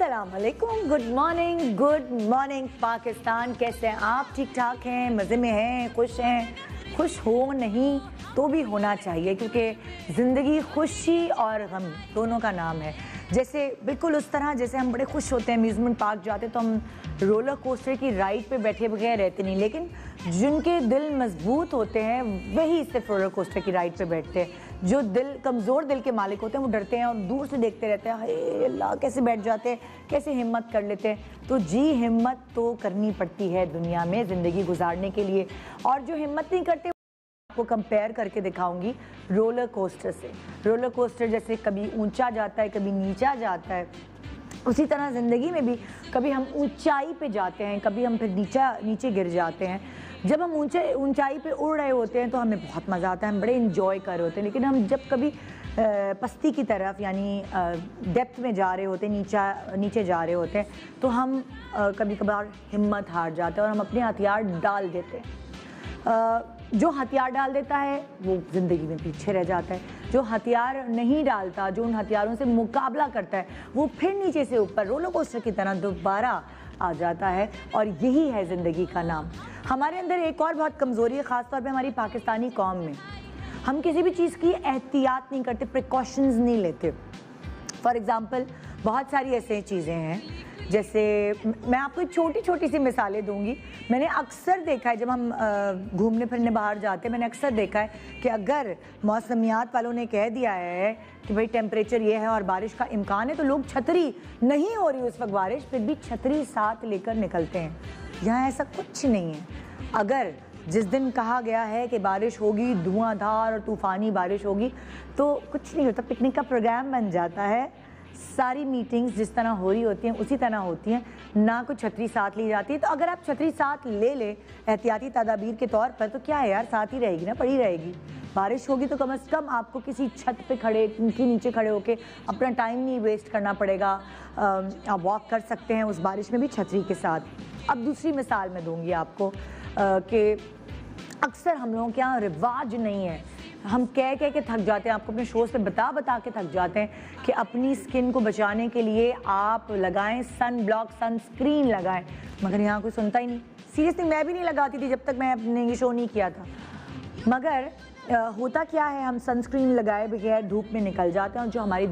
अस्सलाम वालेकुम, good morning Pakistan. कैसे हैं आप? ठीक ठाक हैं, मज़े में हैं, खुश हैं? खुश हो नहीं तो भी होना चाहिए, क्योंकि ज़िंदगी खुशी और गम दोनों का नाम है। जैसे बिल्कुल उस तरह जैसे हम बड़े खुश होते हैं, अम्यूज़मेंट पार्क जाते तो हम रोलर कोस्टर की राइड पे बैठे बगैर रहते नहीं, लेकिन जिनके दिल मजबूत होते हैं वही सिर्फ रोलर कोस्टर की राइड पे बैठते हैं। जो कमज़ोर दिल के मालिक होते हैं वो डरते हैं और दूर से देखते रहते हैं, हाय अल्लाह कैसे बैठ जाते हैं, कैसे हिम्मत कर लेते हैं। तो जी, हिम्मत तो करनी पड़ती है दुनिया में ज़िंदगी गुजारने के लिए, और जो हिम्मत नहीं करते को कंपेयर करके दिखाऊंगी रोलर कोस्टर से। रोलर कोस्टर जैसे कभी ऊंचा जाता है, कभी नीचा जाता है, उसी तरह ज़िंदगी में भी कभी हम ऊंचाई पे जाते हैं, कभी हम फिर नीचे गिर जाते हैं। जब हम ऊंचाई पे उड़ रहे होते हैं तो हमें बहुत मज़ा आता है, हम बड़े इंजॉय कर रहे होते हैं, लेकिन हम जब कभी पस्ती की तरफ यानी डेप्थ में जा रहे होते हैं, नीचे जा रहे होते हैं, तो हम कभी कभार हिम्मत हार जाते हैं और हम अपने हथियार डाल देते हैं। जो हथियार डाल देता है वो ज़िंदगी में पीछे रह जाता है, जो हथियार नहीं डालता, जो उन हथियारों से मुकाबला करता है, वो फिर नीचे से ऊपर रोलर कोस्टर की तरह दोबारा आ जाता है, और यही है ज़िंदगी का नाम। हमारे अंदर एक और बहुत कमज़ोरी है, ख़ास तौर पे हमारी पाकिस्तानी कौम में। हम किसी भी चीज़ की एहतियात नहीं करते, प्रिकॉशंस नहीं लेते। फॉर एग्ज़ाम्पल बहुत सारी ऐसी चीज़ें हैं, जैसे मैं आपको छोटी छोटी सी मिसालें दूंगी। मैंने अक्सर देखा है जब हम घूमने फिरने बाहर जाते हैं, मैंने अक्सर देखा है कि अगर मौसमियात वालों ने कह दिया है कि भाई टेम्परेचर ये है और बारिश का इम्कान है, तो लोग छतरी नहीं हो रही उस वक्त बारिश, फिर भी छतरी साथ लेकर निकलते हैं। यहाँ ऐसा कुछ नहीं है। अगर जिस दिन कहा गया है कि बारिश होगी, धुआंधार और तूफ़ानी बारिश होगी, तो कुछ नहीं होता, पिकनिक का प्रोग्राम बन जाता है। सारी मीटिंग्स जिस तरह हो रही होती हैं उसी तरह होती हैं, ना कोई छतरी साथ ली जाती है। तो अगर आप छतरी साथ ले एहतियाती तदाबीर के तौर पर, तो क्या है यार, साथ ही रहेगी ना, पड़ी रहेगी। बारिश होगी तो कम से कम आपको किसी छत पे खड़े के नीचे खड़े होके अपना टाइम नहीं वेस्ट करना पड़ेगा, आप वॉक कर सकते हैं उस बारिश में भी छतरी के साथ। अब दूसरी मिसाल मैं दूंगी आपको कि अक्सर हम लोगों के यहाँ रिवाज नहीं है, हम कह के थक जाते हैं, आपको अपने शोज़ पे बता के थक जाते हैं कि अपनी स्किन को बचाने के लिए आप लगाएं सन ब्लॉक, सनस्क्रीन लगाएं, मगर यहाँ कोई सुनता ही नहीं। सीरियसली मैं भी नहीं लगाती थी जब तक मैं अपने ये शो नहीं किया था। मगर होता क्या है, हम सनस्क्रीन लगाए बगैर धूप में निकल जाते हैं, और जो हमारी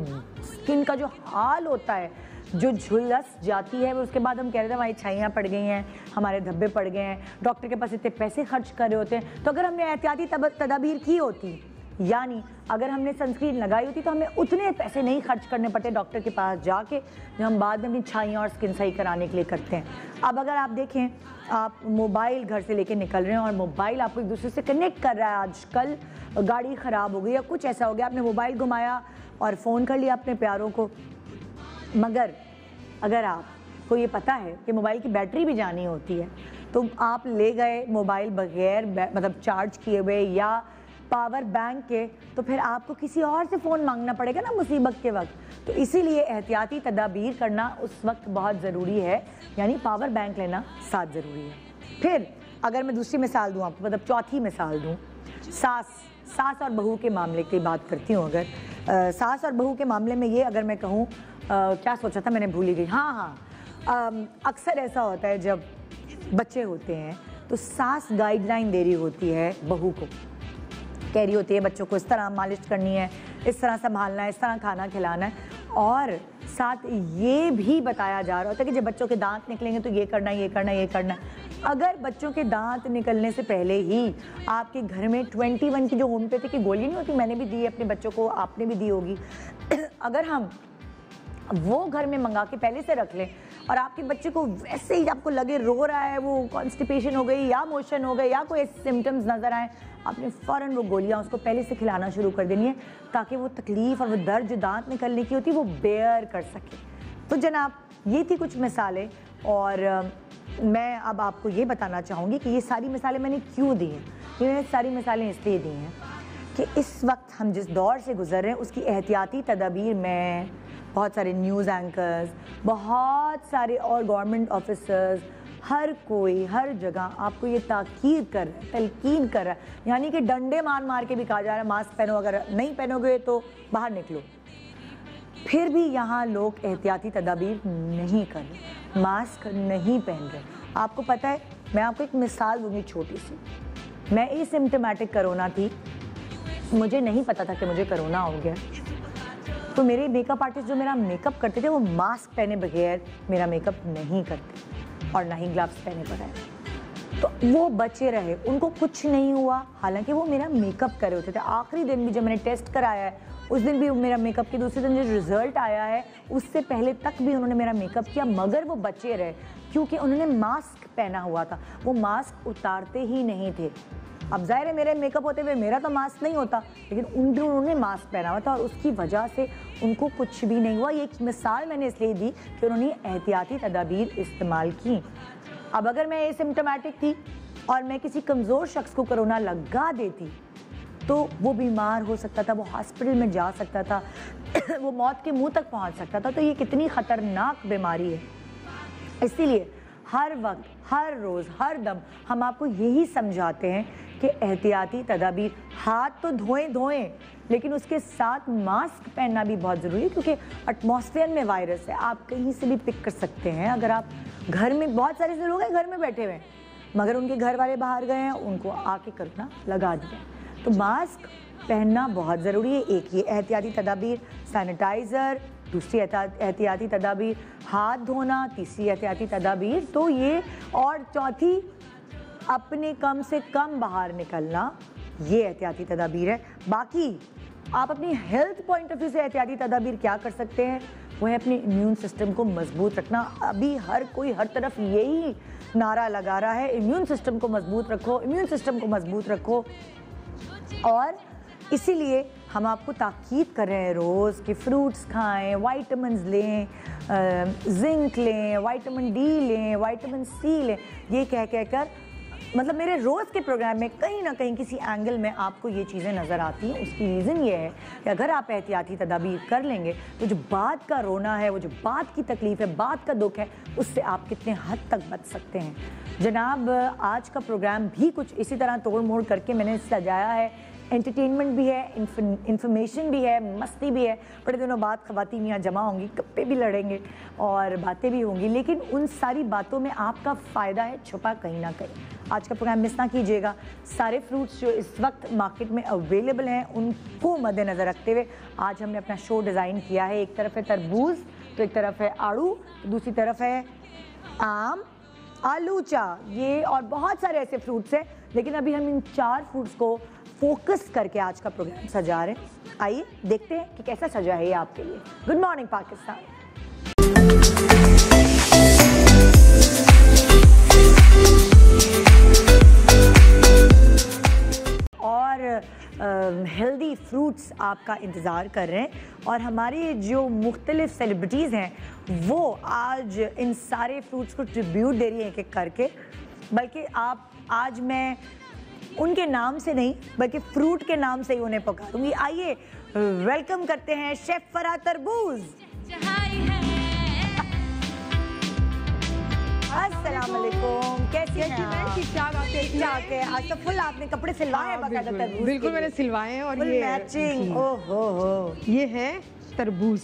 स्किन का जो हाल होता है, जो झुलस जाती है, उसके बाद हम कह रहे थे हमारी छाइयाँ पड़ गई हैं, हमारे धब्बे पड़ गए हैं, डॉक्टर के पास इतने पैसे खर्च कर रहे होते हैं। तो अगर हमने एहतियाती तदाबीर की होती, यानी अगर हमने सनस्क्रीन लगाई होती, तो हमें उतने पैसे नहीं खर्च करने पड़ते डॉक्टर के पास जाके, जो हम बाद में अपनी छाइयाँ और स्किन सही कराने के लिए करते हैं। अब अगर आप देखें, आप मोबाइल घर से लेके निकल रहे हैं और मोबाइल आपको एक दूसरे से कनेक्ट कर रहा है। आजकल गाड़ी ख़राब हो गई या कुछ ऐसा हो गया, आपने मोबाइल घुमाया और फ़ोन कर लिया अपने प्यारों को, मगर अगर आपको ये पता है कि मोबाइल की बैटरी भी जानी होती है, तो आप ले गए मोबाइल बगैर मतलब चार्ज किए हुए या पावर बैंक के, तो फिर आपको किसी और से फ़ोन मांगना पड़ेगा ना मुसीबत के वक्त। तो इसीलिए एहतियाती तदाबीर करना उस वक्त बहुत ज़रूरी है, यानी पावर बैंक लेना साथ ज़रूरी है। फिर अगर मैं दूसरी मिसाल दूँ आपको, मतलब चौथी मिसाल दूँ, सास और बहू के मामले की बात करती हूँ। अगर सास और बहू के मामले में ये अगर मैं कहूँ, क्या सोचा था मैंने, भूल ही गई। हाँ, अक्सर ऐसा होता है जब बच्चे होते हैं तो सास गाइडलाइन दे रही होती है बहू को, कह रही होती है बच्चों को इस तरह मालिश करनी है, इस तरह संभालना है, इस तरह खाना खिलाना है, और साथ ये भी बताया जा रहा होता है कि जब बच्चों के दांत निकलेंगे तो ये करना है, ये करना है, ये करना है। अगर बच्चों के दांत निकलने से पहले ही आपके घर में 21 की जो होम्योपैथी की गोली नहीं होती, मैंने भी दी है अपने बच्चों को, आपने भी दी होगी, अगर हम वो घर में मंगा के पहले से रख लें और आपके बच्चे को वैसे ही आपको लगे रो रहा है, वो कॉन्स्टिपेशन हो गई या मोशन हो गई या कोई सिम्टम्स नज़र आए, आपने फ़ौरन वो गोलियां उसको पहले से खिलाना शुरू कर देनी है, ताकि वो तकलीफ़ और वो दर्द जो दांत निकलने की होती है वो बेयर कर सके। तो जनाब, ये थी कुछ मिसालें, और मैं अब आपको ये बताना चाहूँगी कि ये सारी मिसालें मैंने क्यों दी हैं। ये मैंने सारी मिसालें इसलिए दी हैं कि इस वक्त हम जिस दौर से गुजर रहे हैं उसकी एहतियाती तदाबीर में बहुत सारे न्यूज़ एंकर्स, बहुत सारे और गवर्नमेंट ऑफिसर्स, हर कोई हर जगह आपको ये ताकीद कर रहा है, तलकीन कर रहा है, यानी कि डंडे मार मार के भी कहा जा रहा है मास्क पहनो, अगर नहीं पहनोगे तो बाहर निकलो। फिर भी यहाँ लोग एहतियाती तदाबीर नहीं कर रहे, मास्क नहीं पहन रहे। आपको पता है, मैं आपको एक मिसाल दूंगी छोटी सी। मैं एसिम्प्टोमेटिक कोरोना थी, मुझे नहीं पता था कि मुझे कोरोना हो गया, तो मेरे मेकअप आर्टिस्ट जो मेरा मेकअप करते थे वो मास्क पहने बगैर मेरा मेकअप नहीं करते और ना ही ग्लव्स पहने पड़े, तो वो बचे रहे, उनको कुछ नहीं हुआ, हालांकि वो मेरा मेकअप कर रहे होते थे। आखिरी दिन भी जब मैंने टेस्ट कराया है, उस दिन भी मेरा मेकअप के दूसरे दिन जो रिजल्ट आया है उससे पहले तक भी उन्होंने मेरा मेकअप किया, मगर वो बचे रहे क्योंकि उन्होंने मास्क पहना हुआ था। वो मास्क उतारते ही नहीं थे। अब जाहिर है मेरे मेकअप होते हुए मेरा तो मास्क नहीं होता, लेकिन उन्होंने मास्क पहना हुआ था और उसकी वजह से उनको कुछ भी नहीं हुआ। ये एक मिसाल मैंने इसलिए दी कि उन्होंने एहतियाती तदाबीर इस्तेमाल की। अब अगर मैं एसिम्प्टोमेटिक थी और मैं किसी कमज़ोर शख्स को कोरोना लगा देती तो वो बीमार हो सकता था, वो हॉस्पिटल में जा सकता था, वो मौत के मुंह तक पहुंच सकता था। तो ये कितनी ख़तरनाक बीमारी है। इसीलिए हर वक्त, हर रोज़, हर दम हम आपको यही समझाते हैं कि एहतियाती तदाबीर, हाथ तो धोएं, लेकिन उसके साथ मास्क पहनना भी बहुत ज़रूरी है, क्योंकि एटमॉस्फेयर में वायरस है, आप कहीं से भी पिक कर सकते हैं। अगर आप घर में, बहुत सारे ऐसे लोग हैं घर में बैठे हुए हैं मगर उनके घर वाले बाहर गए हैं, उनको आके कोरोना लगा दिया। तो मास्क पहनना बहुत ज़रूरी है। एक ये एहतियाती तदाबीर, सैनिटाइज़र, दूसरी एहतियाती तदाबीर हाथ धोना, तीसरी एहतियाती तदाबीर तो ये, और चौथी अपने कम से कम बाहर निकलना, ये एहतियाती तदाबीर है। बाकी आप अपनी हेल्थ पॉइंट ऑफ व्यू से एहतियाती तदाबीर क्या कर सकते हैं, वो है अपने इम्यून सिस्टम को मजबूत रखना। अभी हर कोई हर तरफ यही नारा लगा रहा है, इम्यून सिस्टम को मजबूत रखो, इम्यून सिस्टम को मजबूत रखो। और इसीलिए हम आपको ताकीद कर रहे हैं रोज़ कि फ्रूट्स खाएं, वाइटामिन लें, जिंक लें, विटामिन डी लें, विटामिन सी लें। ये कह कर मतलब मेरे रोज़ के प्रोग्राम में कहीं ना कहीं किसी एंगल में आपको ये चीज़ें नज़र आती हैं। उसकी रीज़न ये है कि अगर आप एहतियाती तदाबीर कर लेंगे तो जो बाद का रोना है, वो जो बाद की तकलीफ़ है, बाद का दुख है, उससे आप कितने हद तक बच सकते हैं। जनाब, आज का प्रोग्राम भी कुछ इसी तरह तोड़ मोड़ करके मैंने सजाया है। एंटरटेनमेंट भी है, इंफॉर्मेशन भी है, मस्ती भी है। बड़े दिनों बाद ख़वातीन मियाँ जमा होंगी, गप्पे भी लड़ेंगे और बातें भी होंगी, लेकिन उन सारी बातों में आपका फ़ायदा है छुपा कहीं ना कहीं। आज का प्रोग्राम मिस ना कीजिएगा। सारे फ्रूट्स जो इस वक्त मार्केट में अवेलेबल हैं उनको मद्देनज़र रखते हुए आज हमने अपना शो डिज़ाइन किया है। एक तरफ है तरबूज, तो एक तरफ है आड़ू, दूसरी तरफ है आम, आलूचा, ये और बहुत सारे ऐसे फ्रूट्स हैं। लेकिन अभी हम इन 4 फ्रूट्स को फोकस करके आज का प्रोग्राम सजा रहे हैं। आइए देखते हैं कि कैसा सजा है ये आपके लिए। Good morning Pakistan. और हेल्दी फ्रूट्स आपका इंतज़ार कर रहे हैं और हमारे जो मुख्तलिफ सेलिब्रिटीज़ हैं वो आज इन सारे फ्रूट्स को ट्रिब्यूट दे रही हैं एक-एक करके। बल्कि आज मैं उनके नाम से नहीं बल्कि फ्रूट के नाम से ही उन्हें पुकारूंगी। आइए वेलकम करते हैं शेफ फराह तरबूज। अस्सलाम वालेकुम, कैसी हैं आप? ठीक-ठाक है। आज तो फुल आपने कपड़े सिलवाए हैं बाकायदा तरबूज। बिल्कुल मैंने सिलवाए हैं और ये मैचिंग। ओहो, ये है तरबूज।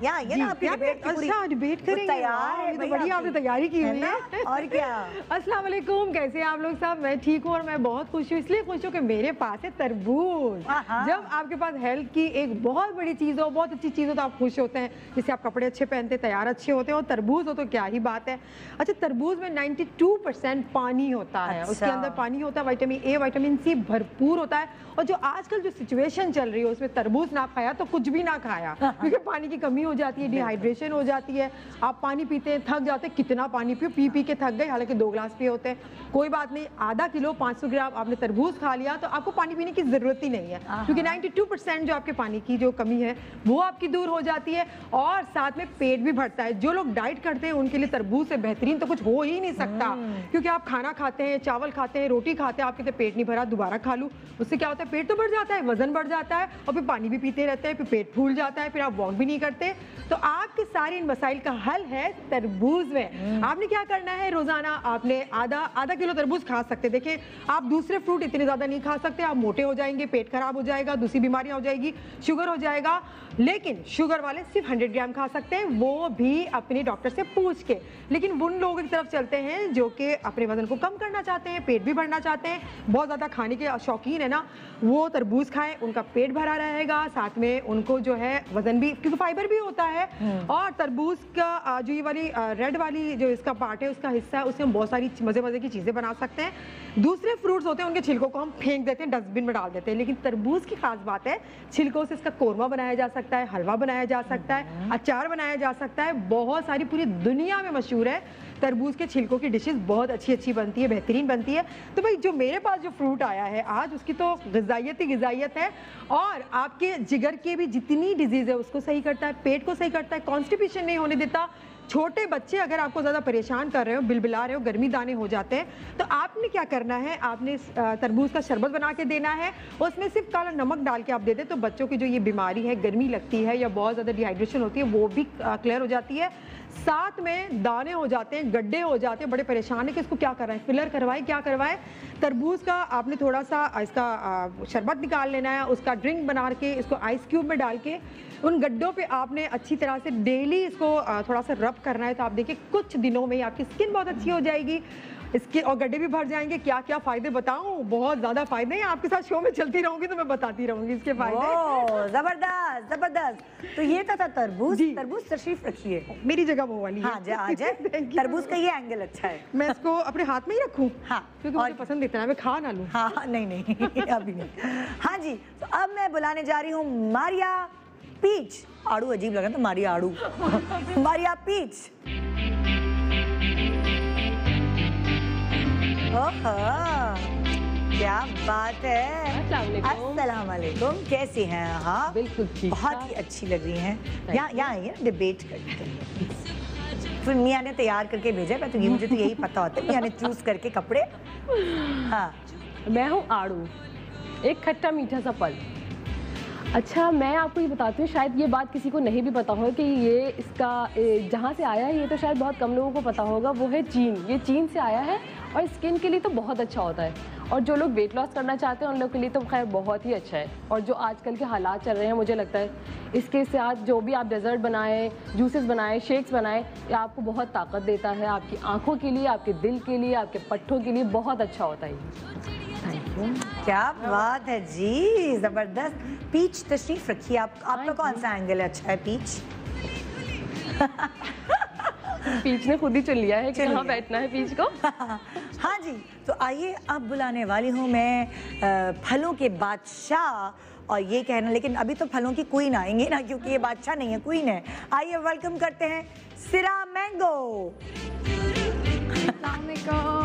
ये ना आपकी डिबेट की पूरी डिबेट करेंगे। तैयार है, तो बढ़िया आपने तैयारी की हुई है। और क्या। अस्सलाम वालेकुम, कैसे हैं आप लोग सब? मैं ठीक हूँ और मैं बहुत खुश हूँ। इसलिए खुश हूँ कि मेरे पास है तरबूज। जब आपके पास हेल्थ की एक बहुत बड़ी चीज हो, बहुत अच्छी चीज हो, तो आप खुश होते हैं। जैसे आप कपड़े अच्छे पहनते, तैयार अच्छे होते हैं, और तरबूज हो तो क्या ही बात है। अच्छा, तरबूज में 92% पानी होता है। उसके अंदर पानी होता है, विटामिन ए, विटामिन सी भरपूर होता है। और जो आजकल जो सिचुएशन चल रही है उसमें तरबूज ना खाया तो कुछ भी ना खाया, क्योंकि पानी की कमी हो जाती है, डिहाइड्रेशन हो जाती है। आप पानी पीते हैं, थक जाते हैं, कितना पानी पियो, पी के थक गए, हालांकि 2 गिलास पिए होते हैं, कोई बात नहीं। आधा किलो 500 ग्राम आपने तरबूज खा लिया तो आपको पानी पीने की जरूरत ही नहीं है, क्योंकि 92% जो आपके पानी की जो कमी है वो आपकी दूर हो जाती है और साथ में पेट भी भरता है। जो लोग डाइट करते हैं उनके लिए तरबूज से बेहतरीन तो कुछ हो ही नहीं सकता, क्योंकि आप खाना खाते हैं, चावल खाते हैं, रोटी खाते हैं, आपके पेट नहीं भरा, दोबारा खा लूं, उससे क्या होता है, पेट तो बढ़ जाता है, वजन बढ़ जाता है, और फिर पानी भी पीते रहते हैं, फिर पेट फूल जाता है, फिर आप वॉक भी नहीं करते, तो आपके सारे इन मसाइल का हल है तरबूज में। आपने क्या करना है, रोजाना आपने आधा किलो तरबूज खा सकते। देखिए आप दूसरे फ्रूट इतने ज्यादा नहीं खा सकते, आप मोटे हो जाएंगे, पेट खराब हो जाएगा, दूसरी बीमारियां हो जाएगी, शुगर हो जाएगा। लेकिन शुगर वाले सिर्फ 100 ग्राम खा सकते हैं, वो भी अपने डॉक्टर से पूछ के। लेकिन उन लोगों की तरफ चलते हैं जो कि अपने वजन को कम करना चाहते हैं, पेट भी भरना चाहते हैं, बहुत ज्यादा खाने के शौकीन है ना, वो तरबूज खाएं, उनका पेट भरा रहेगा, साथ में उनको जो है वजन भी, क्योंकि फाइबर भी होता है। और तरबूज का जो ये वाली रेड वाली जो इसका पार्ट है, उसका हिस्सा है, उससे हम बहुत सारी मजे की चीजें बना सकते हैं। दूसरे फ्रूट्स होते हैं उनके छिलकों को हम फेंक देते हैं, डस्टबिन में डाल देते हैं, लेकिन तरबूज की खास बात है छिलकों से इसका कोरमा बनाया जा सकता है, हलवा बनाया जा सकता है, अचार बनाया जा सकता है, बहुत सारी पूरी दुनिया में मशहूर है तरबूज के छिलकों की डिशेस, बहुत अच्छी बनती है, बेहतरीन बनती है। तो भाई जो मेरे पास जो फ्रूट आया है आज, उसकी तो ग़िज़ाइयत ही ग़िज़ाइयत है, और आपके जिगर के भी जितनी डिजीज़ है उसको सही करता है, पेट को सही करता है, कॉन्स्टिपेशन नहीं होने देता। छोटे बच्चे अगर आपको ज़्यादा परेशान कर रहे हो, बिलबिला रहे हो, गर्मी दाने हो जाते हैं, तो आपने क्या करना है, आपने तरबूज का शरबत बना के देना है, उसमें सिर्फ काला नमक डाल के आप दे दें, तो बच्चों की जो ये बीमारी है, गर्मी लगती है या बहुत ज़्यादा डिहाइड्रेशन होती है, वो भी क्लियर हो जाती है। साथ में दाने हो जाते हैं, गड्ढे हो जाते हैं, बड़े परेशान है कि इसको क्या करवाएं, फिलर करवाएं, क्या करवाएं। तरबूज का आपने थोड़ा सा इसका शरबत निकाल लेना है, उसका ड्रिंक बना के इसको आइस क्यूब में डाल के उन गड्ढों पे आपने अच्छी तरह से डेली इसको थोड़ा सा रब करना है। तो आप देखिए कुछ दिनों में ही आपकी स्किन बहुत अच्छी हो जाएगी, इसके और गड्ढे भी भर जाएंगे। क्या क्या फायदे बताऊं, बहुत ज्यादा फायदे हैं। आपके साथ शो में चलती रहूंगी तो मैं बताती रहूंगी इसके फायदे। जबरदस्त जबरदस्त। तो ये था तरबूज। तरबूज तशरीफ रखिए, मेरी जगह वो वाली है। हाँ आ जाए। तरबूज का ये एंगल अच्छा है। मैं इसको अपने हाथ में ही रखूं? हाँ, क्योंकि मुझे पसंद इतना है, मैं खा ना लूं। हाँ नहीं अभी नहीं। हाँ जी, तो अब मैं बुलाने जा रही हूँ मारिया पीच। आड़ू अजीब लगा तो मारिया आड़ू। मारिया पीच। ओहो, क्या बात है। अस्सलाम वालेकुम, कैसी हैं आप? बिल्कुल ठीक, बहुत ही अच्छी लग रही हैं। यहाँ आइए, डिबेट करते हैं। फिर मियाँ ने तैयार करके भेजा, मैं तो ये, मुझे तो यही पता होता है, मियाँ ने चूज करके कपड़े। हाँ, मैं हूँ आड़ू, एक खट्टा मीठा सा फल। अच्छा, मैं आपको ये बताती हूँ, शायद ये बात किसी को नहीं भी पता हो कि ये इसका जहाँ से आया है, ये तो शायद बहुत कम लोगों को पता होगा। वो है चीन। ये चीन से आया है और स्किन के लिए तो बहुत अच्छा होता है, और जो लोग वेट लॉस करना चाहते हैं उन लोग के लिए तो खैर बहुत ही अच्छा है। और जो आजकल के हालात चल रहे हैं, मुझे लगता है इसके साथ जो भी आप डेजर्ट बनाएं, जूसेस बनाएं, शेक्स बनाएं, ये आपको बहुत ताकत देता है। आपकी आँखों के लिए, आपके दिल के लिए, आपके पट्ठों के लिए बहुत अच्छा होता है। क्या बात है जी, जबरदस्त। पीच तशरीफ रखिए। आपका कौन सा एंगल अच्छा है? पीच पीच ने खुद ही चुन लिया है कि कहाँ बैठना है पीच को। हाँ जी, तो आइए अब बुलाने वाली हूँ मैं फलों के बादशाह, और ये कहना, लेकिन अभी तो फलों की क्वीन आएंगे ना, क्योंकि ये बादशाह नहीं है, क्वीन है। आइए वेलकम करते हैं सिरा मैंगो।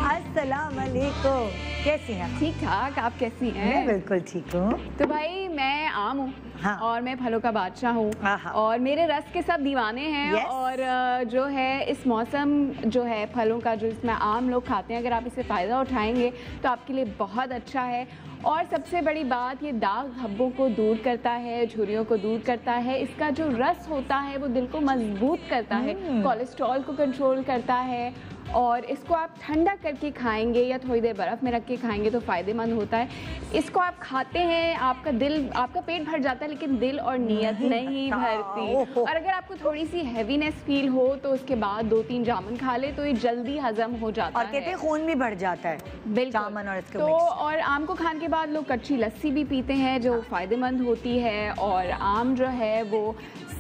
अस्सलाम वालेकुम, कैसी हैं? ठीक ठाक, आप कैसी हैं? मैं बिल्कुल ठीक हूँ। तो भाई मैं आम हूँ। हाँ। और मैं फलों का बादशाह हूँ, और मेरे रस के सब दीवाने हैं। Yes. और जो है इस मौसम जो है फलों का, जो इसमें आम लोग खाते हैं, अगर आप इससे फ़ायदा उठाएंगे तो आपके लिए बहुत अच्छा है। और सबसे बड़ी बात, ये दाग धब्बों को दूर करता है, झुर्रियों को दूर करता है। इसका जो रस होता है वो दिल को मजबूत करता है, कोलेस्ट्रॉल को कंट्रोल करता है। और इसको आप ठंडा करके खाएंगे या थोड़ी देर बर्फ़ में रख के खाएंगे तो फ़ायदेमंद होता है। इसको आप खाते हैं, आपका पेट भर जाता है, लेकिन दिल और नीयत नहीं भरती। और अगर आपको थोड़ी सी हैवीनेस फील हो तो उसके बाद 2-3 जामुन खा ले तो ये जल्दी हजम हो जाता है। और कहते हैं खून भी बढ़ जाता है जामुन और इसके तो। और आम को खाने के बाद लोग कच्ची लस्सी भी पीते हैं जो फ़ायदेमंद होती है। और आम जो है वो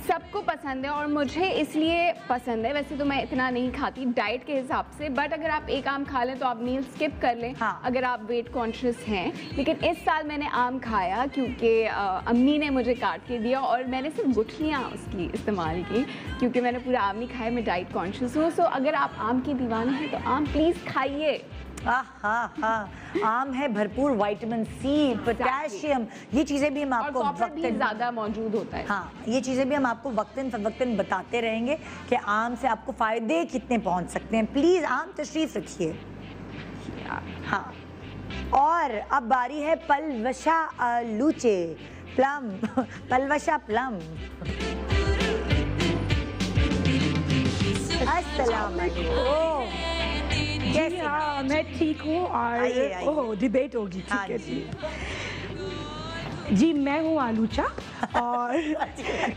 सबको पसंद है, और मुझे इसलिए पसंद है। वैसे तो मैं इतना नहीं खाती डाइट के हिसाब से, बट अगर आप एक आम खा लें तो आप मील स्किप कर लें। हाँ। अगर आप वेट कॉन्शियस हैं। लेकिन इस साल मैंने आम खाया क्योंकि अम्मी ने मुझे काट के दिया, और मैंने सिर्फ गुठलियाँ उसकी इस्तेमाल की, क्योंकि मैंने पूरा आम नहीं खाया, मैं डाइट कॉन्शियस हूँ। सो अगर आप आम की दीवाने हैं तो आम प्लीज़ खाइए। आम है भरपूर विटामिन सी, पोटेशियम, ये चीजें भी हम आपको वक्तन ज़्यादा मौजूद होता है। हाँ, ये चीजें भी हम आपको वक्तन फवक्तन बताते रहेंगे कि आम से आपको फायदे कितने पहुंच सकते हैं। प्लीज आम तशरीफ रखिए। हाँ, और अब बारी है पलवशा लूचे, प्लम। पलवशा प्लम। अस्सलाम वालेकुम। जी हाँ, मैं ठीक हूँ और आइए, आइए। ओह डिबेट होगी, हाँ ठीक है जी। जी मैं हूँ आलूचा और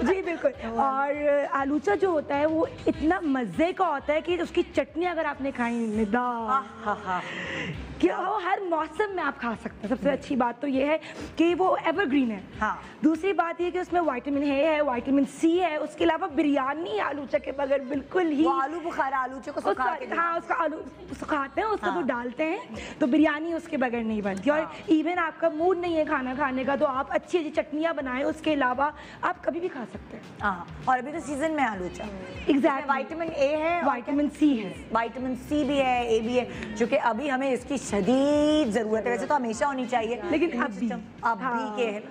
जी बिल्कुल, और आलूचा जो होता है वो इतना मज़े का होता है कि उसकी चटनी अगर आपने खाई निदा कि वो हर मौसम में आप खा सकते हैं। सबसे अच्छी बात तो ये है कि वो एवरग्रीन है। हाँ। दूसरी बात ये कि उसमें विटामिन ए है, विटामिन सी है। उसके अलावा बिरयानी आलूचा के बगैर बिल्कुल ही वो आलू बुखारा आलूचे को सुखा के हाँ उसका आलू सुखाते हैं, उसको वो डालते हैं तो बिरयानी उसके बगैर नहीं बनती। और इवन आपका मूड नहीं है खाना खाने का तो आप अच्छी अच्छी चटनियाँ बनाएं, उसके अलावा आप कभी भी खा सकते हैं। हाँ, और अभी तो सीजन में आलूचा एग्जैक्टली, विटामिन ए है, विटामिन सी है, विटामिन सी भी है, ए भी है, जो कि अभी हमें इसकी शदीद जरूरत है। वैसे तो हमेशा होनी चाहिए, लेकिन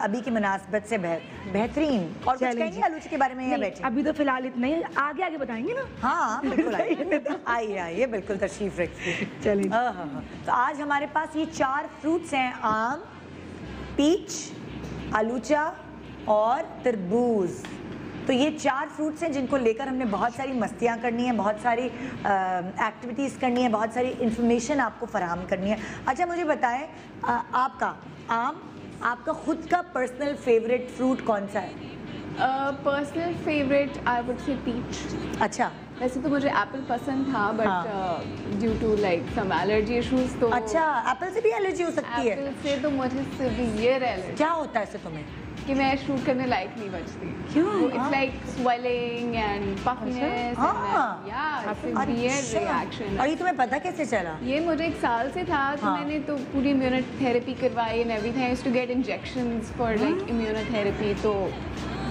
अभी की मुनासबत से बेहतरीन। और कुछ कहेंगे आलूचे के बारे में या बैठे? अभी तो फिलहाल इतना ही, आगे आगे बताएंगे ना। हाँ बिल्कुल, आइए आइए बिल्कुल तशरीफ रखिए। चलिए। तो आज हमारे पास ये 4 फ्रूट्स हैं, आम, पीच, आलूचा और तरबूज। तो ये 4 फ्रूट्स हैं जिनको लेकर हमने बहुत सारी मस्तियाँ करनी है, बहुत सारी एक्टिविटीज़ करनी है, बहुत सारी इंफॉर्मेशन आपको फराहम करनी है। अच्छा मुझे बताएं, आपका आम, आपका खुद का पर्सनल फेवरेट फ्रूट कौन सा है? Personal favourite I would say peach. अच्छा, वैसे तो मुझे एप्पल पसंद था but due to like some allergy issues तो अच्छा एप्पल से भी एलर्जी हो सकती है? एप्पल से तो मुझे सिवियर एलर्जी। क्या होता है इससे तुम्हें? कि मैं शूट करने लायक नहीं बचती। क्यों? It's like swelling and puffiness severe reaction. और ये तुम्हें पता कैसे चला? ये मुझे 1 साल से था तो मैंने तो पूरी इम्यूनोथेरेपी करवाई and everything. I used to get injections for like immunotherapy. तो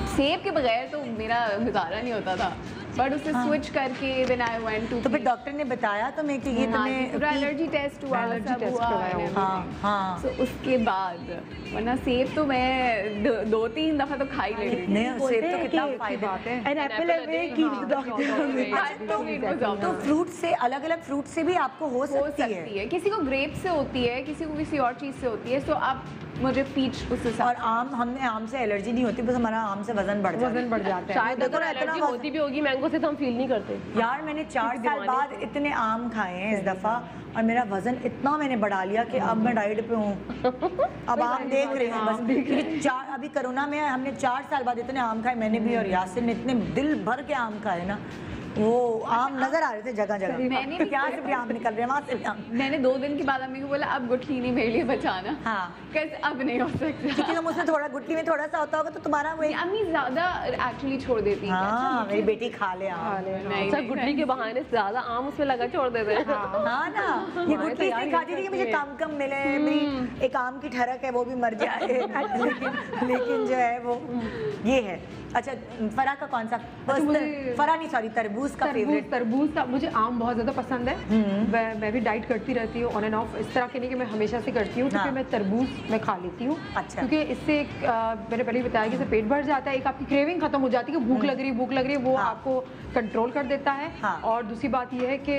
सेब के बगैर तो मेरा गुजारा नहीं होता था, बट उससे स्विच करके देन आई वेंट टू। तो फिर डॉक्टर ने बताया तुम्हें कि ये तुम्हें पूरा एलर्जी टेस्ट हुआ, सब हुआ। हाँ। तो उसके बाद वरना सेब तो मैं 2-3 दफा तो खा ही ले रही थी। नहीं, सेब तो कितना फायदा है। एंड एप्पल तो फ्रूट से, अलग अलग फ्रूट से भी आपको हो सकती है। किसी को ग्रेप से होती है, किसी को किसी और चीज से होती है। तो आप मुझे पीच उससे और आम, हमने आम से एलर्जी नहीं होती, बस हमारा आम से वजन बढ़ जाता है। शायद अगर एलर्जी होती भी होगी मैंगो से तो हम फील नहीं करते। यार मैंने 4 साल बाद इतने आम खाए हैं इस दफा और मेरा वजन इतना मैंने बढ़ा लिया कि अब मैं डाइट पे हूँ। अब आम देख रहे हैं बस। अभी कोरोना में हमने 4 साल बाद इतने आम खाए, मैंने भी और यासिर ने इतने दिल भर के आम खाए ना, वो आम नजर आ रहे थे जगह जगह। मैंने भी क्या से भी आम निकल रहे हैं, वहाँ से भी आम। मैंने 2 दिन के बाद अम्मी को बोला अब गुठली नहीं मेरे लिए बचाना। हाँ, कैसे अब नहीं हो सकता क्योंकि तुम उसमें थोड़ा, गुठली में थोड़ा सा होता होगा तो तुम्हारा वो। अम्मी ज्यादा एक्चुअली छोड़ देती है। हाँ, मेरी बेटी खा ले आम। अच्छा गुठली के बहाने से ज्यादा आम उसमें लगा छोड़ देते हैं। हाँ ना, ये गुठली इसलिए खाती थी कि मुझे कम मिले, मेरी एक आम की ठरक है वो भी मर जाए। लेकिन जो है वो ये है। अच्छा फरा का कौन सा फरा नहीं सॉरी तरबूज का फेवरेट? तरबूज का मुझे आम बहुत ज़्यादा पसंद है। मैं भी डाइट करती रहती हूँ ऑन एंड ऑफ, इस तरह के नहीं कि मैं हमेशा से करती हूँ, क्योंकि मैं तरबूज मैं खा लेती हूँ। अच्छा। क्योंकि इससे मैंने पहले बताया कि इससे पेट भर जाता है, एक आपकी क्रेविंग खत्म हो जाती है कि भूख लग रही है वो आपको कंट्रोल कर देता है। और दूसरी बात यह है कि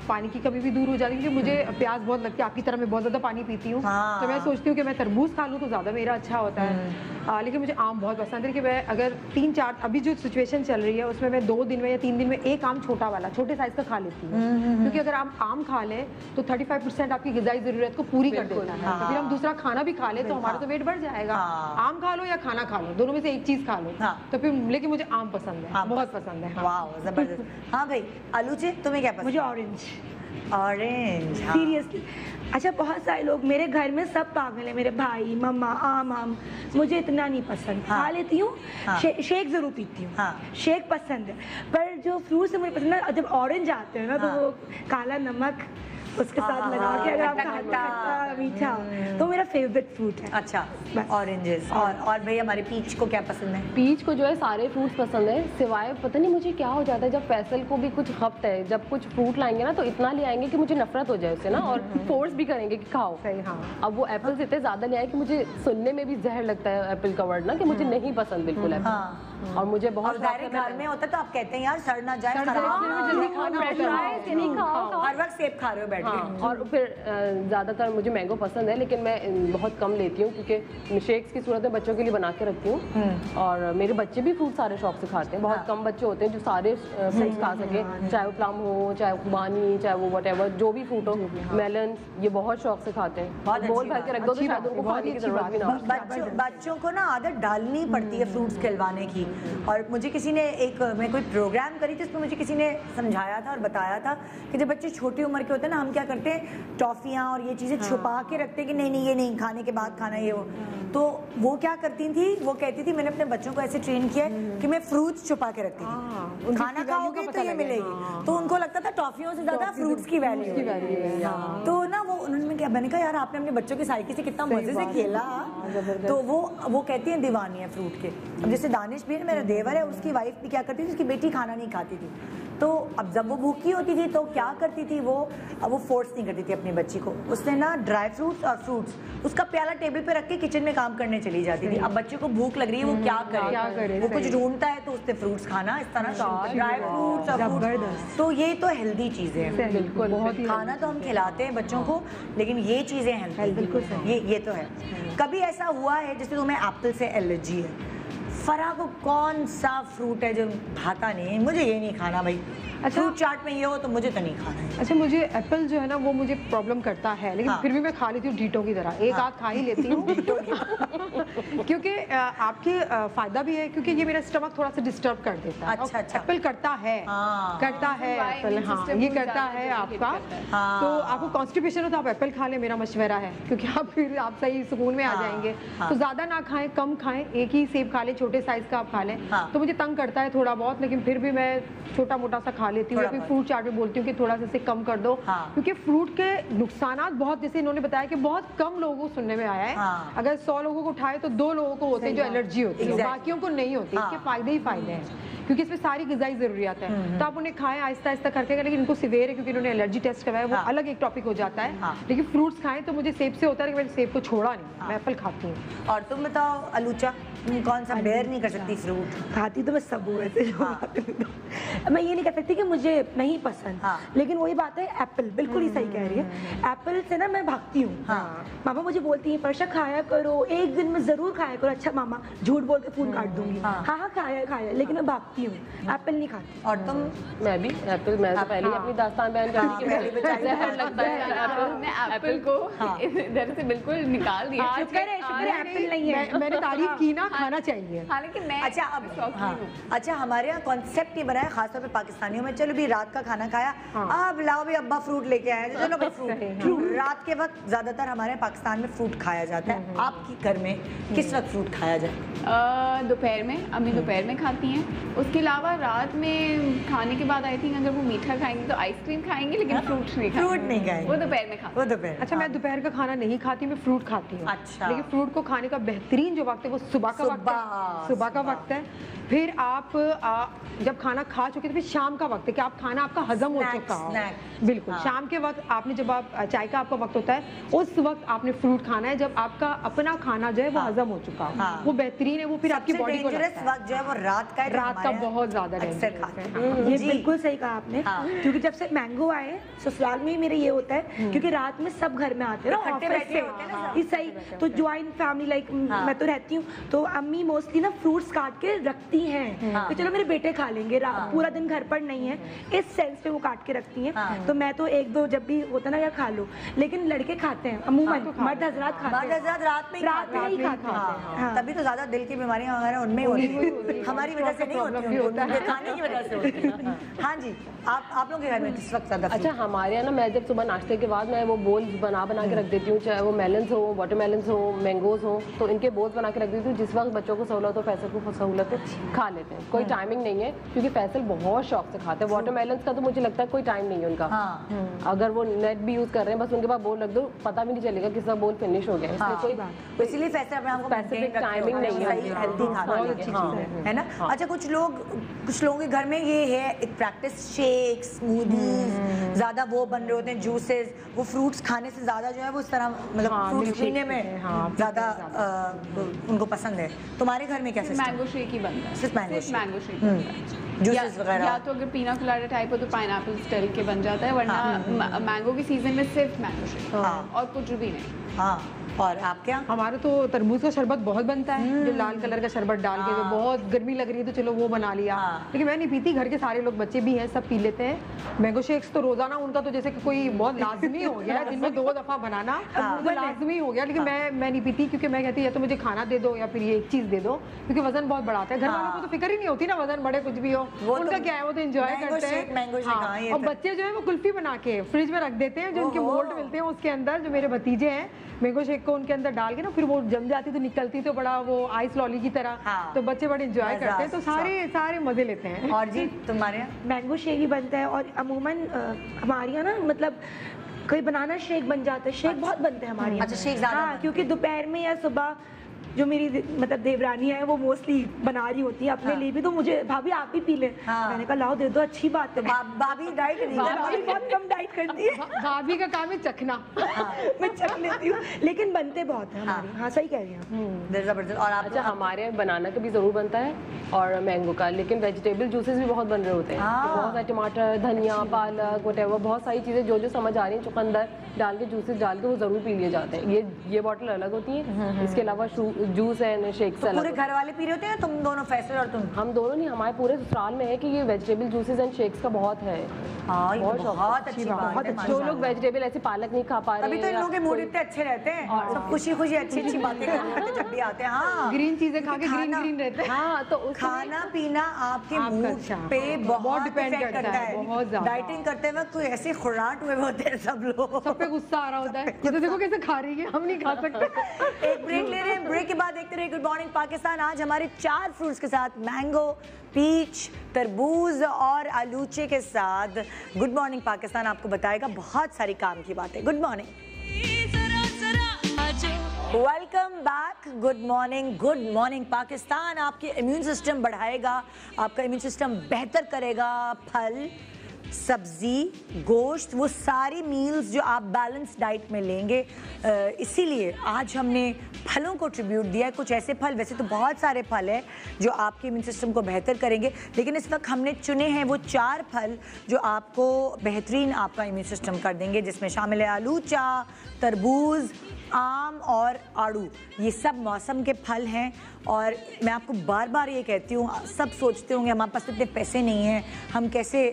पानी की कमी भी दूर हो जाती है, क्योंकि मुझे प्यास बहुत लगती है, आपकी तरह मैं बहुत ज़्यादा पानी पीती हूँ। तो मैं सोचती हूँ कि मैं तरबूज खा लूँ तो ज़्यादा मेरा अच्छा होता है। लेकिन मुझे आम बहुत पसंद है कि मैं अगर 3-4 अभी जो सिचुएशन चल रही है उसमें मैं 2 दिन में या 3 दिन में एक आम छोटा वाला छोटे साइज का खा लेती हूँ। क्योंकि अगर आप आम खा लें तो 35% आपकी ग़िज़ाई ज़रूरत को पूरी कर देता है। तो फिर हम दूसरा खाना भी खा ले तो हमारा तो वेट बढ़ जाएगा। आम खा लो या खाना खा लो, दोनों में से एक चीज़ खा लो। तो फिर लेकिन मुझे आम पसंद है, बहुत पसंद है। वाह जबरदस्त। हाँ भाई आलूचे तुम्हें क्या पसंद? मुझे ऑरेंज। Orange seriously. अच्छा बहुत सारे लोग मेरे घर में सब पागल है, मेरे भाई मम्मा आम मुझे इतना नहीं पसंद। खा लेती हूँ, शेक जरूर पीती हूँ, शेक पसंद है, पर जो फ्रूट से मुझे पसंद है जब ऑरेंज आते हैं ना तो वो काला नमक उसके साथ लगा के अगर आप खट्टा मीठा तो मेरा फेवरेट फ्रूट है। अच्छा ऑरेंजेस। और भाई हमारे पीच को क्या पसंद है? पीच को जो है सारे फ्रूट्स पसंद है, सिवाय पता नहीं मुझे क्या हो जाता है जब फैसल को भी कुछ खपत है, जब कुछ फ्रूट लाएंगे ना तो इतना ले आएंगे कि मुझे नफरत हो जाए उससे ना, और फोर्स भी करेंगे कि खाओ। सही। हाँ। अब वो एप्पल्स इतने ज्यादा ले आए कि मुझे सुनने में भी जहर लगता है एप्पल का वर्ड ना, कि मुझे नहीं पसंद बिल्कुल एप्पल। और मुझे बहुत घर में होता है तो आप कहते हैं यार सड़ ना जाए, जल्दी खाना हर वक्त सेब खा रहे हो बैठ के। और फिर ज़्यादातर मुझे मैंगो पसंद है, लेकिन मैं बहुत कम लेती हूँ क्योंकि शेक्स की सूरत में बच्चों के लिए बना के रखती हूँ। और मेरे बच्चे भी फ्रूट सारे शौक से खाते हैं, बहुत कम बच्चे होते हैं जो सारे फ्रूट्स खा सके, चाहे वो प्लम हो, चाहे वो खुबानी, चाहे वो व्हाटएवर जो भी फ्रूट हो, मेलन, ये बहुत शौक से खाते हैं। बोल भर के रख दो तो शायद उनको खाने की जरूरत भी ना हो। बच्चों को ना आदत डालनी पड़ती है फ्रूट्स खिलवाने की। और मुझे किसी ने मैं कोई प्रोग्राम करी थी, उसमें मुझे किसी ने समझाया था और बताया था कि जब बच्चे छोटी उम्र के होते हैं ना, हम क्या करते हैं टॉफियाँ और ये चीज़ें छुपा के रखते हैं कि नहीं ये नहीं खाने के बाद खाना ये वो। तो वो क्या करती थी, वो कहती थी मैंने अपने बच्चों को ऐसे ट्रेन किया कि मैं फ्रूट्स छुपा के रखती थी, खाना खाओगे तो ये मिलेगी। तो उनको लगता था टॉफियों से ज्यादा फ्रूट्स की वैल्यू है। तो ना वो मैंने कहा यार आपने अपने बच्चों की साइकिल से कितना मजे से खेला। तो वो कहती है दीवानी है फ्रूट के। अब जैसे दानिश भी है, मेरा देवर है, उसकी वाइफ भी क्या करती थी, उसकी बेटी खाना नहीं खाती थी। तो अब जब वो भूखी होती थी तो क्या करती थी वो फोर्स नहीं करती थी अपनी बच्ची को। उसने ना ड्राई फ्रूट्स और फ्रूट्स उसका प्याला टेबल पे रख के किचन में काम करने चली जाती थी। अब बच्चे को भूख लग रही है, वो क्या करे? वो कुछ ढूंढता है तो उसने फ्रूट्स खाना, इस तरह ड्राई फ्रूट्स और फ्रूट्स। तो ये तो हेल्दी चीजें हैं, बिल्कुल। खाना तो हम खिलाते हैं बच्चों को, लेकिन ये चीजें हेल्दी, बिल्कुल ये तो है। कभी ऐसा हुआ है जैसे तुम्हें एप्पल से एलर्जी है, फरा को कौन सा फ्रूट है जो भाता नहीं है, मुझे ये नहीं खाना भाई, अच्छा फ्रूट चाट में ये हो तो मुझे तो नहीं खाना है। अच्छा मुझे एप्पल जो है ना वो मुझे प्रॉब्लम करता है, लेकिन फिर भी मैं खा लेती हूँ ढीटों की तरह, एक आध खा ही लेती हूँ क्योंकि आपके फायदा भी है, क्योंकि ये मेरा स्टमक थोड़ा सा डिस्टर्ब कर देता है। अच्छा एप्पल करता है एप्पल, हाँ ये करता है आपका। तो आपको कॉन्स्टिपेशन हो तो आप एप्पल खा लें, मेरा मशवरा है, क्योंकि आप सही सुकून में आ जाएंगे। तो ज्यादा ना खाएं, कम खाएं, एक ही सेब खा लें, छोटे साइज का आप खा लें। तो मुझे तंग करता है थोड़ा बहुत, लेकिन फिर भी मैं छोटा मोटा सा खा लेती हूँ। फिर फ्रूट चाट में बोलती हूँ कि थोड़ा सा इसे कम कर दो, क्योंकि फ्रूट के नुकसानात बहुत, जैसे इन्होंने बताया कि बहुत कम लोगों को सुनने में आया है। अगर 100 लोगों को उठाए तो 2 लोगों को होते हैं जो एलर्जी होती है, बाकियों को नहीं होती। इसके फायदे ही फायदे हैं, क्योंकि इसमें सारी ग़िज़ाई ज़रूरियात है। तो आप उन्हें खाएं आहिस्ता आहिस्ता करके, लेकिन इनको सीवियर है क्योंकि इन्होंने एलर्जी टेस्ट करवाया, वो अलग एक टॉपिक हो जाता है। लेकिन फ्रूट्स खाएं तो मुझे सेब से होता है कि मैंने सेब को छोड़ा नहीं, मैं एप्पल खाती हूँ। और तुम बताओ अलूचा, तुम कौन सा बेयर नहीं कर सकती फ्रूट? खाती तो मैं सब हूँ वैसे। मैं ये नहीं कह सकती कि मुझे नहीं पसंद, लेकिन वही बात है, एप्पल बिल्कुल ही सही कह रही है। एप्पल से ना मैं भागती हूँ। मामा मुझे बोलती है पर्शा खाया करो, एक दिन में जरूर खाया करो। अच्छा मामा, झूठ बोल के फोन काट दूंगी। हाँ खाया, लेकिन मैं भागती हूँ, एप्पल नहीं खाती। और तुम? मैं भी एप्पल, मैं तो पहले अपनी दास्तान बयान कर दी कि जहर लगता है एप्पल को इधर से बिल्कुल निकाल दिया। शुक्र है एप्पल नहीं है, मैंने तारीफ की ना, खाना चाहिए। हालांकि मैं अच्छा हमारे यहाँ कॉन्सेप्ट ये बना है खासतौर पे पाकिस्तानियों में, चलो भी रात का खाना खाया, अब लाओ भी अब्बा फ्रूट लेके आए, चलो भाई फ्रूट। रात के वक्त ज्यादातर हमारे पाकिस्तान में फ्रूट खाया जाता है। आपके घर में किस वक्त फ्रूट खाया जाए? दोपहर में, अम्मी दोपहर में खाती हैं। उसके अलावा रात में खाने के बाद आई थिंक अगर वो मीठा खाएंगे तो आइसक्रीम खाएंगे, लेकिन फ्रूट नहीं खाएंगे, वो दोपहर में खाते। वो दोपहर। अच्छा मैं दोपहर का खाना नहीं खाती, मैं फ्रूट खाती हूँ। अच्छा, लेकिन फ्रूट को खाने का बेहतरीन जो वक्त है वो सुबह का वक्त है। फिर आप जब खाना खा चुके तो फिर शाम का वक्त है कि आप खाना आपका हजम हो चुका हो। बिल्कुल शाम के वक्त आपने, जब आप चाय का आपका वक्त होता है, उस वक्त आपने फ्रूट खाना है, जब आपका अपना खाना जो है वो हजम हो चुका हो। वो बेहतरीन है, वो फिर आपकी बॉडी को वक्त जो है वो रात का बहुत ज्यादा ये बिल्कुल सही कहा आपने। क्योंकि जब से मैंगो आए ससुराल में मेरे ये होता है, क्योंकि रात में सब घर में आते हैं सही, तो ज्वाइंट फैमिली लाइक मैं तो रहती हूँ, तो अम्मी मोस्टली ना फ्रूट्स काट के रखती हैं कि चलो मेरे बेटे खा लेंगे, पूरा दिन घर पर नहीं है, इस सेंस पे वो काट के रखती हैं। तो मैं तो 1-2 जब भी होता ना या खा लो, लेकिन लड़के खाते हैं अमूमन, मर्द हजरात खाते हैं, रात में ही खाते हैं। तभी तो ज्यादा दिल की बीमारियां वगैरह उनमें होती है, हमारी वजह से नहीं होती, खाने की वजह से होती है। हाँ जी, आप लोगों के घर में किस वक्त ज्यादा? अच्छा हमारे यहाँ ना, मैं जब सुबह नाश्ते के बाद मैं वो बोल्स बना के रख देती हूँ, चाहे वो मेलन्स हो, वाटरमेलन्स हो, मैंगोज हो, तो इनके बोल्स बना के रख देती हूँ। जिस वक्त बच्चों को सहूलत हो, फैसल को सहूलत हो, खा लेते हैं। कोई टाइमिंग नहीं है, क्योंकि फैसल बहुत शौक से खाते हैं। वाटरमेलन्स का तो मुझे लगता है कोई टाइम नहीं है उनका। अगर वो नेट भी यूज कर रहे हैं, बस उनके पास बोल रख दो, पता भी नहीं चलेगा किसका बोल फिनिश हो गया। इसलिए फैसल स्पेसिफिक टाइमिंग नहीं है, हेल्दी खाना है ना। अच्छा कुछ लोगों के घर में ये है एक प्रैक्टिस, शेक, स्मूदीज ज्यादा वो बन रहे होते हैं, जूसेस, वो फ्रूट्स खाने से ज्यादा जो है वो इस तरह मतलब फ्रूट्स पीने में ज्यादा उनको पसंद है। तुम्हारे घर घर में क्या सिस्टम? मैंगो शेक ही बनता है, सिर्फ मैंगो शेक बनता है। जूसेस वगैरह या तो अगर पीना कोलाडा टाइप हो तो पाइनएप्पल स्टाइल के बन जाता है, वरना मैंगो की सीजन में सिर्फ मैंगो शेक और कुछ भी नहीं। हाँ, और आप क्या? हमारे तो तरबूज का शरबत बहुत बनता है, जो लाल कलर का शरबत डाल के, जो बहुत गर्मी लग रही है तो चलो वो बना लिया। लेकिन मैं नहीं पीती, घर के सारे लोग, बच्चे भी हैं, सब पी लेते हैं। मैंगो शेक्स तो रोजाना उनका तो जैसे कि कोई बहुत लाजमी हो गया है, दिन में 2 दफा बनाना तो लाजमी हो गया। लेकिन मैं नहीं पीती, क्योंकि मैं कहती है या तो मुझे खाना दे दो या फिर ये एक चीज दे दो, क्योंकि वजन बहुत बढ़ाता है। घर वालों को तो फिक्र ही नहीं होती ना वजन बढ़े कुछ भी हो, उनका क्या है, वो तो एंजॉय करते हैं। और बच्चे जो है वो कुल्फी बना के फ्रिज में रख देते हैं, जो उनके मोल्ड मिलते हैं उसके अंदर, जो मेरे भतीजे हैं, मैंगो शेक को उनके अंदर डाल के ना, फिर वो जम जाती तो निकलती तो बड़ा वो आइस लॉली की तरह, तो बच्चे बड़े एंजॉय करते हैं, तो सारे मजे लेते हैं। और जी तुम्हारे यहाँ? मैंगो शेक ही बनता है, और अमूमन हमारे यहाँ ना मतलब कोई बनाना शेक बन जाता है, शेक बहुत बनते हैं हमारे यहाँ। अच्छा, शेक ज़्यादा बनते हैं। क्योंकि दोपहर में या सुबह जो मेरी मतलब देवरानी है वो मोस्टली बना रही होती है अपने लिए भी, तो मुझे भाभी आप भी पी ले, मैंने कहा लाओ दे दो, अच्छी बात है। भाभी डाइट नहीं, भाभी बहुत कम डाइट करती है, भाभी का काम है चखना। मैं चख लेती हूँ, लेकिन बनते बहुत है हमारे। हाँ सही कह रही हैं। जबरदस्त। और आप? अच्छा, हमारे बनाना का भी जरूर बनता है और मैंगो का, लेकिन वेजिटेबल जूसेस भी बहुत बन रहे होते हैं। बहुत सारे टमाटर, धनिया, पालक, व्हाटएवर, बहुत सारी चीजें जो समझ आ रही हैं, चुकंदर डाल के, जूसेस डाल के वो जरूर पी लिए जाते हैं। ये बॉटल अलग होती है, इसके अलावा जूस एंड शेक्स अलग। पूरे घर वाले पी रहे होते हैं, तुम दोनों, फैसल और तुम? हम दोनों नहीं, हमारे पूरे ससुराल में है कि ये वेजिटेबल जूसेस एंड शेक्स का बहुत है। हाँ, ये बहुत अच्छी बात है। जो लोग वेजिटेबल ऐसे पालक नहीं खा पा रहे हैं, तभी तो इन लोगों के मूड इतने अच्छे रहते हैं, सब खुशी खुशी अच्छी अच्छी बातें करते हैं जब भी आते हैं। हाँ, ग्रीन चीजें खा के ग्रीन रहते हैं। हाँ, तो खाना पीना आपके मूड पे बहुत डिपेंड करता है। बहुत ज्यादा। डाइटिंग करते वक्त कोई ऐसे खुराट हुए होते हैं सब लोग, सब पे गुस्सा आ रहा होता है, ये तो देखो कैसे खा रही है, हम नहीं खा सकते। एक ब्रेक ले रहे हैं, ब्रेक के बाद देखते रहिए गुड मॉर्निंग पाकिस्तान। आज हमारे 4 फ्रूट्स के साथ मैंगो, पीच, तरबूज और आलूचे के साथ गुड मॉर्निंग पाकिस्तान आपको बताएगा बहुत सारी काम की बातें। Good morning, welcome back. Good morning Pakistan आपके इम्यून सिस्टम बढ़ाएगा, आपका इम्यून सिस्टम बेहतर करेगा। फल, सब्जी, गोश्त, वो सारी मील्स जो आप बैलेंस डाइट में लेंगे, इसीलिए आज हमने फलों को ट्रिब्यूट दिया है। कुछ ऐसे फल, वैसे तो बहुत सारे फल हैं जो आपके इम्यून सिस्टम को बेहतर करेंगे, लेकिन इस वक्त हमने चुने हैं वो 4 फल जो आपको बेहतरीन आपका इम्यून सिस्टम कर देंगे, जिसमें शामिल है आलूचा, तरबूज, आम और आड़ू। ये सब मौसम के फल हैं और मैं आपको बार बार ये कहती हूँ, सब सोचते होंगे हमारे पास इतने पैसे नहीं हैं, हम कैसे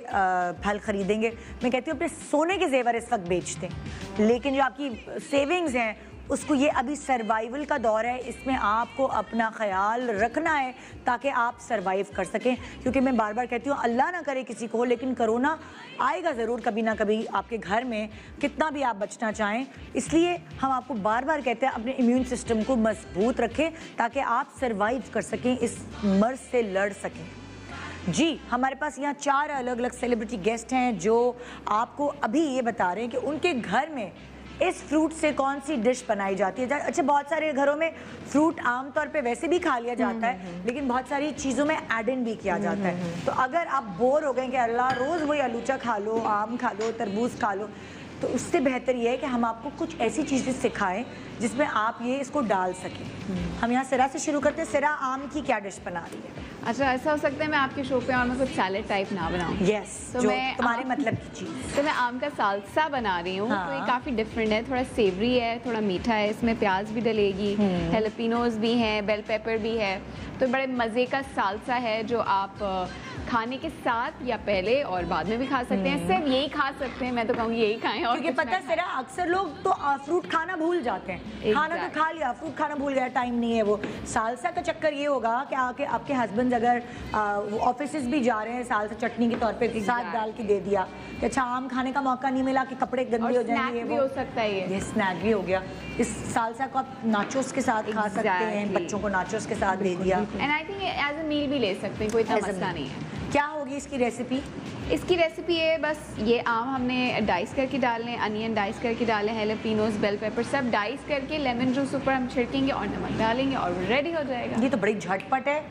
फल ख़रीदेंगे। मैं कहती हूँ अपने सोने के जेवर इस वक्त बेच दें, लेकिन जो आपकी सेविंग्स हैं उसको, ये अभी सर्वाइवल का दौर है, इसमें आपको अपना ख्याल रखना है ताकि आप सर्वाइव कर सकें। क्योंकि मैं बार बार कहती हूँ अल्लाह ना करे किसी को हो, लेकिन कोरोना आएगा ज़रूर कभी ना कभी आपके घर में, कितना भी आप बचना चाहें। इसलिए हम आपको बार बार कहते हैं अपने इम्यून सिस्टम को मजबूत रखें ताकि आप सर्वाइव कर सकें, इस मर्ज से लड़ सकें। जी, हमारे पास यहाँ 4 अलग अलग सेलिब्रिटी गेस्ट हैं जो आपको अभी ये बता रहे हैं कि उनके घर में इस फ्रूट से कौन सी डिश बनाई जाती है। अच्छा, बहुत सारे घरों में फ्रूट आमतौर पे वैसे भी खा लिया जाता है, लेकिन बहुत सारी चीज़ों में ऐड इन भी किया जाता है। तो अगर आप बोर हो गए कि अल्लाह रोज़ वही आलूचा खा लो, आम खा लो, तरबूज खा लो, तो उससे बेहतर ये है कि हम आपको कुछ ऐसी चीज़ें सिखाएं जिसमें आप ये इसको डाल सकें। हम यहाँ सिरा से शुरू करते हैं। सिरा, आम की क्या डिश बना रही है? अच्छा, ऐसा हो सकता है मैं आपके शो पे और मैं कुछ सैलेड टाइप ना बनाऊं। यस, तो जो मैं तुम्हारे मतलब की चीज़। तो मैं आम का सालसा बना रही हूँ। तो ये काफ़ी डिफरेंट है, थोड़ा सेवरी है, थोड़ा मीठा है, इसमें प्याज भी डलेगी, हेलपिनोज भी हैं, बेल पेपर भी है, तो बड़े मज़े का सालसा है जो आप खाने के साथ या पहले और बाद में भी खा सकते हैं। सिर्फ यही खा सकते हैं, मैं तो कहूँगी यही खाएं। और क्योंकि पता है सिरा, अक्सर लोग तो फ्रूट खाना भूल जाते हैं, खाना तो खा लिया, फ्रूट खाना भूल गया, टाइम नहीं है। वो सालसा का चक्कर ये होगा कि आपके हस्बैंड अगर ऑफिस भी जा रहे हैं, सालसा चटनी के तौर पे साथ डाल के दे दिया कि अच्छा आम खाने का मौका नहीं मिला कि कपड़े गंदे हो जाएंगे, भी हो सकता है ये स्नैक भी हो गया। इस सालसा को आप नाचोस के साथ खा सकते हैं, बच्चों को नाचोस के साथ दे दिया। And I think as a meal भी ले सकते हैं, कोई इतना मसला नहीं है। क्या होगी इसकी रेसिपी? इसकी रेसिपी है बस ये आम हमने डाइस करके डालने, अनियन डाइस करके डाले, हेलपिनोज, बेल पेपर सब डाइस करके लेमन जूस ऊपर हम छिड़केंगे और नमक डालेंगे और रेडी हो जाएगा। ये तो बड़ी झटपट है।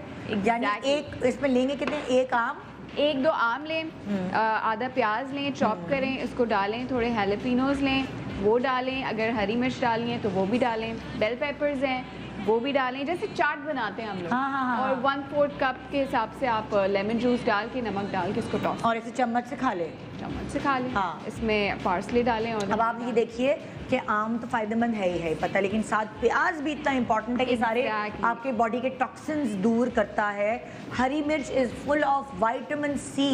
यानी एक इसमें लेंगे कितने? एक आम, 1-2 आम लें, आधा प्याज लें, चॉप करें, इसको डालें, थोड़े हेलपिनोज लें, वो डालें, अगर हरी मिर्च डालनी है तो वो भी डालें, बेल पेपर्स हैं, वो भी डालें, जैसे चाट बनाते हैं हम लोग। हाँ। और 1/4 कप के हिसाब से आप लेमन जूस डाल के, नमक डाल के इसको टॉस, और इसे चम्मच से खा ले। चम्मच से खा लें। हाँ। इसमें पार्सले डालें। और अब आप ये देखिए कि आम तो फायदेमंद है ही है पता, लेकिन साथ प्याज भी इतना इंपॉर्टेंट है कि सारे आपके बॉडी के टॉक्सिन्स दूर करता है। हरी मिर्च is full of vitamin C.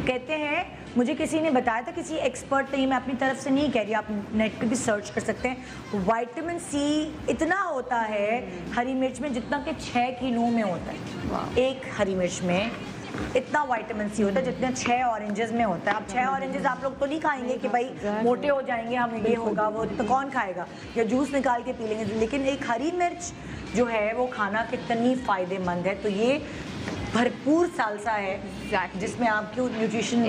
कहते हैं, मुझे किसी ने बताया था, किसी एक्सपर्ट ने, मैं अपनी तरफ से नहीं कह रही, आप नेट पे भी सर्च कर सकते हैं। विटामिन सी इतना होता है हरी मिर्च में जितना कि 6 किलो में होता है। एक हरी मिर्च में इतना विटामिन सी होता है जितना 6 ऑरेंजेस में होता है। अब 6 ऑरेंजेस आप लोग तो नहीं खाएंगे कि भाई मोटे हो जाएंगे हम, ये होगा वो, तो कौन खाएगा, या जूस निकाल के पी लेंगे। लेकिन एक हरी मिर्च जो है वो खाना कितनी फ़ायदेमंद है। तो ये भरपूर सालसा है जिसमें आपकी न्यूट्रिशन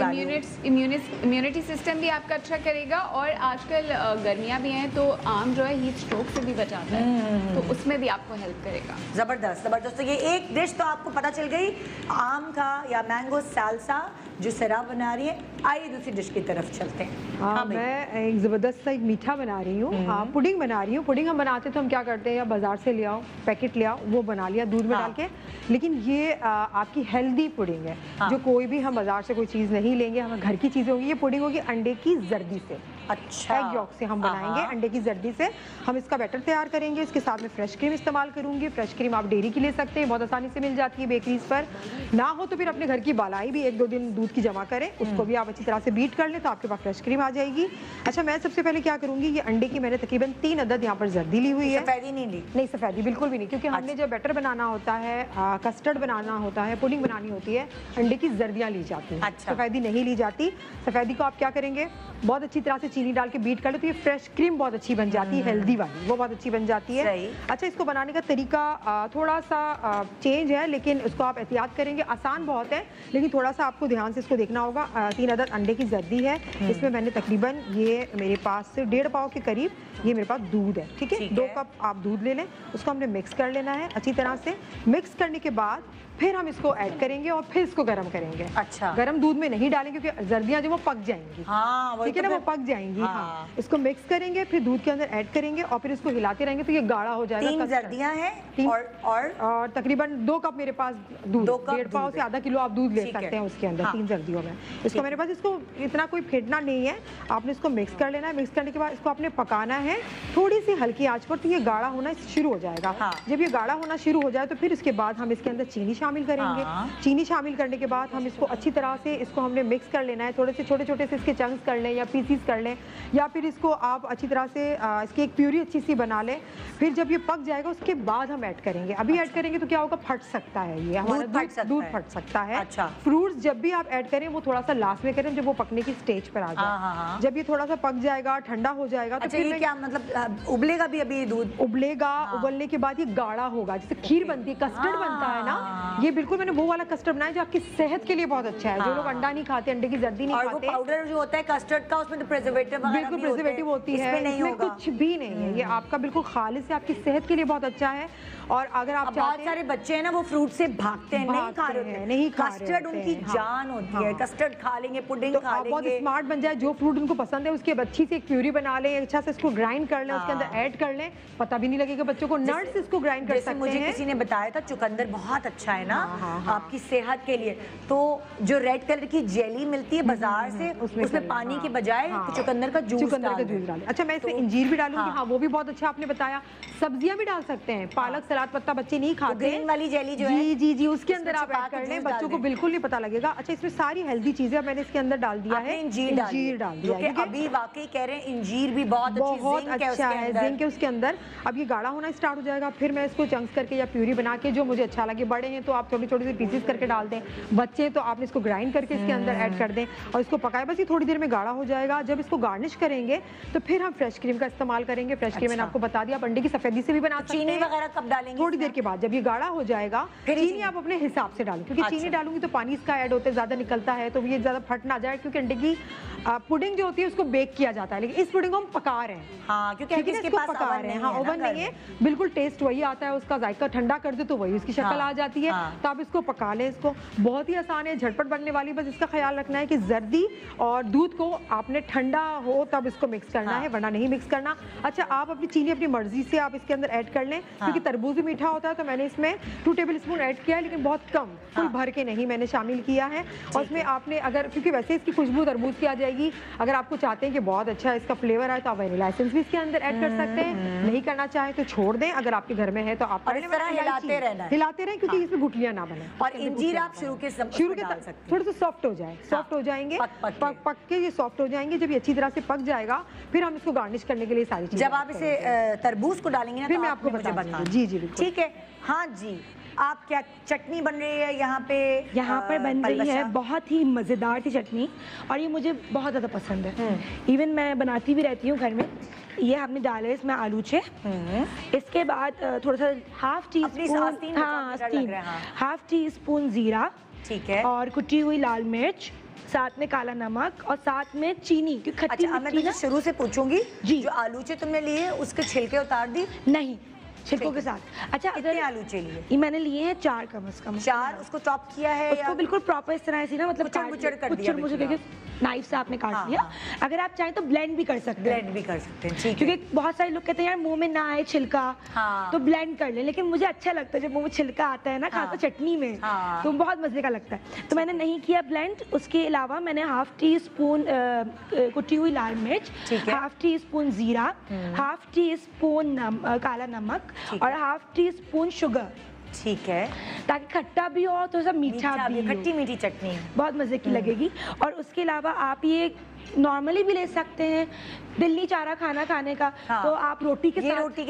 इम्यूनिटी सिस्टम भी आपका अच्छा करेगा। और आजकल गर्मियाँ भी हैं तो आम जो है हीट स्ट्रोक से भी बचाता है, तो उसमें भी आपको हेल्प करेगा। ज़बरदस्त ज़बरदस्त। तो ये एक डिश तो आपको पता चल गई, आम का या मैंगो सालसा जो सरा बना रही है। आइए दूसरी डिश की तरफ चलते हैं। हाँ, मैं एक ज़बरदस्त सा एक मीठा बना रही हूँ, पुडिंग बना रही हूँ। पुडिंग हम बनाते तो हम क्या करते हैं, या बाजार से ले आओ, पैकेट ले आओ, वो बना लिया दूध में डाल के। लेकिन ये आपकी हेल्दी पुडिंग है। जो कोई भी हम बाजार से कोई चीज़ नहीं लेंगे, हमें घर की चीज़ें होगी। ये पुडिंग होगी अंडे की जर्दी से। अच्छा, एग यॉक से हम बनाएंगे, अंडे की जर्दी से हम इसका बैटर तैयार करेंगे। इसके साथ में फ्रेश क्रीम इस्तेमाल करूंगी। फ्रेश क्रीम आप डेयरी की ले सकते हैं, बहुत आसानी से मिल जाती है बेकरीज पर। ना हो तो फिर अपने घर की बालाई भी 1-2 दिन दूध की जमा करें, उसको भी आप अच्छी तरह से बीट कर लें तो आपके पास फ्रेश क्रीम आ जाएगी। अच्छा, मैं सबसे पहले क्या करूंगी, ये अंडे की मैंने तकरीबन 3 अदद यहाँ पर जर्दी ली हुई है। सफेदी नहीं ली? नहीं, सफेदी बिल्कुल भी नहीं, क्योंकि हमने जब बैटर बनाना होता है, कस्टर्ड बनाना होता है, पुडिंग बनानी होती है, अंडे की जर्दियाँ ली जाती हैं। सफेदी नहीं ली जाती। सफेदी को आप क्या करेंगे, बहुत अच्छी तरह से चीनी डाल के बीट कर ले तो ये फ्रेश क्रीम बहुत अच्छी बन जाती है, हेल्दी वाली, वो बहुत अच्छी बन जाती है। अच्छा, इसको बनाने का तरीका थोड़ा सा चेंज है, लेकिन उसको आप एहतियात करेंगे। आसान बहुत है, लेकिन थोड़ा सा आपको ध्यान से इसको देखना होगा। 3 अदद अंडे की जर्दी है, इसमें मैंने तकरीबन, ये मेरे पास से 1.5 पाव के करीब ये मेरे पास दूध है। ठीक है, 2 कप आप दूध ले लें, उसको हमने मिक्स कर लेना है अच्छी तरह से। मिक्स करने के बाद फिर हम इसको ऐड करेंगे और फिर इसको गर्म करेंगे। अच्छा, गर्म दूध में नहीं डालेंगे क्योंकि जर्दियाँ जो वो पक जाएंगी। हाँ, ठीक है ना, वो पक जाएंगी। हाँ, इसको मिक्स करेंगे, फिर दूध के अंदर ऐड करेंगे और फिर इसको हिलाते रहेंगे तो ये गाढ़ा हो जाएगा। 3 जर्दियाँ हैं और तकरीबन 2 कप मेरे पास दूध, 1.5 पाव से आधा किलो आप दूध ले सकते हैं उसके अंदर। 3 जर्दियों में इसको मेरे पास, इसको इतना कोई फेंटना नहीं है, आपने इसको मिक्स कर लेना है। मिक्स करने के बाद इसको आपने पकाना है थोड़ी सी हल्की आंच पर, तो ये गाढ़ा होना शुरू हो जाएगा। जब ये गाढ़ा होना शुरू हो जाए तो फिर इसके बाद हम इसके अंदर चीनी शामिल करेंगे। चीनी शामिल करने के बाद हम इसको अच्छी तरह से, इसको हमने मिक्स कर लेना है। थोड़े से छोटे छोटे से इसके चंक्स कर लें या पीसीस कर लें, या फिर इसको आप अच्छी तरह से इसकी एक प्यूरी अच्छी सी बना लें। फिर जब ये पक जाएगा उसके बाद हम ऐड करेंगे। अभी ऐड करेंगे तो क्या होगा, फट सकता है, ये हमारा दूध फट सकता है। अच्छा, फ्रूट्स जब भी आप ऐड करें वो थोड़ा सा लास्ट में करें, जब वो पकने की स्टेज पर आ जाए। जब ये थोड़ा सा पक जाएगा, ठंडा हो जाएगा, तो फिर क्या मतलब उबलेगा भी? अभी दूध उबलेगा, उबलने के बाद ये गाढ़ा होगा, जैसे खीर बनती है, कस्टर्ड बनता है ना, ये बिल्कुल मैंने वो वाला कस्टर्ड बनाया जो आपकी सेहत के लिए बहुत अच्छा है। जो लोग अंडा नहीं खाते, अंडे की जर्दी नहीं खाते, पाउडर जो होता है कस्टर्ड का, उसमें तो प्रिजर्वेटिव बिल्कुल प्रिजर्वेटिव होती है, इसमें कुछ भी नहीं है। ये आपका बिल्कुल खालिस है, आपकी सेहत के लिए बहुत अच्छा है। और अगर आप बहुत सारे बच्चे हैं ना, वो फ्रूट से भागते हैं, नहीं खा रहे हैं, नहीं खा रहे, कस्टर्ड उनकी जान होती है। कस्टर्ड खा लेंगे, पुडिंग खा लेंगे, बहुत स्मार्ट बन जाए। जो फ्रूट उनको पसंद है उसकी अच्छी से एक प्यूरी बना लें, अच्छा से इसको ग्राइंड कर लें, उसके अंदर ऐड कर लें, पता भी नहीं लगेगा बच्चों को। नट्स इसको ग्राइंड कर सकते हैं। मुझे किसी ने बताया था चुकंदर बहुत अच्छा है ना आपकी सेहत के लिए। तो जो रेड कलर की जेली मिलती है बाजार से, उसमें पानी के बजाय चुकंदर का जूस डालें। अच्छा, मैं इसमें इंजीर भी डालूंगी। हाँ, वो भी बहुत अच्छा आपने बताया। सब्जियां भी डाल सकते हैं, पालक, सलाद पत्ता बच्चे नहीं खाते, ग्रीन वाली जेली जो है, जी जी, उसके अंदर आप ऐड कर लें, बच्चों को बिल्कुल नहीं पता लगेगा। अच्छा, इसमें सारी हेल्दी चीजें मैंने इसके अंदर डाल दिया है। इंजीर डाल दिया है। अभी वाकई कह रहे हैं इंजीर भी बहुत अच्छा है, जिंक है उसके अंदर। अब ये गाढ़ा होना स्टार्ट हो जाएगा, फिर मैं इसको चंक्स करके या प्यूरी बना के, जो मुझे अच्छा लगे, बड़े हैं तो आप छोटे छोटे से पीसेस करके डाल दें, बच्चे तो आपने इसको ग्राइंड करके इसके अंदर ऐड कर दें और इसको पकाए। बस ये थोड़ी देर में गाढ़ा हो जाएगा। जब इसको गार्निश करेंगे तो फिर हम फ्रेश क्रीम का इस्तेमाल करेंगे। फ्रेश क्रीम मैंने आपको बता दिया, आप अंडे की सफेदी से भी बना सकते हैं। चीनी वगैरह कब डालेंगे? थोड़ी देर के बाद, जब ये गाढ़ा हो जाएगा। चीनी आप अपने हिसाब से डालें, क्योंकि चीनी डालूंगी तो पानी इसका ऐड होते ज्यादा निकलता है, तो ये ज्यादा फट ना जाए, क्योंकि अंडे की पुडिंग जो होती है उसको बेक किया जाता है, लेकिन इस पुडिंग को हम पका रहे हैं। हाँ, क्योंकि इसके पास पका रहे हैं। हाँ, ओवन नहीं है, बिल्कुल टेस्ट वही आता है उसका, जायका ठंडा कर दे तो वही उसकी शक्ल आ जाती है। तो आप इसको पका लें। इसको बहुत ही आसान है, झटपट बनने वाली। बस इसका ख्याल रखना है कि जर्दी और दूध को आपने ठंडा हो तब इसको मिक्स करना है, वरना नहीं मिक्स करना। अच्छा, आप अपनी चीनी अपनी मर्जी से आप इसके अंदर ऐड कर लें, क्योंकि तरबूज भी मीठा होता है। तो मैंने इसमें 2 टेबल स्पून ऐड किया है, लेकिन बहुत कम, फुल भर के नहीं मैंने शामिल किया है। और इसमें आपने अगर, क्योंकि वैसे इसकी खुशबू तरबूज की आ जाएगी, अगर आपको चाहते हैं कि बहुत अच्छा इसका फ्लेवर आए तो आप वनीला एसेंस भी इसके अंदर ऐड कर सकते हैं। नहीं करना चाहे तो छोड़ दें, अगर आपके घर में है तो आप हिलाते रहें, क्योंकि इसमें गुठलियां ना बने। और इंजीर आप शुरू के थोड़े से सॉफ्ट हो जाए, सॉफ्ट हो जाएंगे, पक के ये सॉफ्ट हो जाएंगे। जब ये अच्छी तरह से पक जाएगा, फिर हम इसको गार्निश करने के लिए सारी चीजें, जब आप इसे तरबूज को डालेंगे ना, फिर मैं आपको बताऊंगी। जी जी बिल्कुल, ठीक है। हाँ जी, आप क्या चटनी बन रही है यहाँ पे? यहाँ पर बन रही है बहुत ही मज़ेदार सी चटनी, और ये मुझे बहुत ज़्यादा पसंद है। इवन मैं बनाती भी रहती हूँ घर में। ये हमने डाले इसमें आलूचे, इसके बाद थोड़ा सा हाफ टी स्पून जीरा, ठीक है, और कुटी हुई लाल मिर्च, साथ में काला नमक, और साथ में चीनी, क्योंकि खट्टी मैं तुझे शुरू से पूछूंगी जी, जो आलूचे तुमने लिए उसके छिलके उतार दी? नहीं, छिलकों के साथ। अच्छा, कितने आलूचे लिए? ये मैंने लिए हैं 4 कम से कम। 4? उसको चॉप किया है उसको बिल्कुल प्रॉपर इस तरह से ना, मतलब कुचड़ कर दिया, नाइफ से आपने काट लिया। अगर आप चाहें तो ब्लेंड भी कर सकते हैं, क्योंकि बहुत सारे लोग कहते हैं यार मुंह में ना आए छिलका, तो ब्लेंड कर ले, लेकिन मुझे अच्छा लगता है जब मुंह में छिलका आता है ना, खासकर चटनी में, तो बहुत मजे का लगता है। तो मैंने नहीं किया ब्लेंड। उसके अलावा मैंने हाफ टी स्पून कुटी हुई लाल मिर्च, हाफ टी स्पून जीरा, हाफ टी स्पून काला नमक, और हाफ टी स्पून शुगर, ठीक है, ताकि खट्टा भी हो तो सब मीठा भी, खट्टी मीठी चटनी बहुत मजे की लगेगी। और उसके अलावा आप ये नॉर्मली भी ले सकते हैं, दिल नहीं चाह रहा खाना खाने का, तो आप रोटी के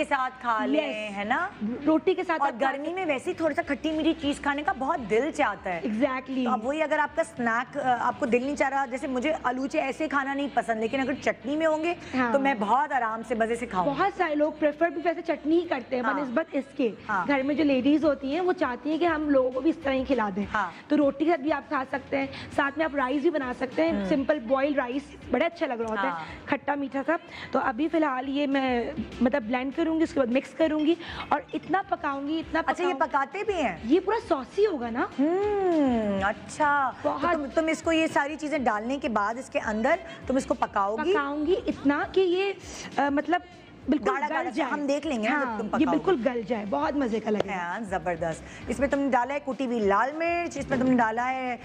साथ खा ले, है ना, रोटी के साथ। और गर्मी में वैसे ही थोड़ा सा खट्टी मीठी चीज खाने का बहुत दिल चाहता है। एग्जैक्टली। तो अब वही, अगर आपका स्नैक आपको दिल नहीं चाह रहा, जैसे मुझे आलूचे ऐसे खाना नहीं पसंद, लेकिन अगर चटनी में होंगे तो मैं बहुत आराम से मजे से खाऊंगी। बहुत सारे लोग प्रेफर भी वैसे चटनी ही करते हैं, बनस्बत इसके घर में जो लेडीज होती हैं वो चाहती हैं कि हम लोगों को भी इस तरह ही खिला दें। तो रोटी के साथ भी आप खा सकते हैं, साथ में आप राइस भी बना सकते हैं, सिंपल बॉइल्ड राइस बड़ा अच्छा लग रहा होता है, खट्टा मीठा सा। तो अभी फिलहाल ये मैं मतलब ब्लेंड करूंगी, उसके बाद मिक्स करूंगी और इतना पकाऊंगी, इतना अच्छा, ये पकाते भी हैं? ये पूरा सॉसी होगा ना। अच्छा, तो तुम इसको ये सारी चीजें डालने के बाद इसके अंदर तुम इसको पकाऊंगी इतना कि ये मतलब बिल्कुल गल जाए। हम देख लेंगे हाँ, तुम ये बिल्कुल गल जाए, बहुत मजे का लगेगा। जबरदस्त। इसमें तुमने डाला है कुटी हुई लाल मिर्च, इसमें तुमने डाला है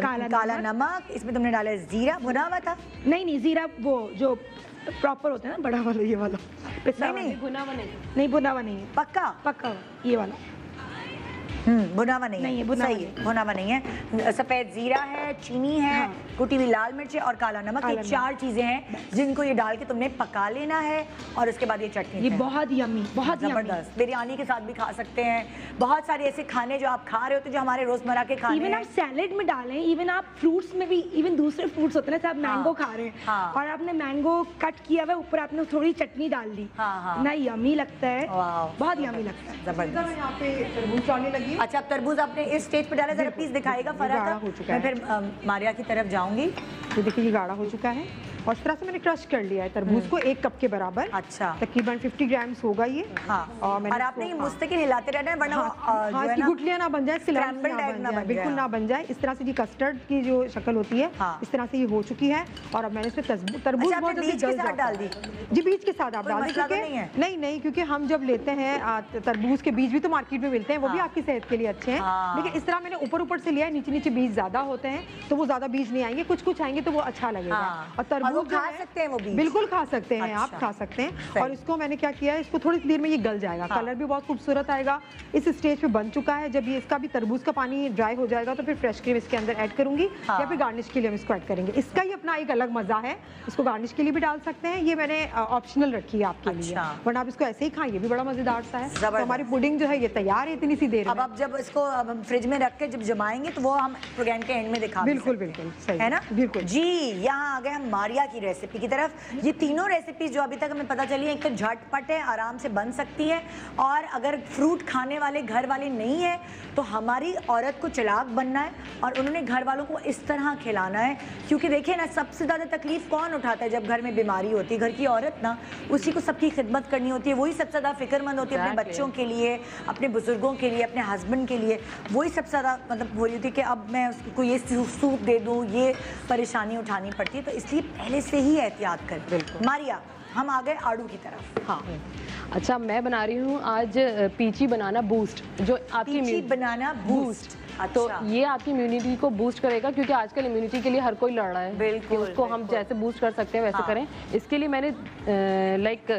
काला नमक, इसमें तुमने डाला है जीरा। भुना हुआ था? नहीं, जीरा वो जो प्रॉपर होता है ना, बड़ा वाला, ये वाला। नहीं, भुना हुआ नहीं है, पक्का ये वाला। भुना हुआ नहीं है, भुना हुआ नहीं है। सफेद जीरा है, चीनी है, कुटी हुई लाल मिर्च है और काला नमक। ये 4 चीजें हैं जिनको ये डाल के तुमने पका लेना है, और उसके बाद ये चटनी। ये बहुत यम्मी, बहुत जबरदस्त। बिरयानी के साथ भी खा सकते हैं, बहुत सारे ऐसे खाने जो आप खा रहे होते हैं जो हमारे रोजमर्रा के खाने। इवन आप सैलेड में डालें, इवन आप फ्रूट्स में भी, इवन दूसरे फ्रूट्स होते हैं ना, आप मैंगो खा रहे हैं और आपने मैंगो कट किया हुआ, ऊपर आपने थोड़ी चटनी डाल दी, ना यम्मी लगता है, बहुत यम्मी लगता है। जबरदस्त। यहाँ पे तरबूज डालने लगी। अच्छा, अब तरबूज आपने इस स्टेज पे डाला, जरा प्लीज दिखाएगा फराह। मैं फिर मारिया की तरफ जाऊंगी। तो देखिए ये गाढ़ा हो चुका है, और इस तरह से मैंने क्रश कर लिया है तरबूज को 1 कप के बराबर। अच्छा, तकरीबन 50 ग्राम्स होगा ये। और आपने ये मुस्तकिल हिलाते रहना है, वरना इसकी गुठलियां ना बन जाए, बिल्कुल ना बन जाए। इस तरह से ये कस्टर्ड की जो शक्ल होती है, इस तरह से ये हो चुकी है। और अब मैंने इसमें तरबूज बहुत जल्दी बीज के साथ डाल दी। जी, बीज के साथ आप डाल दें। नहीं, क्योंकि हम जब लेते हैं तरबूज के बीज भी तो मार्केट में मिलते हैं, वो भी आपकी सेहत के लिए अच्छे हैं, लेकिन इस तरह मैंने ऊपर से लिया है, नीचे बीज ज्यादा होते हैं तो वो ज्यादा बीज नहीं आएंगे, कुछ आएंगे तो वो अच्छा लगेगा। और तरबूज खा सकते हैं, वो बीज बिल्कुल खा सकते हैं, आप खा सकते हैं। और इसको मैंने क्या किया है, इसको थोड़ी देर में ये गल जाएगा, कलर भी बहुत खूबसूरत आएगा। इस स्टेज पे बन चुका है। जब ये इसका भी तरबूज का पानी ड्राई हो जाएगा तो फिर फ्रेश क्रीम इसके अंदर ऐड करूंगी, या फिर गार्निश के लिए हम इसको ऐड करेंगे। इसका ही अपना एक अलग मजा है, इसको गार्निश के लिए भी डाल सकते हैं। ये मैंने ऑप्शनल रखी है आपके लिए, वरना आप इसको ऐसे ही खाएं, ये भी बड़ा मजेदार सा है। तो हमारी पुडिंग जो है ये तैयार है इतनी सी देर में। अब आप जब इसको फ्रिज में रख के जब जमाएंगे तो वो हम प्रोग्राम के एंड में दिखा बिल्कुल सही है ना। बिल्कुल जी, यहाँ आ गए हम मारिया की रेसिपी की तरफ। ये तीनों रेसिपीज जो अभी तक हमें पता चली है, एक तो झटपट है, आराम से बन सकती है, और अगर फ्रूट खाने वाले घर वाले नहीं है तो हमारी औरत को चालाक बनना है और उन्होंने घर वालों को इस तरह खिलाना है। क्योंकि देखिए ना, सबसे ज़्यादा तकलीफ कौन उठाता है जब घर में बीमारी होती है? घर की औरत ना, उसी को सबकी खिदमत करनी होती है, वही सबसे ज़्यादा फिक्रमंद होती है अपने बच्चों के लिए, अपने बुजुर्गों के लिए, अपने हस्बैंड के लिए। वही सबसे ज़्यादा मतलब हो रही होती है कि अब मैं उसको ये सूप दे दूँ, ये परेशानी उठानी पड़ती है। तो इसलिए पहले से ही एहतियात करें। बिल्कुल। मारिया, हम आ गए आड़ू की तरफ। हाँ, अच्छा मैं बना रही हूँ आज पीची बनाना बूस्ट, जो आपकी पीची बनाना बूस्ट। तो अच्छा। ये आपकी इम्यूनिटी को बूस्ट करेगा, क्योंकि आजकल इम्यूनिटी के लिए हर कोई लड़ रहा है। बिल्कुल, उसको हम जैसे बूस्ट कर सकते हैं वैसे करें। इसके लिए मैंने लाइक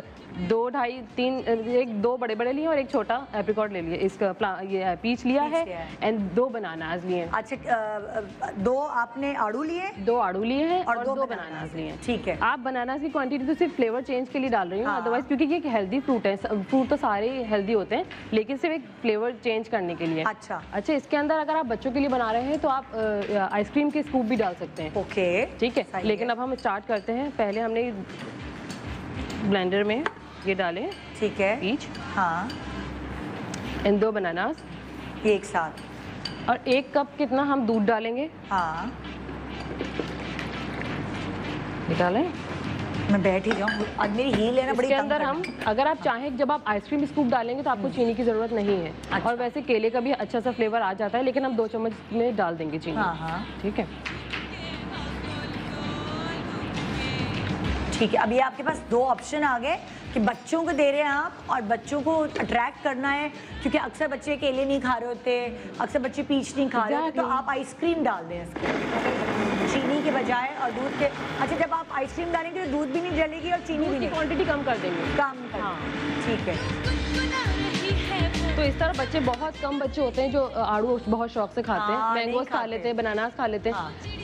2, 2.5, 3, 2 बड़े बड़े लिए और एक छोटा एप्रिकॉट ले लिया, इसका ये पीच लिया है एंड 2 बनानास लिए। अच्छा, 2 आपने आड़ू लिए, 2 आड़ू लिए हैं और 2 बनानास लिए हैं। ठीक है। आप बनानास की क्वांटिटी तो सिर्फ फ्लेवर चेंज के लिए डाल रही हूँ, अदरवाइज क्योंकि ये एक हेल्दी फ्रूट है, फ्रूट तो सारे हेल्दी होते हैं, लेकिन सिर्फ एक फ्लेवर चेंज करने के लिए। अच्छा, इसके अंदर अगर आप बच्चों के लिए बना रहे हैं तो आप आइसक्रीम के स्कूप भी डाल सकते हैं। ओके, ठीक है। लेकिन अब हम स्टार्ट करते हैं। पहले हमने ब्लेंडर में ये डाले, ठीक है, पीच, हाँ, इन 2 बनानास एक साथ, और 1 कप कितना हम दूध डालेंगे। हाँ, डालें, मैं बैठ ही जाऊँ, आज मेरी हील है ना बड़ी। इसके अंदर हम, अगर आप चाहें, जब आप आइसक्रीम स्कूप डालेंगे तो आपको चीनी की जरूरत नहीं है। अच्छा। और वैसे केले का भी अच्छा सा फ्लेवर आ जाता है, लेकिन हम 2 चम्मच में डाल देंगे चीनी। हाँ, हाँ, ठीक है। ठीक है। अभी आपके पास 2 ऑप्शन आ गए कि बच्चों को दे रहे हैं आप, और बच्चों को अट्रैक्ट करना है, क्योंकि अक्सर बच्चे केले नहीं खा रहे होते, अक्सर बच्चे पीच नहीं खा रहे होते, तो आप आइसक्रीम डाल दें इसके चीनी के बजाय और दूध के। अच्छा, जब आप आइसक्रीम डालेंगे तो दूध भी नहीं जलेगी और चीनी भी नहीं, क्वांटिटी कम कर देंगे। कम कर। हाँ, ठीक है। तो इस तरह बच्चे, बहुत कम बच्चे होते हैं जो आड़ू बहुत शौक से खाते हैं। हाँ, मैंगोस खा लेते हैं, बनानास खा लेते हैं,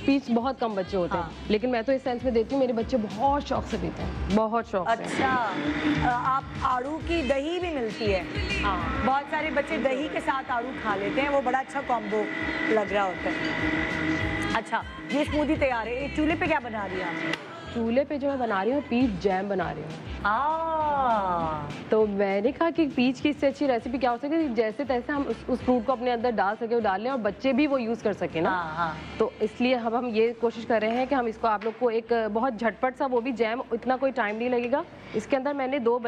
पीच बहुत कम बच्चे होते हैं। लेकिन मैं तो इस सेंस में देती हूँ, मेरे बच्चे बहुत शौक से पीते हैं, बहुत शौक से। अच्छा, आप आड़ू की दही भी मिलती है। हाँ, बहुत सारे बच्चे दही के साथ आड़ू खा लेते हैं, वो बड़ा अच्छा कॉम्बो लग रहा होता है। अच्छा, ये स्मूदी तैयार है। चूल्हे पे क्या बना रही है आपने? चूल्हे पे जो मैं बना रही हूँ, पीच जैम बना रही हूँ। तो मैंने कहा कि पीच की इससे अच्छी रेसिपी क्या हो सकती है, जैसे तैसे हम उस फ्रूट को अपने अंदर डाल सके, डाल लें और बच्चे भी वो यूज़ कर सके ना। तो इसलिए अब हम ये कोशिश कर रहे हैं कि हम इसको आप लोग को एक बहुत झटपट सा, वो भी जैम, इतना कोई टाइम नहीं लगेगा। इसके अंदर मैंने 2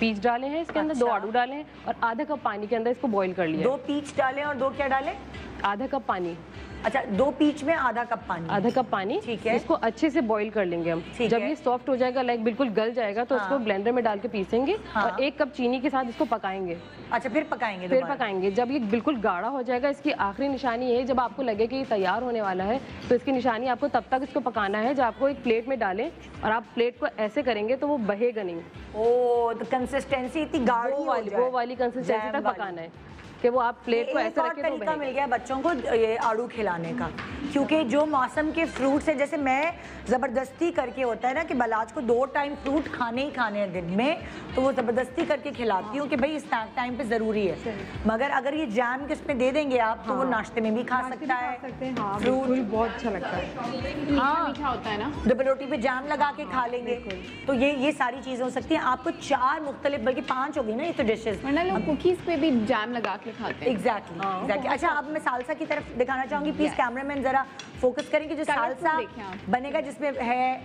पीच डाले हैं, इसके अंदर 2 आड़ू डाले हैं और आधा कप पानी के अंदर इसको बॉईल कर लिया। 2 पीच डालें और 2 क्या डालें? आधा कप पानी। अच्छा, 2 पीच में आधा कप पानी। आधा कप पानी, ठीक है। इसको अच्छे से बॉईल कर लेंगे हम। जब ये सॉफ्ट हो जाएगा, लाइक बिल्कुल गल जाएगा, तो इसको ब्लेंडर में डाल के पीसेंगे और 1 कप चीनी के साथ इसको पकाएंगे। अच्छा, फिर पकाएंगे? फिर पकाएंगे। जब ये बिल्कुल गाढ़ा हो जाएगा, इसकी आखिरी निशानी है, जब आपको लगे कि ये तैयार होने वाला है, तो इसकी निशानी आपको तब तक इसको पकाना है जब आपको एक प्लेट में डालें, और आप प्लेट को ऐसे करेंगे तो वो बहेगा नहीं। ओ, तो कंसिस्टेंसी इतनी गाढ़ी वो वाली कंसिस्टेंसी तक पकाना है कि वो आप प्लेट को ऐसे रखें। तो तरीका मिल गया बच्चों को ये आड़ू खिलाने का, क्योंकि जो मौसम के फ्रूट्स है, जैसे मैं ज़बरदस्ती करके, होता है ना कि बलाज को 2 टाइम फ्रूट खाने ही खाने हैं दिन में, तो वो ज़बरदस्ती करके खिलाती हूँ कि भाई इस टाइम पे ज़रूरी है। मगर अगर ये जैम किसमें दे देंगे आप, तो वो नाश्ते में भी खा सकता है, फ्रूट बहुत अच्छा लगता है। हाँ, मीठा होता है ना, डबल रोटी पे जैम लगा के खा लेंगे। तो ये सारी चीज़ें हो सकती हैं। आपको 4 मुख्तलिफ, बल्कि 5 हो गई ना ये तो डिशेज, वरना लोग कुकीज़ पे भी जैम लगा के खाते हैं। एग्जैक्टली। अच्छा, अब मैं सालसा की तरफ दिखाना चाहूंगी। प्लीज कैमरामैन जरा फोकस करेंगे। जो सालसा बनेगा जिसमें है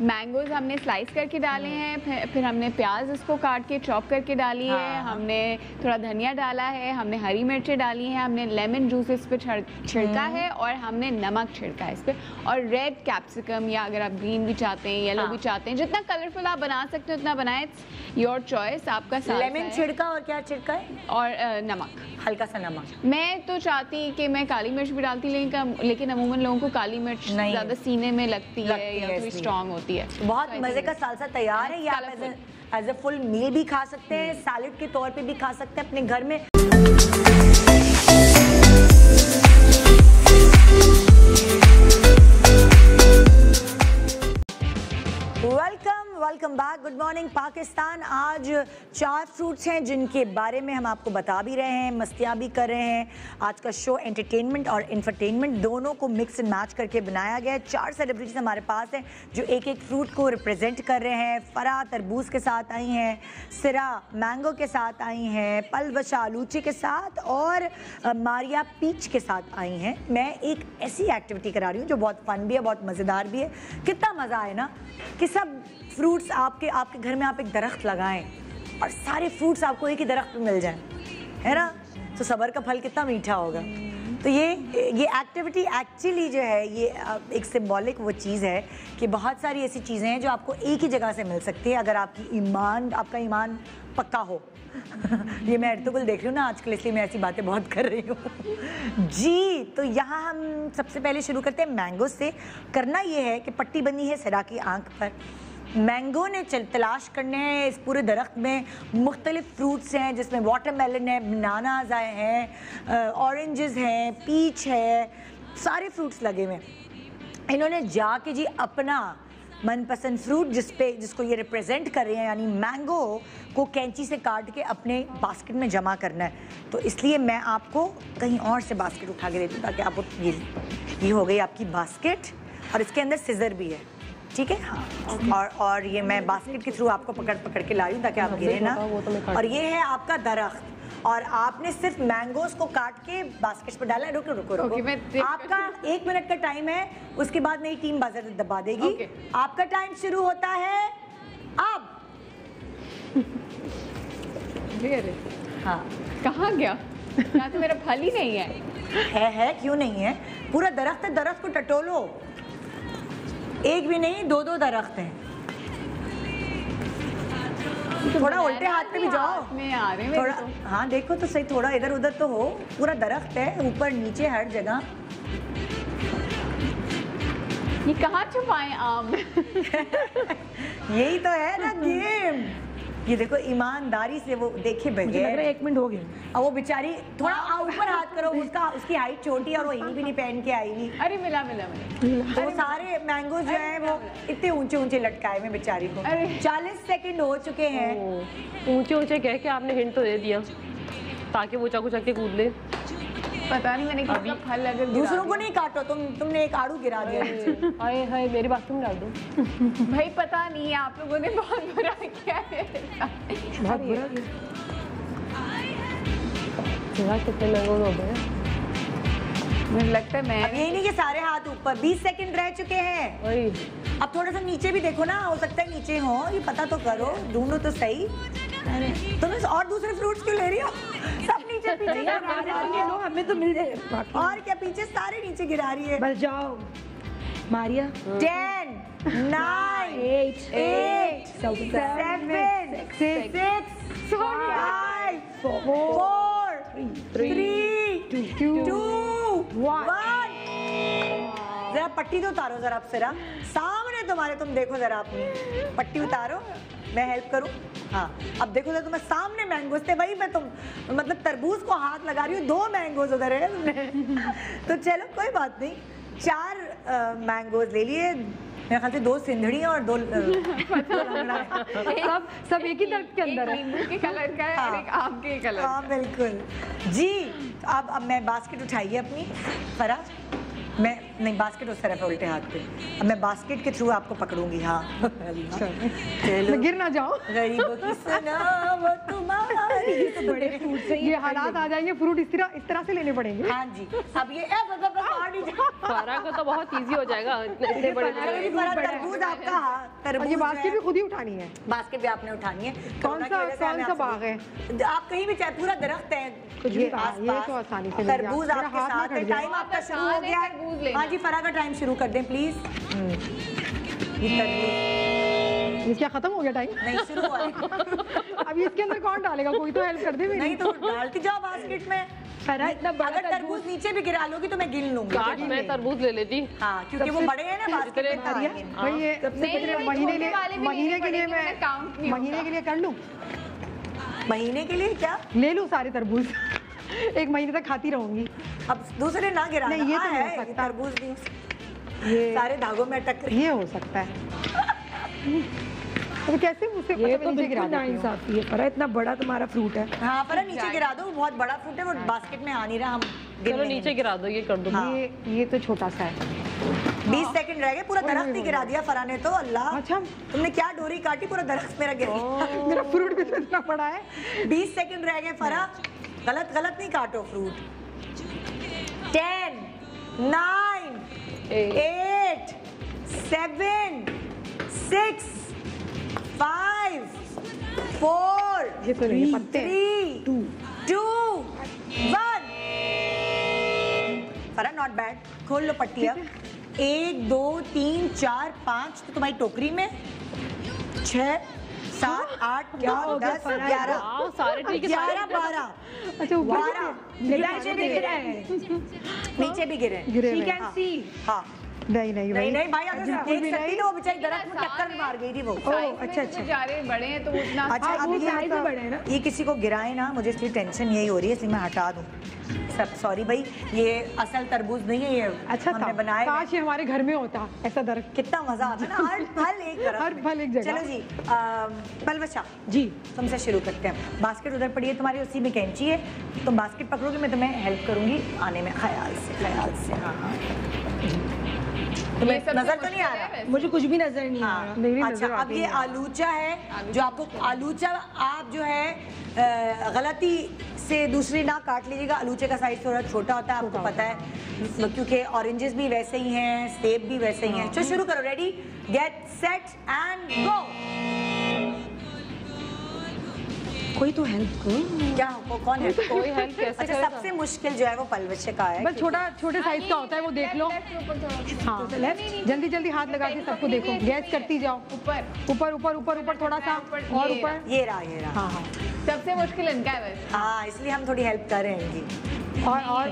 मैंगोज हमने स्लाइस करके डाले हैं, फिर हमने प्याज इसको काट के चॉप करके डाली है, हमने थोड़ा धनिया डाला है, हमने हरी मिर्चें डाली हैं, हमने लेमन जूस इस पे छिड़का है और हमने नमक छिड़का है इस पे, और रेड कैप्सिकम, या अगर आप ग्रीन भी चाहते हैं, येलो भी चाहते हैं, जितना कलरफुल आप बना सकते हो उतना बनाएं, योर चॉइस, आपका सालसा। लेमन छिड़का और क्या छिड़का है? और नमक, हल्का सा नमक। मैं तो चाहती कि मैं काली मिर्च भी डालती, लेकिन अमूमन लोगों को काली मिर्च ज़्यादा सीने में लगती है या थोड़ी स्ट्रांग होती है। बहुत मजे का सालसा तैयार है। ये आप एज ए फुल मील भी खा सकते हैं, सैलेड के तौर पे भी खा सकते हैं अपने घर में। Welcome back, good morning Pakistan. आज 4 फ्रूट्स हैं जिनके बारे में हम आपको बता भी रहे हैं, मस्तियाँ भी कर रहे हैं। आज का शो एंटरटेनमेंट और इंफरटेनमेंट दोनों को मिक्स एंड मैच करके बनाया गया है। 4 सेलिब्रिटीज हमारे पास हैं जो एक एक फ्रूट को रिप्रेजेंट कर रहे हैं। फरा तरबूज के साथ आई हैं, सिरा मैंगो के साथ आई हैं, पलवशा आलूची के साथ, और मारिया पीच के साथ आई हैं। मैं एक ऐसी एक्टिविटी करा रही हूँ जो बहुत फन भी है, बहुत मज़ेदार भी है। कितना मज़ा आए ना कि सब फ्रूट्स आपके घर में आप एक दरख्त लगाएं और सारे फ्रूट्स आपको एक ही दरख्त पे मिल जाएं, है ना? तो सब्र का फल कितना मीठा होगा। तो ये एक्टिविटी एक्चुअली जो है ये एक सिंबॉलिक वो चीज़ है कि बहुत सारी ऐसी चीज़ें हैं जो आपको एक ही जगह से मिल सकती है अगर आपका ईमान पक्का हो। ये मैं अर्तुगरुल देख रही हूँ ना आजकल, इसलिए मैं ऐसी बातें बहुत कर रही हूँ जी। तो यहाँ हम सबसे पहले शुरू करते हैं मैंगो से। करना ये है कि पट्टी बनी है सिरा की आंख पर। मैंगो ने तलाश करने हैं इस पूरे दरख्त में। मुख्तलिफ फ्रूट्स हैं जिसमें वाटरमेलन है, बनानाज आए हैं, ऑरेंजेस हैं, पीच है, सारे फ्रूट्स लगे हुए हैं। इन्होंने जाके जी अपना मनपसंद फ्रूट जिसको ये रिप्रेजेंट कर रहे हैं यानी मैंगो को कैंची से काट के अपने बास्केट में जमा करना है। तो इसलिए मैं आपको कहीं और से बास्केट उठा के देती हूँ ताकि आप ये हो गई आपकी बास्केट और इसके अंदर सिजर भी है, ठीक है। हाँ, और ये मैं बास्केट के थ्रू आपको पकड़ के लाई हूँ ताकि आप गिरे ना। और ये है आपका दरख्त और आपने सिर्फ मैंगोज को काट के बास्केट पर डाला है। रुको रुको रुको, आपका 1 मिनट का टाइम है, उसके बाद मेरी टीम बाजर दबा देगी। आपका टाइम शुरू होता है अब। हाँ, कहाँ गया? यहाँ तो मेरा फल ही नहीं है। क्यों नहीं है? पूरा दरख्त है, दरख्त को टटोलो। एक भी नहीं, 2-2 दरख्त हैं। थोड़ा उल्टे हाथ पे भी जाओ में आ रहे थोड़ा। हाँ देखो तो सही, थोड़ा इधर उधर तो हो। पूरा दरख्त है, ऊपर नीचे हर जगह। ये कहाँ छुपाए आम? यही तो है ना गेम। ये देखो ईमानदारी से वो देखे बगैर 1 मिनट हो गया। अब वो बेचारी थोड़ा ऊपर हाथ करो, उसकी हाइट छोटी है और वो हिल भी नहीं पहन के आएगी। अरे मिला। तो सारे मैंगोज जो हैं वो इतने ऊंचे लटकाए में बेचारी को। 40 सेकंड हो चुके हैं। ऊंचे कह के आपने हिंट तो दे दिया ताकि वो चाकू चक के कूद ले। पता नहीं मैंने किसका फल अगर दूसरों को नहीं काटो, तुमने एक आड़ू गिरा दिया। हाय मेरी बात तुम डाल दो। भाई पता नहीं, आप लोगों ने बहुत बुरा किया है। बहुत बुरा किया। कितने मैंगो हो गए? मुझे लगता है मैं अब यही नहीं कि सारे हाथ ऊपर। 20 सेकंड रह चुके हैं। अब थोड़ा सा नीचे भी देखो ना, हो सकता है नीचे हो, ये पता तो करो, ढूंढो तो सही। तुम और दूसरे फ्रूट्स क्यों ले रही हो? सब नीचे पीछे हमें तो मिल जाए। और क्या, पीछे सारे नीचे गिरा रही है। बस जाओ मारिया। 10 9 8 7 6 5 4 3 2 1। जरा पट्टी तो उतारो जरा, आप जरा सामने तुम्हारे, तुम देखो जरा अपनी पट्टी उतारो, मैं हेल्प करूं। हाँ अब देखो जरा, तुम्हें सामने मैंगोज थे, वही मैं मतलब तरबूज को हाथ लगा रही हूँ। 2 मैंगोज उधर है तो चलो कोई बात नहीं, 4 मैंगोज ले लिए। मेरे ख्याल से 2 सिंधड़ी और 2 सब एक ही दर्द के अंदर है। नींबू के कलर का है और एक आम के कलर। हाँ बिल्कुल जी। अब मैं बास्केट उठाइए अपनी फराज। मैं नहीं, बास्केट उस तरफ है उल्टे हाथ पे। अब मैं बास्केट के थ्रू आपको पकड़ूंगी। हाँ मैं गिर ना जाऊं। गरीबों की सनम तुम्हारी। तो बड़े फ्रूट से ये हालात आ जाएंगे, फ्रूट इस तरह से लेने पड़ेंगे। हाँ जी। अब ये फारा को तो बहुत इजी हो जाएगा, इतने बड़े तरबूज आपका। और ये बास्केट भी खुद ही उठानी है। बास्केट भी आपने उठानी है। कौन सा बाग है? आप कहीं भी चाहे, पूरा दरख्त है ये तो आसानी से तरबूज आपके साथ है। टाइम आपका शुरू हो गया है। हाँ जी, फरा का टाइम शुरू कर दें प्लीज। ये क्या खत्म हो गया टाइम? नहीं, शुरू हुआ है। अभी इसके अंदर कौन डालेगा? कोई तो हेल्प कर दे मेरी। नहीं तो डालती जाओ बास्केट में। फरा इतना बड़ा अगर तरबूज नीचे भी गिरा लोगी तो मैं गिन लूंगी। काट मैं तरबूज ले लेती। हाँ क्योंकि वो बड़े हैं ना बास्केट में। भाई ये महीने के लिए कर लूं? महीने के लिए क्या ले लूं सारे तरबूज? 1 महीने तक खाती रहूंगी। अब दूसरे ना गिरा। नहीं, ये तो नहीं हो सकता। तरबूज नहीं, ये सारे धागों में अटक रही। ये हो सकता है। तो कैसे मुझसे ये तो बिल्कुल नाइंसाफी है। फरा इतना बड़ा तुम्हारा फ्रूट है। हाँ फरा नीचे गिरा दो, बहुत बड़ा फ्रूट है वो, बास्केट में आ नहीं रहा। हम चलो नीचे गिरा दो, ये कर दो। हाँ। ये तो छोटा सा है। 20 सेकंड रह गए। पूरा दरख्त ही गिरा दिया फरा ने तो। अल्लाह, अच्छा तुमने क्या डोरी काटी, पूरा दरख्त मेरा गिर गया। मेरा फ्रूट भी तो इतना बड़ा है। 20 सेकंड रह गए फरा। गलत नहीं काटो फ्रूट। 10 9 8 7 6 5 4 ये तो नहीं, पत्ते 3 2 1। फरा नॉट बैड। खोल लो पट्टी अब। 1 2 3 4 5 तो तुम्हारी टोकरी में, 6 7 8 9 10 11 सारे ठीक है, 11 12 अच्छा ऊपर 12 नीचे भी गिरे हैं, नीचे भी गिरे हैं। गिरे She हुए। can see. हाँ नहीं नहीं नहीं भाई नहीं भाई, अगर बिल्कुल देख भी सकती नहीं। तो वो बेचारी दरख्त में टक्कर मार गई थी वो। अच्छा अच्छा। बेचारे बड़े हैं तो उतना अच्छा हाँ, अब वो ये size में बड़े हैं ना। ये किसी को गिराए ना, मुझे इसलिए टेंशन यही हो रही है, इसलिए मैं हटा दूं सब। सॉरी भाई, ये असल तरबूज नहीं है, ये अच्छा हमने था, बनाया है। काश ये हमारे घर में होता ऐसा दरख्त। कितना मजा आता है ना, हर फल एक तरफ हर में। फल एक जगह। चलो जी, पलवशा जी तुमसे शुरू करते हैं। बास्केट उधर पड़ी है तुम्हारी, उसी में कैंची है, तुम बास्केट पकड़ोगे, मैं तुम्हें हेल्प करूंगी आने में। ख्याल से हाँ हाँ। तुम्हें नजर तो नहीं आ रहा? मुझे कुछ भी नजर नहीं आ रहा। नहीं, नहीं अच्छा नजर अब आती ये है। आलूचा है, जो आपको आलूचा आप जो है गलती से दूसरी ना काट लीजिएगा। आलूचे का साइज थोड़ा छोटा होता है, आपको पता है, क्योंकि ऑरेंजेस भी वैसे ही हैं, सेब भी वैसे ही हैं। चलो शुरू करो, ready get set and go. कोई तो हेल्प करो। क्या कौन है? कोई हेल्प कैसे अच्छा करेगा? सबसे मुश्किल जो है वो पलवशे का है। बस छोटे साइज का होता है, वो देख लो। हाँ जल्दी जल्दी हाथ लगा के सबको देखो, गैस करती जाओ। ऊपर ऊपर ऊपर ऊपर ऊपर थोड़ा सा और ये ऊपर। ये रहा ये रहा। हाँ हाँ सबसे मुश्किल इनका है बस। हाँ इसलिए हम थोड़ी हेल्प कर रहे हैं इनकी।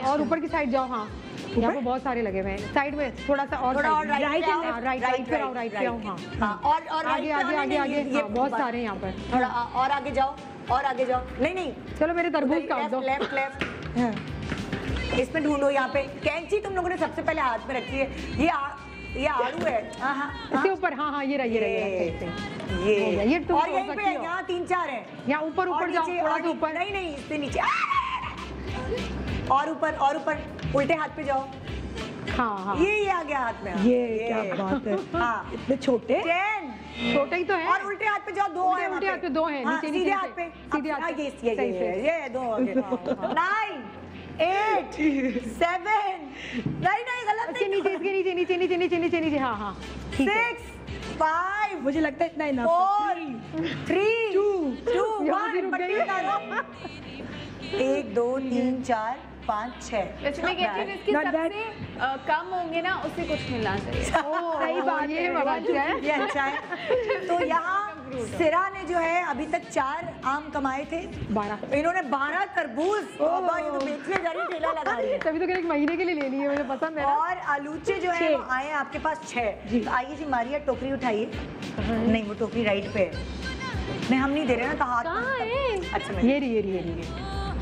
और ऊपर की साइड जाओ। हाँ यहाँ पे बहुत सारे लगे हुए हैं, साइड में थोड़ा सा और थोड़ा और side में। राइट पे आओ, राइट पे आओ, राइट पे आओ। हाँ हाँ और आगे right पे आगे आओ, आगे नहीं, आगे ये हाँ, बहुत सारे हैं यहाँ पर। थोड़ा और आगे जाओ, और आगे जाओ। नहीं नहीं चलो मेरे तरबूज काट दो। लेफ्ट लेफ्ट इसमें ढूंढो। यहाँ पे कैंची तुम लोगों ने सबसे पहले हाथ में रखी है। ये आड़ू है। हाँ हाँ इसके ऊपर हाँ हाँ ये रहा ये ये तुम और तोड़ यहीं पे सकती हो। यहाँ 3 4 हैं। यहाँ ऊपर और ऊपर जाओ, नीचे, थोड़ा और सा ऊपर। नहीं नहीं इससे नीचे। और ऊपर उल्टे हाथ पे जाओ। हाँ हाँ ये आ गया हाथ में। ये क्या बात है। हाँ इतने छोटे। 10 छोटा ही तो है। और उल्टे हाथ पे जाओ, 2 है। उल्टे हाथ पे 2 हैं, नीचे सीधे नीचे हाथ पे, सीधे हाथ पे। सही से। ये 2 हो गए। 9 8 7 नहीं गलत इसके नीचे इसके नीचे नीचे नीचे नीचे नीचे नीचे हाँ हाँ 6 5 मुझे लगता है इतना ही 4 3 2 यहाँ भी रुक 1 गई। 1 2 3 4 5 6। इसमें कहती हूँ इसके Not सबसे कम होंगे ना, उससे कुछ मिलना चाहिए। सही बात ये है, बात है। ये अच्छा है। तो यहाँ सिरा ने जो है अभी तक 4 आम कमाए थे, 12। इन्होंने 12 तरबूज। बाबा ये तो बेचने जा रही है, ठेला लगा रही है। तभी तो एक महीने के लिए ले लिए, मुझे पसंद है ना। और आलूचे जो है वो आए हैं आपके पास 6। तो आइए जी मारिया, टोकरी उठाइए। नहीं वो टोकरी राइट पे है। नहीं हम नहीं दे रहे ना, तो हाथ में। अच्छा मैं ये रही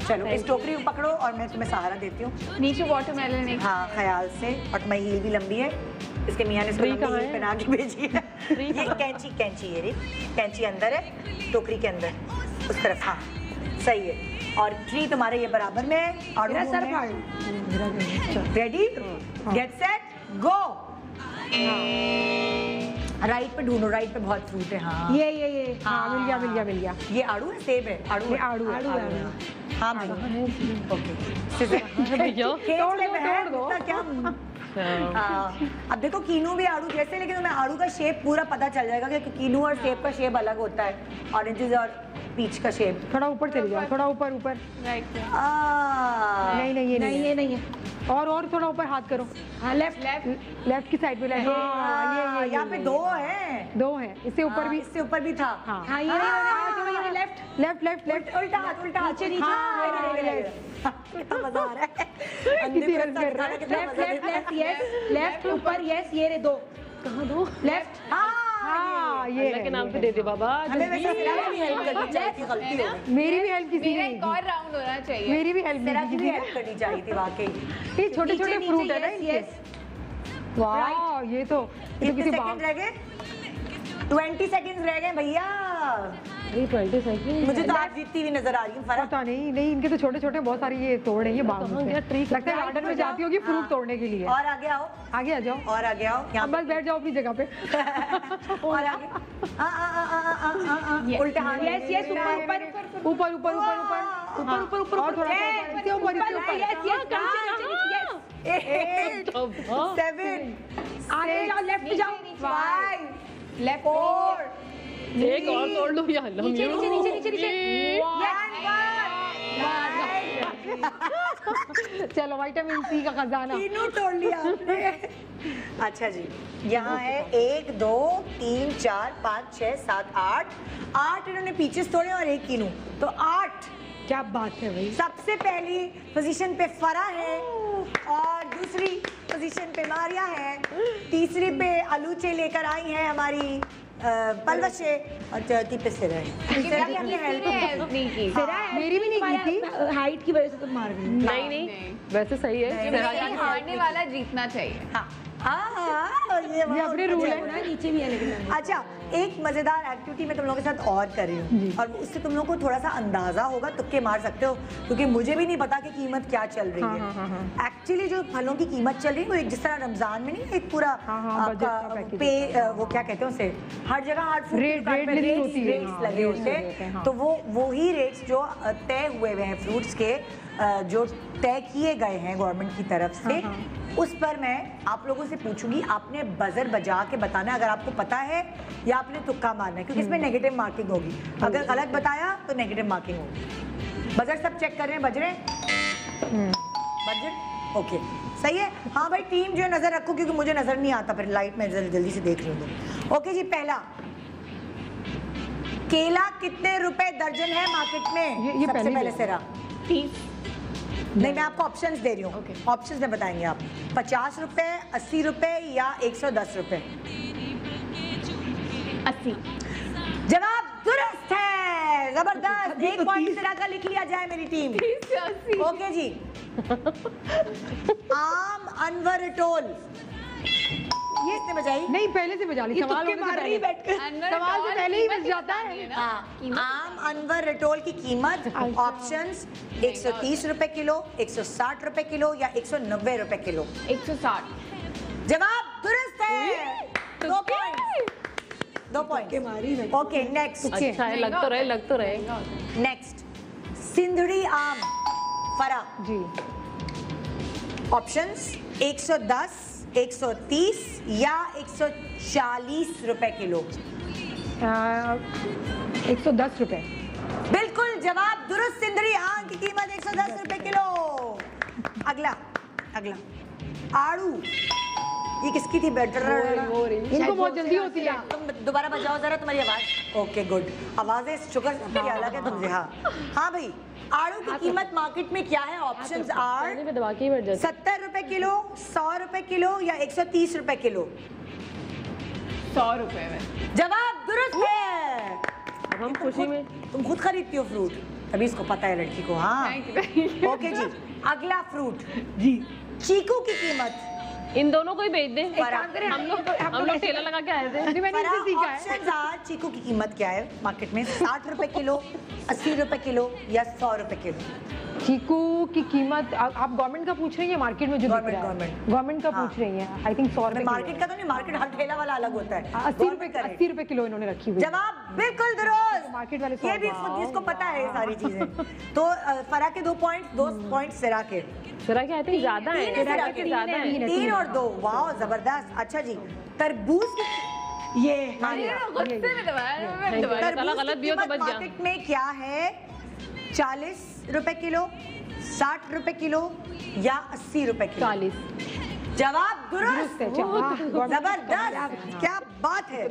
चलो इस टोकरी को पकड़ो और मैं तुम्हें सहारा देती हूँ। नीचे वाटरमेलन एक हाँ ख्याल से। और तुम्हारी हील भी लंबी है, इसके मियाँ ने इसको ट्री लंबी कहाँ हील है? पहना के भेजी है। ये कैंची ये रही, कैंची अंदर है टोकरी के अंदर उस तरफ। हाँ सही है। और ट्री तुम्हारे ये बराबर में है। और ready get set go. Right पे ढूंढो, राइट पे बहुत फ्रूट है। हाँ ये हाँ मिल गया। ये आड़ू है, सेब है? आड़ू ये है। आड़ू है। हाँ भाई ओके। तोड़ दो क्या। अब देखो कीनू भी आड़ू जैसे, लेकिन तुम्हें आड़ू का शेप पूरा पता चल जाएगा कि कीनू और सेब का शेप अलग होता है, ऑरेंजेस और पीच का शेप। थोड़ा ऊपर चले जाओ, थोड़ा ऊपर राइट नहीं ये नहीं ये नहीं है। और थोड़ा ऊपर हाथ करो। हाँ लेफ्ट की साइड पे हाँ यहाँ पे 2 हैं। 2 हैं, इससे ऊपर भी। इससे ऊपर भी था। हाँ हाँ ये लेफ्ट उल्टा हाथ नीचे कितना मजा आ रहा है। किसी हेल्प कर रहा है। लेफ्ट ऊपर यस ये रे 2 कहाँ 2 लेफ्ट। हाँ ये अल्लाह के नाम पे दे दे बाबा। हमें वैसे सिरा की भी हेल्प करनी चाहिए थी, गलती हो गई। मेरी भी हेल्प किसी मेरा ने एक और राउंड होना चाहिए। मेरी भी हेल्प सिरा नहीं की की भी थी। हेल्प करनी चाहिए थी वाकई। ये छोटे छोटे फ्रूट है ना इनके। वाह ये तो कितने किसी सेकंड रह गए? 20 सेकंड्स रह गए भैया। 20 सेकंड। मुझे तो आप जीतती हुई नजर आ रही हूँ। फर्क पता नहीं इनके तो छोटे छोटे बहुत सारे ये तोड़ है ये बाग में से। लगता है गार्डन में जाती होगी फ्रूट तोड़ने के लिए। और आगे आओ, आगे आ जाओ, और आगे आओ। यहाँ अब बस बैठ जाओ अपनी जगह पे। और आगे उल्टे हाथ। यस ऊपर ऊपर और थोड़ा इसके ऊपर Eight, 7, आगे जाओ लेफ्ट जाओ 5, लेफ्ट 4, एक और तोड़ लो या अल्लाह। नीचे 1, 1, चलो विटामिन सी का खजाना तीनों तोड़ लिया आपने। अच्छा जी, यहाँ है 1 2 3 4 5 6 7 8 इन्होंने पीचेस तोड़े और एक कीनू, तो 8। क्या बात है भाई। सबसे पहली पोजीशन पे फरा है और दूसरी पोजीशन पे मारिया है, तीसरी पे अलूचे लेकर आई हैं हमारी पलवशे और चौथी पे सिरा है। सिरा की हमने हेल्प नहीं की। मेरी भी नहीं की थी, हाइट की वजह से तुम मार गई। नहीं वैसे सही है। हारने वाला जीतना चाहिए। हाँ, ये अपने रूल है। नीचे भी है लेकिन। अच्छा, एक मजेदार एक्टिविटी मैं तुम लोगों के साथ और कर रही हूँ और उससे तुम लोगों को थोड़ा सा अंदाजा होगा, तुक्के मार सकते हो, क्योंकि मुझे भी नहीं पता कि कीमत क्या चल रही है। एक्चुअली जो फलों की कीमत चल रही है वो एक जिस तरह रमजान में नहीं एक पूरा आपका वो क्या कहते हैं उसे, हर जगह हर रेट्स लगे होते हैं, तो वो ही रेट्स जो तय हुए हुए हैं फ्रूट्स के, जो तय किए गए हैं गवर्नमेंट की तरफ से, उस पर मैं आप लोगों से पूछूंगी। आपने बजर बजा के बताना है अगर आपको पता है, या आपने तुक्का मारना है, क्योंकि इसमें नेगेटिव मार्किंग होगी। अगर गलत बताया तो नेगेटिव मार्किंग होगी। बजर सब चेक कर रहे हैं, बज रहे हैं? बजर ओके, सही है। हाँ भाई, टीम जो है नजर रखो, क्योंकि मुझे नजर नहीं आता फिर लाइट में, जल्दी से देख रही हूँ। ओके जी, पहला केला कितने रुपए दर्जन है मार्केट में? ये सबसे पहले सिरा 30। नहीं, मैं आपको ऑप्शंस दे रही हूँ। ऑप्शंस में बताएंगे आप। 50 रुपए, 80 रुपए या 110 रुपए? 80। जवाब दुरुस्त है, जबरदस्त। एक पॉइंट सिरा का लिख लिया जाए मेरी टीम। 30 से 80। ओके जी। आम अनवरटोल ये इसने बजाई? नहीं, पहले से बजा ली। सवाल मार रही बैठकर। सवाल से पहले ही बज जाता है। आम अनवरटोल की कीमत, ऑप्शंस 130 रुपए किलो, 160 रुपए किलो या 190 रुपए किलो? 160। जवाब दुरुस्त है। 2 पॉइंट। 2 पॉइंट। Okay, next. अच्छा है, लग तो रहे। नेक्स्ट, सिंधड़ी आम फरा जी। ऑप्शंस 110, 130 या 140 रुपए किलो? 110 रुपए। बिल्कुल जवाब दुरुस्त। सिंधड़ी आम की कीमत 110 रुपए किलो। अगला आड़ू, ये किसकी थी? इनको बहुत जल्दी होती है। तुम दोबारा बजाओ जरा, तुम्हारी आवाज। ओके गुड, आवाजें शुगर सबकी अलग है तुमसे। हाँ भाई, आड़ू की कीमत मार्केट में क्या है? ऑप्शंस आर 70 रुपए किलो, 100 रुपए किलो या 130 रुपए किलो? 100 रुपए में। जवाब दुरुस्त है। अब हम खुशी में, तुम खुद खरीदती हो फ्रूट, तभी इसको पता है लड़की को। हाँ ओके जी, अगला फ्रूट जी, चीकू की कीमत। इन दोनों को ही बेच दें। हम लोग ठेला लगा के आए थे। ऑप्शंस आर, चीकू की कीमत क्या है मार्केट में? 60 रुपए किलो, 80 रुपए किलो या 100 रुपए किलो? चीकू की कीमत आप गवर्नमेंट का पूछ रही है? मार्केट में जो गवर्नमेंट का पूछ रही है, आई थिंक 100 रुपए। मार्केट का तो नहीं, मार्केट हर ठेला वाला अलग होता है। 80 रुपए किलो इन्होंने रखी हुई। जवाब बिल्कुल दुरुस्त। मार्केट वाले ये भी इसको पता है ये सारी चीजें। तो फरा के 2 पॉइंट, 2 पॉइंट सिरा के। सिरा के आई थिंक ज्यादा है। 3 और 2। वाह जबरदस्त। अच्छा जी, तरबूज ये गलत भी हो तो बच गया। मार्केट में क्या है? 40 रुपए किलो, 60 रुपए किलो या 80 रुपए किलो? 40। जवाब दुरुस्त। जबरदस्त, क्या बात है।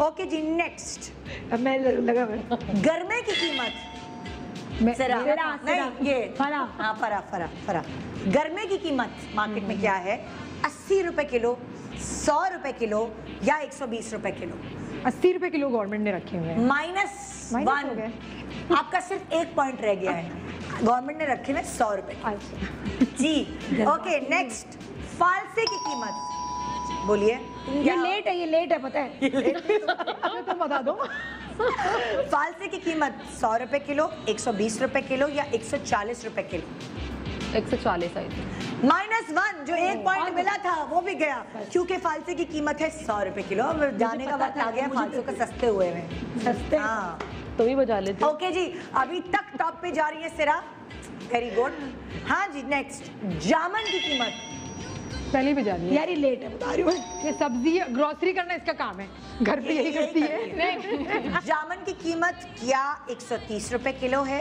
ओके जी, नेक्स्ट। मैं लगा गरमे की कीमत। नहीं, ये फरा। हाँ, फरा। गरमे की कीमत मार्केट में क्या है? 80 रुपए किलो, 100 रुपए किलो या 120 रुपए किलो? 80 रुपए किलो गवर्नमेंट ने रखे हुए हैं। -1। आपका सिर्फ 1 पॉइंट रह गया है। गवर्नमेंट ने रखे हुए 100 रुपए जी। ओके, नेक्स्ट, फालसे की कीमत बोलिए। ये लेट है पता है। तुम बता दो। फालसे की कीमत 100 रुपए किलो, 120 रुपए किलो या 140 रुपए किलो? 140 आई थी। -1, जो 1 पॉइंट मिला था वो भी गया, क्योंकि फालसे की कीमत है 100 रुपए किलो। अब जाने का वक्त आ गया, फालसों का सस्ते हुए हैं। सस्ते। हाँ, तुम ही बजा लेते। ओके जी, अभी तक टॉप पे जा रही है सिरा। Very good. हाँ जी, नेक्स्ट, जामुन की कीमत। पहले भी जा रही है यार, ये लेट है बता रही हूँ। ये सब्जी ग्रोसरी करना इसका काम है, घर पे यही करती है। जामुन की कीमत क्या 130 रुपए किलो है,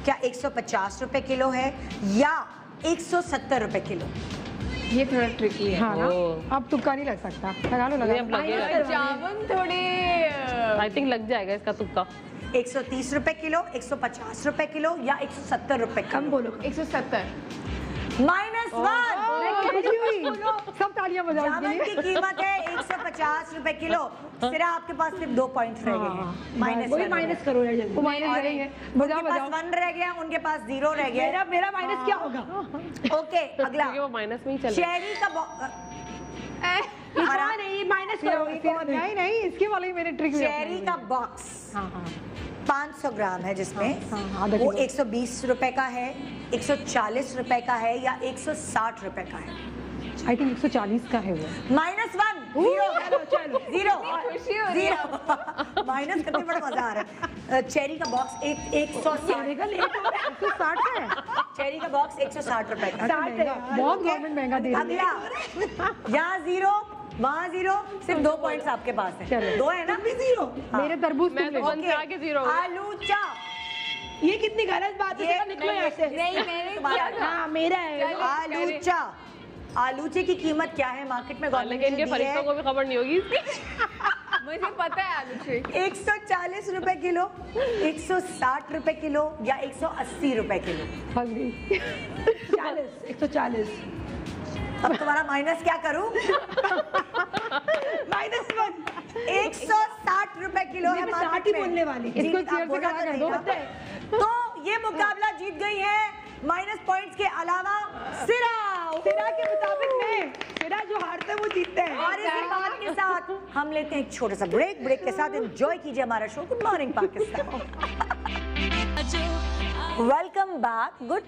क्या 150 रुपए किलो है या 170 रुपए किलो? ये थोड़ा ट्रिकी है। हाँ ना, अब तुक्का नहीं लग सकता। लगा लो, लगा लो। जामुन थोड़े आई थिंक लग जाएगा इसका तुक्का। 130 रुपए किलो, 150 रुपए किलो या 170 रुपए किलो? कम बोलो। 170। -1। सब तालियां बजाओ इसके जामुन लिए। की कीमत है 150 रुपए किलो। सिर्फ आपके पास सिर्फ 2 पॉइंट्स रह गए हैं। माइनस वही माइनस करो यार जल्दी। माइनस करेंगे। बजाओ उनके पास बजाओ। 1 रह गया, उनके पास 0 रह गया। मेरा माइनस क्या होगा? ओके, अगला क्योंकि वो माइनस में ही चले। चेरी का हाँ नहीं माइनस करो। नहीं नहीं, इसके वाले ही मेरे ट्रिक। चेरी का बॉक्स हाँ हाँ 500 ग्राम है, जिसमें आधा वो किलो। 120 रुपए का है, 140 रुपए का है या 160 रुपए का है? आई थिंक 140 का है वो। -1, 0 चलो 0 खुशी हो रही है। 0 माइनस करने में बड़ा मजा आ रहा है। चेरी का बॉक्स 160 का लेट हो रहा है। 160 का है। चेरी का बॉक्स 160 रुपए का। बहुत गवर्नमेंट महंगा दे रही है। अगला, यहाँ 0 वहाँ 0, सिर्फ 2 पॉइंट्स आपके पास है। चलो। 2 है ना? 0। मेरे तरबूज मैं तो 1 से आगे 0 हो गया। आलू चा। ये कितनी गलत बात है। ये निकलो यहाँ से। नहीं मैंने तुम्हारा किया था। हाँ मेरा है। आलू चा। आलूचे की कीमत क्या है मार्केट में? लेकिन इनके गवर्नमेंट फरीदों को भी खबर नहीं होगी इसकी। मुझे पता है आलू शेक। 140 रुपए किलो, 160 रुपए किलो या 180 रुपए किलो? फंस गई। 40 140। अब तुम्हारा माइनस क्या करूं? -1। 160 रुपए किलो है मैं मार्केट 60 ही में। बोलने वाली। जी, इसको आप चेयर से बोला खड़ा तो कर नहीं दो। ना। तो ये मुकाबला जीत गई है माइनस पॉइंट्स के अलावा सिरा। सिरा के मुताबिक नहीं, सिरा जो हारते हैं वो जीतते हैं। और इसी बात के साथ हम लेते हैं एक छोटा सा ब्रेक के साथ एंजॉय कीजिए हमारा show good morning Pakistan. Welcome back. Good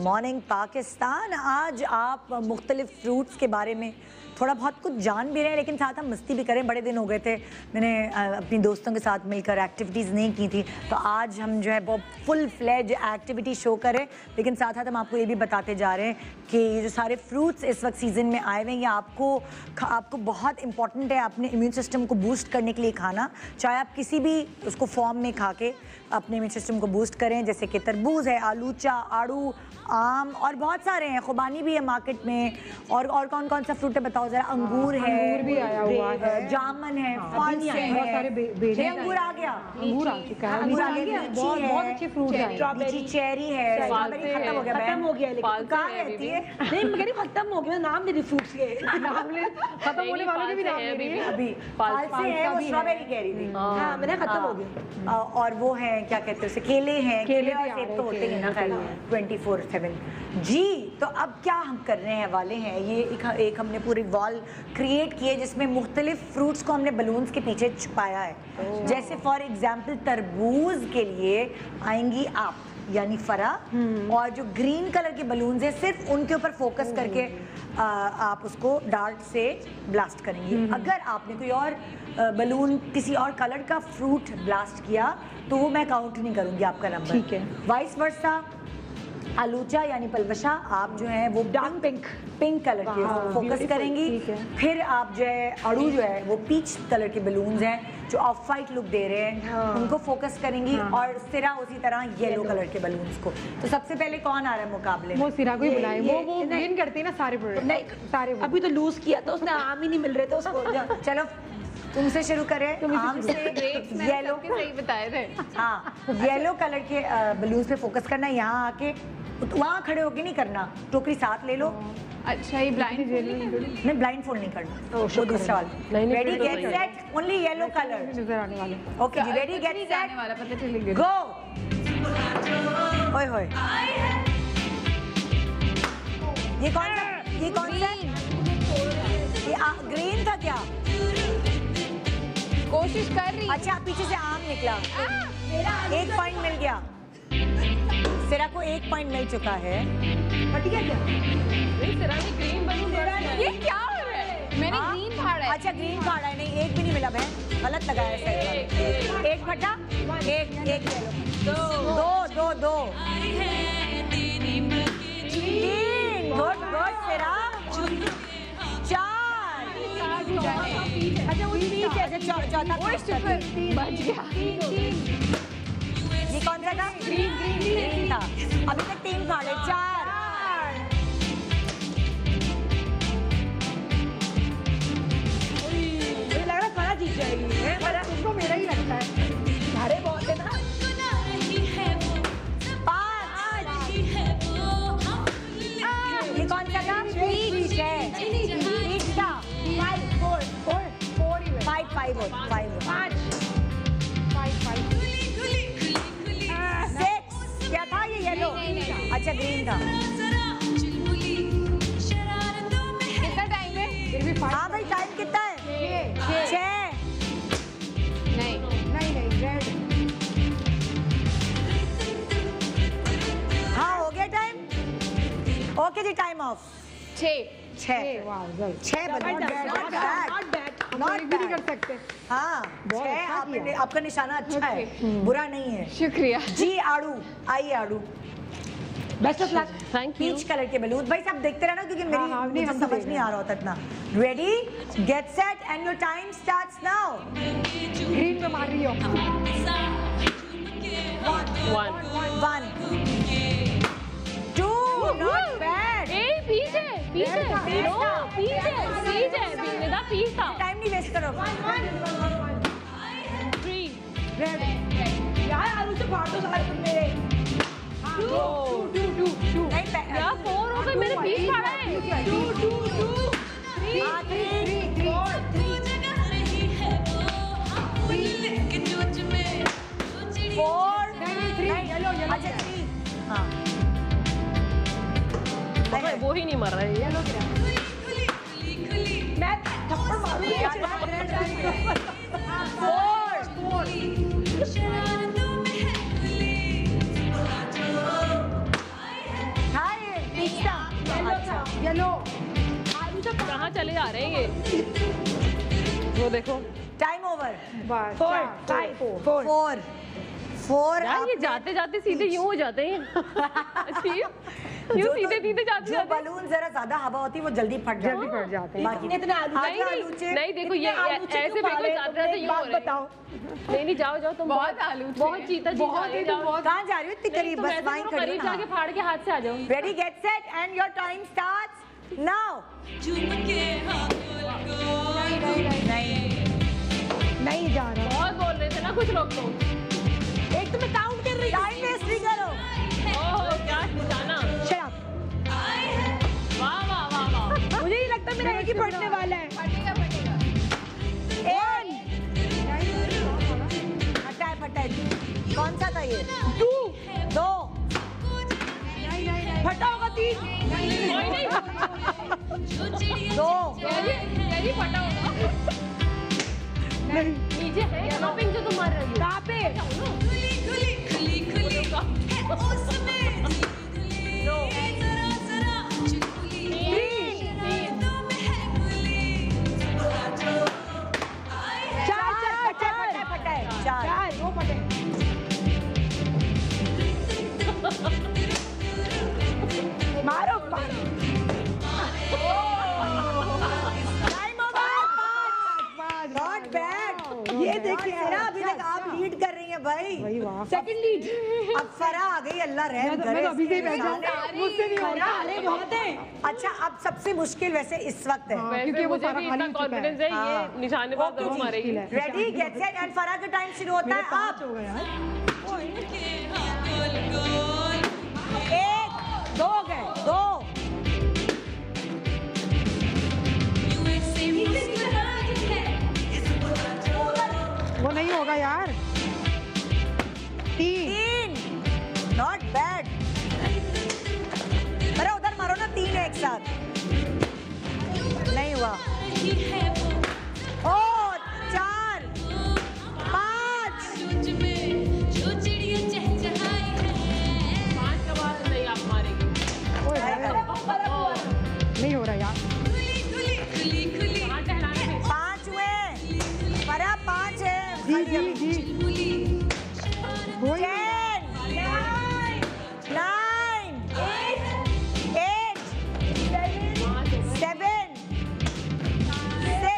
morning Pakistan. आज आप मुख्तलिफ फ्रूट्स के बारे में थोड़ा बहुत कुछ जान भी रहे हैं, लेकिन साथ हम मस्ती भी करें। बड़े दिन हो गए थे, मैंने अपनी दोस्तों के साथ मिलकर एक्टिविटीज़ नहीं की थी, तो आज हम जो है बहुत फुल फ्लेज एक्टिविटी शो करें। लेकिन साथ साथ हम आपको ये भी बताते जा रहे हैं कि ये जो सारे फ्रूट्स इस वक्त सीज़न में आए हुए हैं, ये आपको बहुत इंपॉर्टेंट है अपने इम्यून सिस्टम को बूस्ट करने के लिए खाना। चाहे आप किसी भी उसको फॉर्म में खा के अपने इम्यून सिस्टम को बूस्ट करें, जैसे कि तरबूज है, आलूचा, आड़ू, आम और बहुत सारे हैं। खुबानी भी है मार्केट में। और कौन कौन सा फ्रूट है बताओ जरा? अंगूर है, अंगूर भी आया हुआ है, जामन है, बहुत सारे बेले अंगूर आ गया, अंगूर आ चुका है। अंगूर आ गया, लीची बहुत है, बहुत अच्छे फ्रूट हैं। लीची, चेरी है, स्ट्रॉबेरी खत्म हो गया, खत्म हो गया लेकिन फालतू कहाँ है रहती अभी है? नहीं मैं कह रही खत्म हो गया। नाम मेरे फ्रूट्स के खत्म होने वालों के भी नाम ले रही है। अभी फालसे है, वो स्ट्रॉबेरी कह रही थी। हाँ मैंने खत्म हो गया। और वो है क्या कहते हैं उसे, केले हैं। केले और सेब तो होते हैं ना खैर 24/7 जी। तो अब क्या हम करने हैं वाले हैं, ये एक हमने पूरी वॉल क्रिएट की है जिसमें मुख्तलिफ फ्रूट्स को हमने बलून्स के पीछे छुपाया है। जैसे फॉर एग्जाम्पल तरबूज के लिए आएंगी आप, यानी फरा, और जो ग्रीन कलर के बलून्स हैं सिर्फ उनके ऊपर फोकस करके आप उसको डार्ट से ब्लास्ट करेंगी। अगर आपने कोई और बलून किसी और कलर का फ्रूट ब्लास्ट किया तो वो मैं काउंट नहीं करूंगी आपका नंबर। ठीक है। वाइस वर्सा आलूचा यानी पलवशा आप जो है वो डार्क पिंक कलर के फोकस करेंगी। फिर आप जो है अड़ू जो है वो पीच कलर के बलून्स हैं जो ऑफ वाइट लुक दे रहे हैं, उनको फोकस करेंगी। और सिरा उसी तरह येलो कलर के बलून्स को। तो सबसे पहले कौन आ रहा है मुकाबले में? वो सिरा को ही बुलाए। वो विन करती है ना सारे प्रोडक्ट। नहीं सारे अभी तो लूज किया था उसने, आम ही नहीं मिल रहे थे उसको। चलो तुमसे शुरू करें। आम से येलो सही बताए थे। हाँ, येलो कलर के बलून्स पे फोकस करना। यहाँ आके वहाँ खड़े होके नहीं करना, टोकरी साथ ले लो। अच्छा ये ब्लाइंड नहीं ब्लाइंड फोल्ड नहीं करना, वो दूसरा वाला। Ready get set, only yellow colour नजर आने वाले। ओके जी, रेडी गेट सेट वाला पता चलेगा। गो। ओए होए, ये कौन सा? ये ग्रीन था क्या? कोशिश कर रही। अच्छा पीछे से आम निकला, 1 पॉइंट मिल गया। सिरा को 1 पॉइंट मिल चुका है। हट गया क्या? सिरा ने ग्रीन बलून ये क्या हो रहा है? मैंने ग्रीन फाड़ा है। अच्छा ग्रीन फाड़ा है, नहीं 1 भी नहीं मिला बहन, गलत लगाया है। 1 फटा, 1 येलो, 2 3 गुड सिरा, 4। अच्छा वो पीच चौथा बच गया। ये कौन सा था? ग्रीन था। अभी तक 3 कार्ड है। 4 मुझे लग रहा है फरा जीत जाएगी। उसको मेरा ही लगता है। सारे बहुत है ना। 5 ये कौन सा था? 6 था। 5 क्या था ये? येलो। अच्छा ग्रीन था। कितना टाइम है? हाँ भाई टाइम कितना है? 6 नहीं रेड। हाँ हो गया टाइम। ओके जी टाइम ऑफ। 6 वाह 6 नॉट बैड कर सकते। हाँ 6 आपका निशाना अच्छा है, बुरा नहीं है। शुक्रिया जी आड़ू, आइए आड़ू। Best of luck. Thank you. Peach colour के बैलून भाई सब देखते रहना क्योंकि हाँ, मुझे हम समझ देख नहीं आ रहा होता इतना। Ready get set and your time starts now. Green में मार रही हो। 1 2 नॉट बैड। पीछे था। टाइम नहीं वेस्ट करो। 3 यार आलू से फाड़ दो सारे तुम मेरे। 2 नहीं यार 4 हो गए, मैंने 20 फाड़ा है। 2 अच्छा 3 हाँ वो ही नहीं मर रहा है। मैं थप्पड़ मारूंगी। 4 येलो। कहाँ चले जा रहे हैं ये? वो देखो टाइम ओवर। 4 यार ये जाते जाते सीधे यूं हो जाते हैं। यूं सीधे सीधे जाते जो जाते। बलून जरा ज्यादा हवा होती है वो जल्दी फट जाते हैं। जाते हैं। इतने आलू नहीं देखो ये ऐसे बिल्कुल जाते जाते यूं हो रहे हैं। बताओ। नहीं जाओ तुम बहुत आलू थे। बहुत चीता जी जा रहे हो। कहाँ जा रही हो? इतनी करीब बस वाइन कर करीब जाके फाड़ के हाथ से आ जाओ। Ready get set and your time starts now. नहीं जा रहा। बहुत बोल रहे थे ना कुछ लोग तो। एक तो मैं काउंट कर रही हूँ। टाइम वेस्ट नहीं करो। ओह क्या निशाना। वाह। मुझे ही लगता है मेरा एक ही फटने वाला है। फटा है। कौन सा था ये? 2 फटा होगा 3। 2 यही फटा होगा। नीचे है शॉपिंग जो तुम मार रही हो। कहाँ पे? चार वो फटे। मारो नॉट बैड। ये देखिए अभी तक आप लीड कर रही हैं भाई। Second lead. अब फरा आ गई, अल्लाह रहम करे। अभी से मुझसे नहीं हो रहा। बहुत है। अच्छा अब सबसे मुश्किल वैसे इस वक्त है क्योंकि वो मुझे सारा भी खाली इतना हो चुका है। कॉन्फिडेंस है ये हाँ। निशाने पर जरूर मारेगी। रेडी गेट सेट एंड फरा का टाइम शुरू होता है। आप हो गया। 1 2 गए 2 वो नहीं होगा यार। 3 नॉट बैड। अरे उधर मारो ना, 3 है एक साथ। नहीं हुआ। ओ 4 5 5 के बाद नहीं आप मारेगी। नहीं हो रहा यार। 5 हुए। फरा 5 है। जी वही 10 9 8 7 6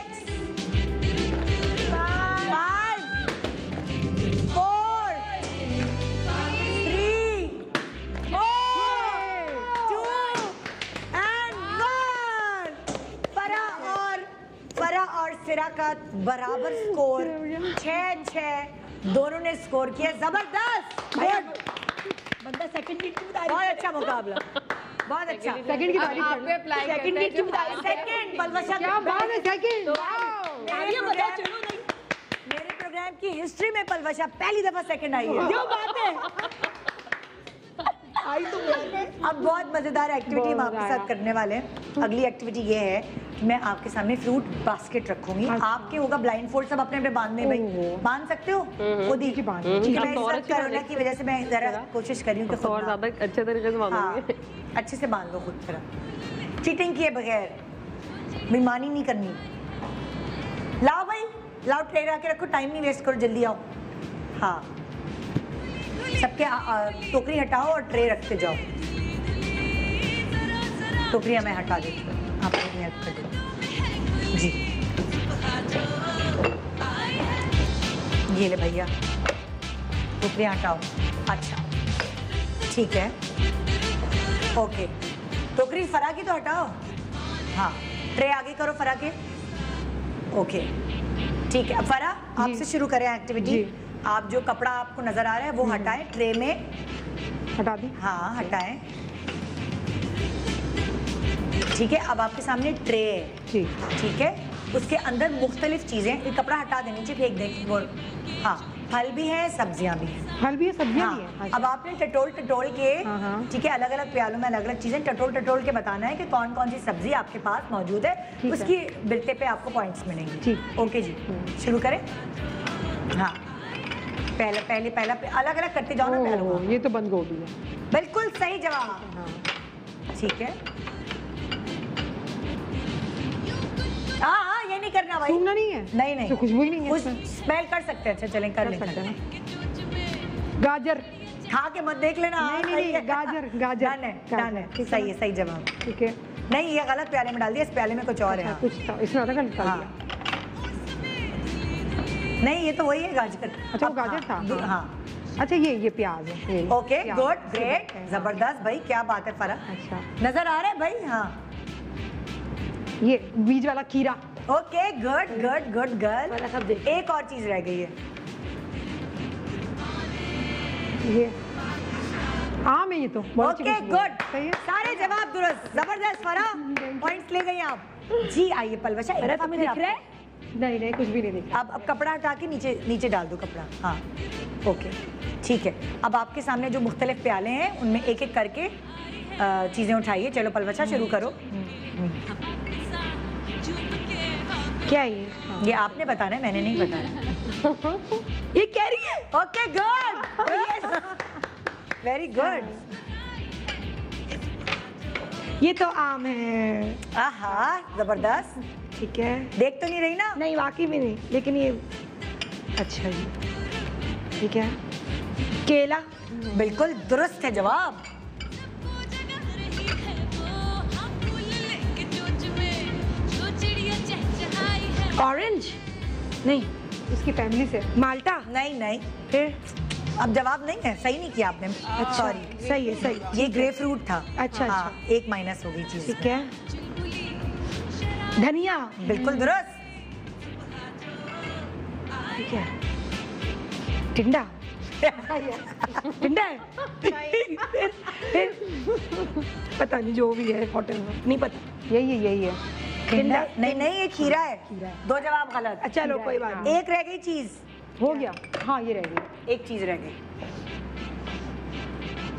साथ बराबर स्कोर 6-6 दोनों ने स्कोर किया। जबरदस्त, बंदा सेकंड की बहुत अच्छा मुकाबला, बहुत अच्छा। सेकंड की तारीफ आप पे अप्लाई सेकंड करते हैं। सेकंड पलवशा, क्या बात है, सेकंड। मेरे प्रोग्राम की हिस्ट्री में पलवशा पहली दफा सेकंड आई है। जो बात है आई तो अब बहुत मजेदार एक्टिविटी हम आपके साथ करने वाले हैं। अगली एक्टिविटी ये है कि मैं आपके सामने फ्रूट बास्केट रखूंगी। आपके होगा ब्लाइंड फोल्ड, सब अपने अपने बांधने भाई, बांध सकते हो खुद ही बांध। ठीक है, मैं इस कोरोना की वजह से मैं जरा कोशिश कर रही हूँ कि खुद और ज्यादा अच्छे तरीके से बांधोगे। अच्छे से बांध लो खुद तरह, चीटिंग किए बगैर, बेईमानी नहीं करनी। लाओ भाई, लाओ ट्रे रख के रखो, टाइम नहीं वेस्ट करो, जल्दी आओ। हाँ, सबके टोकरी हटाओ और ट्रे रखते जाओ। टोकरियां मैं हटा देती हूँ, आप मेरी हेल्प कर दो जी। ये ले भैया, टोकरियां हटाओ। अच्छा ठीक है, ओके। टोकरी फरा की तो हटाओ। हाँ, ट्रे आगे करो फरा के। ओके ठीक है, फरा आपसे शुरू करें एक्टिविटी। आप जो कपड़ा आपको नजर आ रहा है वो हटाएं, ट्रे में हटा दी। हाँ हटाएं, ठीक है। अब आपके सामने ट्रे है, ठीक है, उसके अंदर मुख्तलिफ चीजें, ये कपड़ा हटा दें, नीचे फेंक दें वो। हाँ, फल भी है, सब्जियां भी हैं। फल भी है, सब्जियां हाँ, भी है। अब आपने टटोल टटोल के, ठीक है, अलग अलग प्यालों में अलग अलग चीजें टटोल टटोल के बताना है कि कौन कौन सी सब्जी आपके पास मौजूद है, उसकी बिरते पे आपको पॉइंट्स मिलेंगे। ओके जी, शुरू करें। हाँ, पहला अलग अलग करते जाओ ना पहले। ये तो बंद गोभी है। बिल्कुल सही जवाब, ठीक है। हाँ, ये नहीं करना भाई, सूंघना नहीं है। नहीं नहीं, तो खुशबू ही नहीं है। कुछ स्मेल कर सकते हैं। अच्छा चलें, कर लें। गाजर खा के मत देख लेना। नहीं, गाजर गाजर डन है, सही है, सही जवाब। ठीक है, नहीं ये गलत प्याले में डाल दिया, इस प्याले में कुछ और है। कुछ था इसमें आधा घंटा हाँ। नहीं, ये तो वही है गाजर। अच्छा वो गाजर था। हाँ, अच्छा ये प्याज है। ओके, गुड, ग्रेट, जबरदस्त भाई, क्या बात है फरा। अच्छा, नजर आ रहा है भाई। हाँ, ये बीज वाला खीरा। Okay, good good good girl. सब देख। एक और चीज रह गई है, ये आम है। ये तो ओके गुड, सही है। सारे जवाब दुरुस्त, जबरदस्त फरा, पॉइंट्स ले गई आप जी। आइए पलवशा, तुम्हें दिख रहा है? नहीं कुछ भी नहीं दिखा। अब कपड़ा हटा के नीचे नीचे डाल दो कपड़ा। हाँ ओके ठीक है। अब आपके सामने जो मुख्तलिफ प्याले हैं उनमें एक एक करके चीजें उठाइए। चलो पलवशा शुरू करो। क्या है ये आपने बताना है, मैंने नहीं बताया। ये कह रही है। Okay good, very good. ये तो आम है। आहा जबरदस्त। ठीक है, देख तो नहीं रही ना? नहीं वाकई में नहीं, लेकिन ये अच्छा जी। ठीक है, केला। बिल्कुल दुरुस्त है जवाब। ऑरेंज नहीं, इसकी फैमिली से। माल्टा नहीं नहीं, फिर अब जवाब नहीं है, सही नहीं किया आपने। सॉरी, सही है, सही। ये ग्रेप फ्रूट था। अच्छा, हाँ, अच्छा। एक माइनस हो गई चीज। ठीक है, धनिया। बिल्कुल दुरुस्त। ठीक है, टिंडा। टिंडा है। फिर पता नहीं, जो भी है होटल में नहीं पता। यही है। टिंडा नहीं नहीं, ये खीरा है। दो जवाब गलत। अच्छा चलो कोई बात नहीं। एक रह गई चीज। हो गया। हाँ ये रह गई, एक चीज रह गई।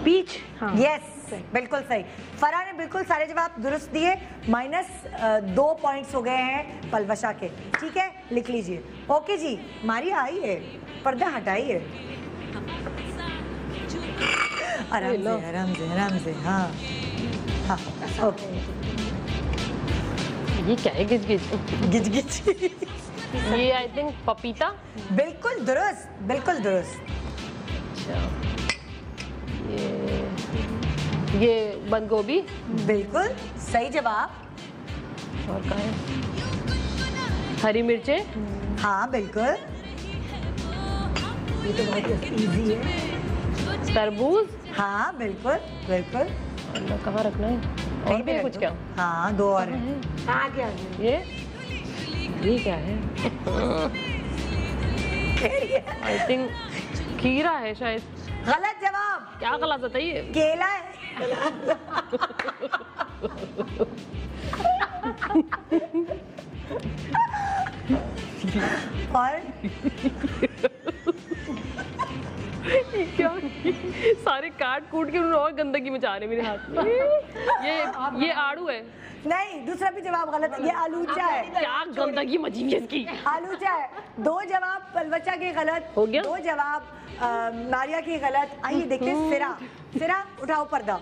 पीच। हाँ। यस बिल्कुल सही। फरा ने बिल्कुल सारे जवाब दुरुस्त दिए। माइनस 2 पॉइंट्स हो गए हैं पलवशा के। ठीक है, लिख लीजिए। ओके जी, मारी आई है, पर्दा हटाइए। आराम से आराम से आराम से। हाँ हाँ ओके। ये क्या है? गिच गिच गिच गिच। ये आई थिंक पपीता। बिल्कुल दुरुस्त, बिल्कुल दुरुस्त। अच्छा, ये बंद गोभी। बिल्कुल सही जवाब। और क्या है? हरी मिर्चें। हाँ बिल्कुल। ये तो बहुत इजी है। तरबूज। हाँ बिल्कुल बिल्कुल। और कहाँ रखना है? और भी है कुछ क्या? हाँ, 2 और हैं। आगे आगे। ये ये क्या है? आई थिंक खीरा है शायद। गलत जवाब। क्या गलत बताइए? केला है। और क्या सारे काट कूट के उन्होंने और गंदगी मचा रहे मेरे हाथ में। ये आड़ू है। नहीं, दूसरा भी जवाब गलत है। ये आलूचा है। क्या गंदगी मची है इसकी। आलूचा है। 2 जवाब पलवचा के गलत हो गया। 2 जवाब मारिया की गलत। आइए देखिए सिरा। सिरा उठाओ पर्दा।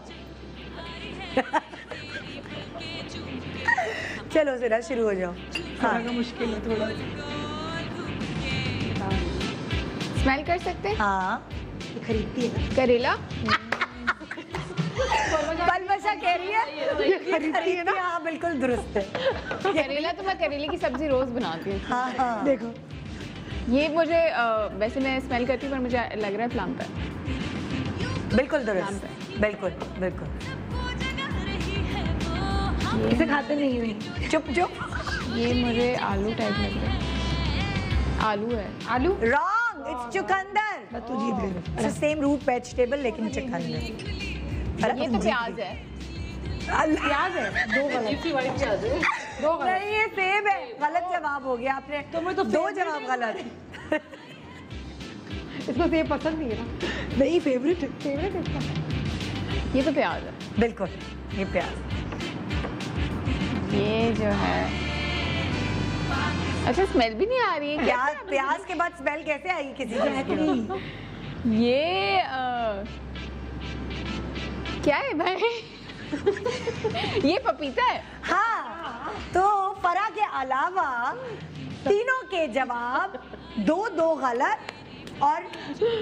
चलो सिरा शुरू हो जाओ। हाँ मुश्किल है थोड़ा। स्मेल कर सकते हैं? हाँ खरीदती है ना। करेला। पलवचा कह रही है ये खरीदती है ना। हाँ बिल्कुल दुरुस्त है। करेला तो मैं करेले की सब्जी रोज बनाती हूँ। हाँ हाँ देखो ये मुझे वैसे मैं स्मेल करती हूँ पर मुझे लग रहा है प्लम पर। बिल्कुल दुरुस्त। बिल्कुल बिल्कुल। इसे खाते नहीं हुई। चुप चुप। ये मुझे आलू टाइप लग रहा है। आलू है। आलू। रॉन्ग। इट्स चुकंदर। मैं तुझे दे दूँ। अच्छा सेम रूट वेजिटेबल लेकिन चुकंदर। ये तो प्याज है। प्याज है। 2 गलत। नहीं ये सेब है। गलत जवाब हो गया आपने। तुम्हें तो 2 जवाब गलत। इसको सेब पसंद नहीं है ना। नहीं फेवरेट है। फेवरेट है इसका। ये तो प्याज है। बिल्कुल ये प्याज। ये जो है अच्छा स्मेल भी नहीं आ रही है क्या? प्याज के बाद स्मेल कैसे आएगी किसी चीज की? ये क्या है भाई? ये पपीता है। हाँ तो फरा के अलावा तीनों के जवाब 2 गलत और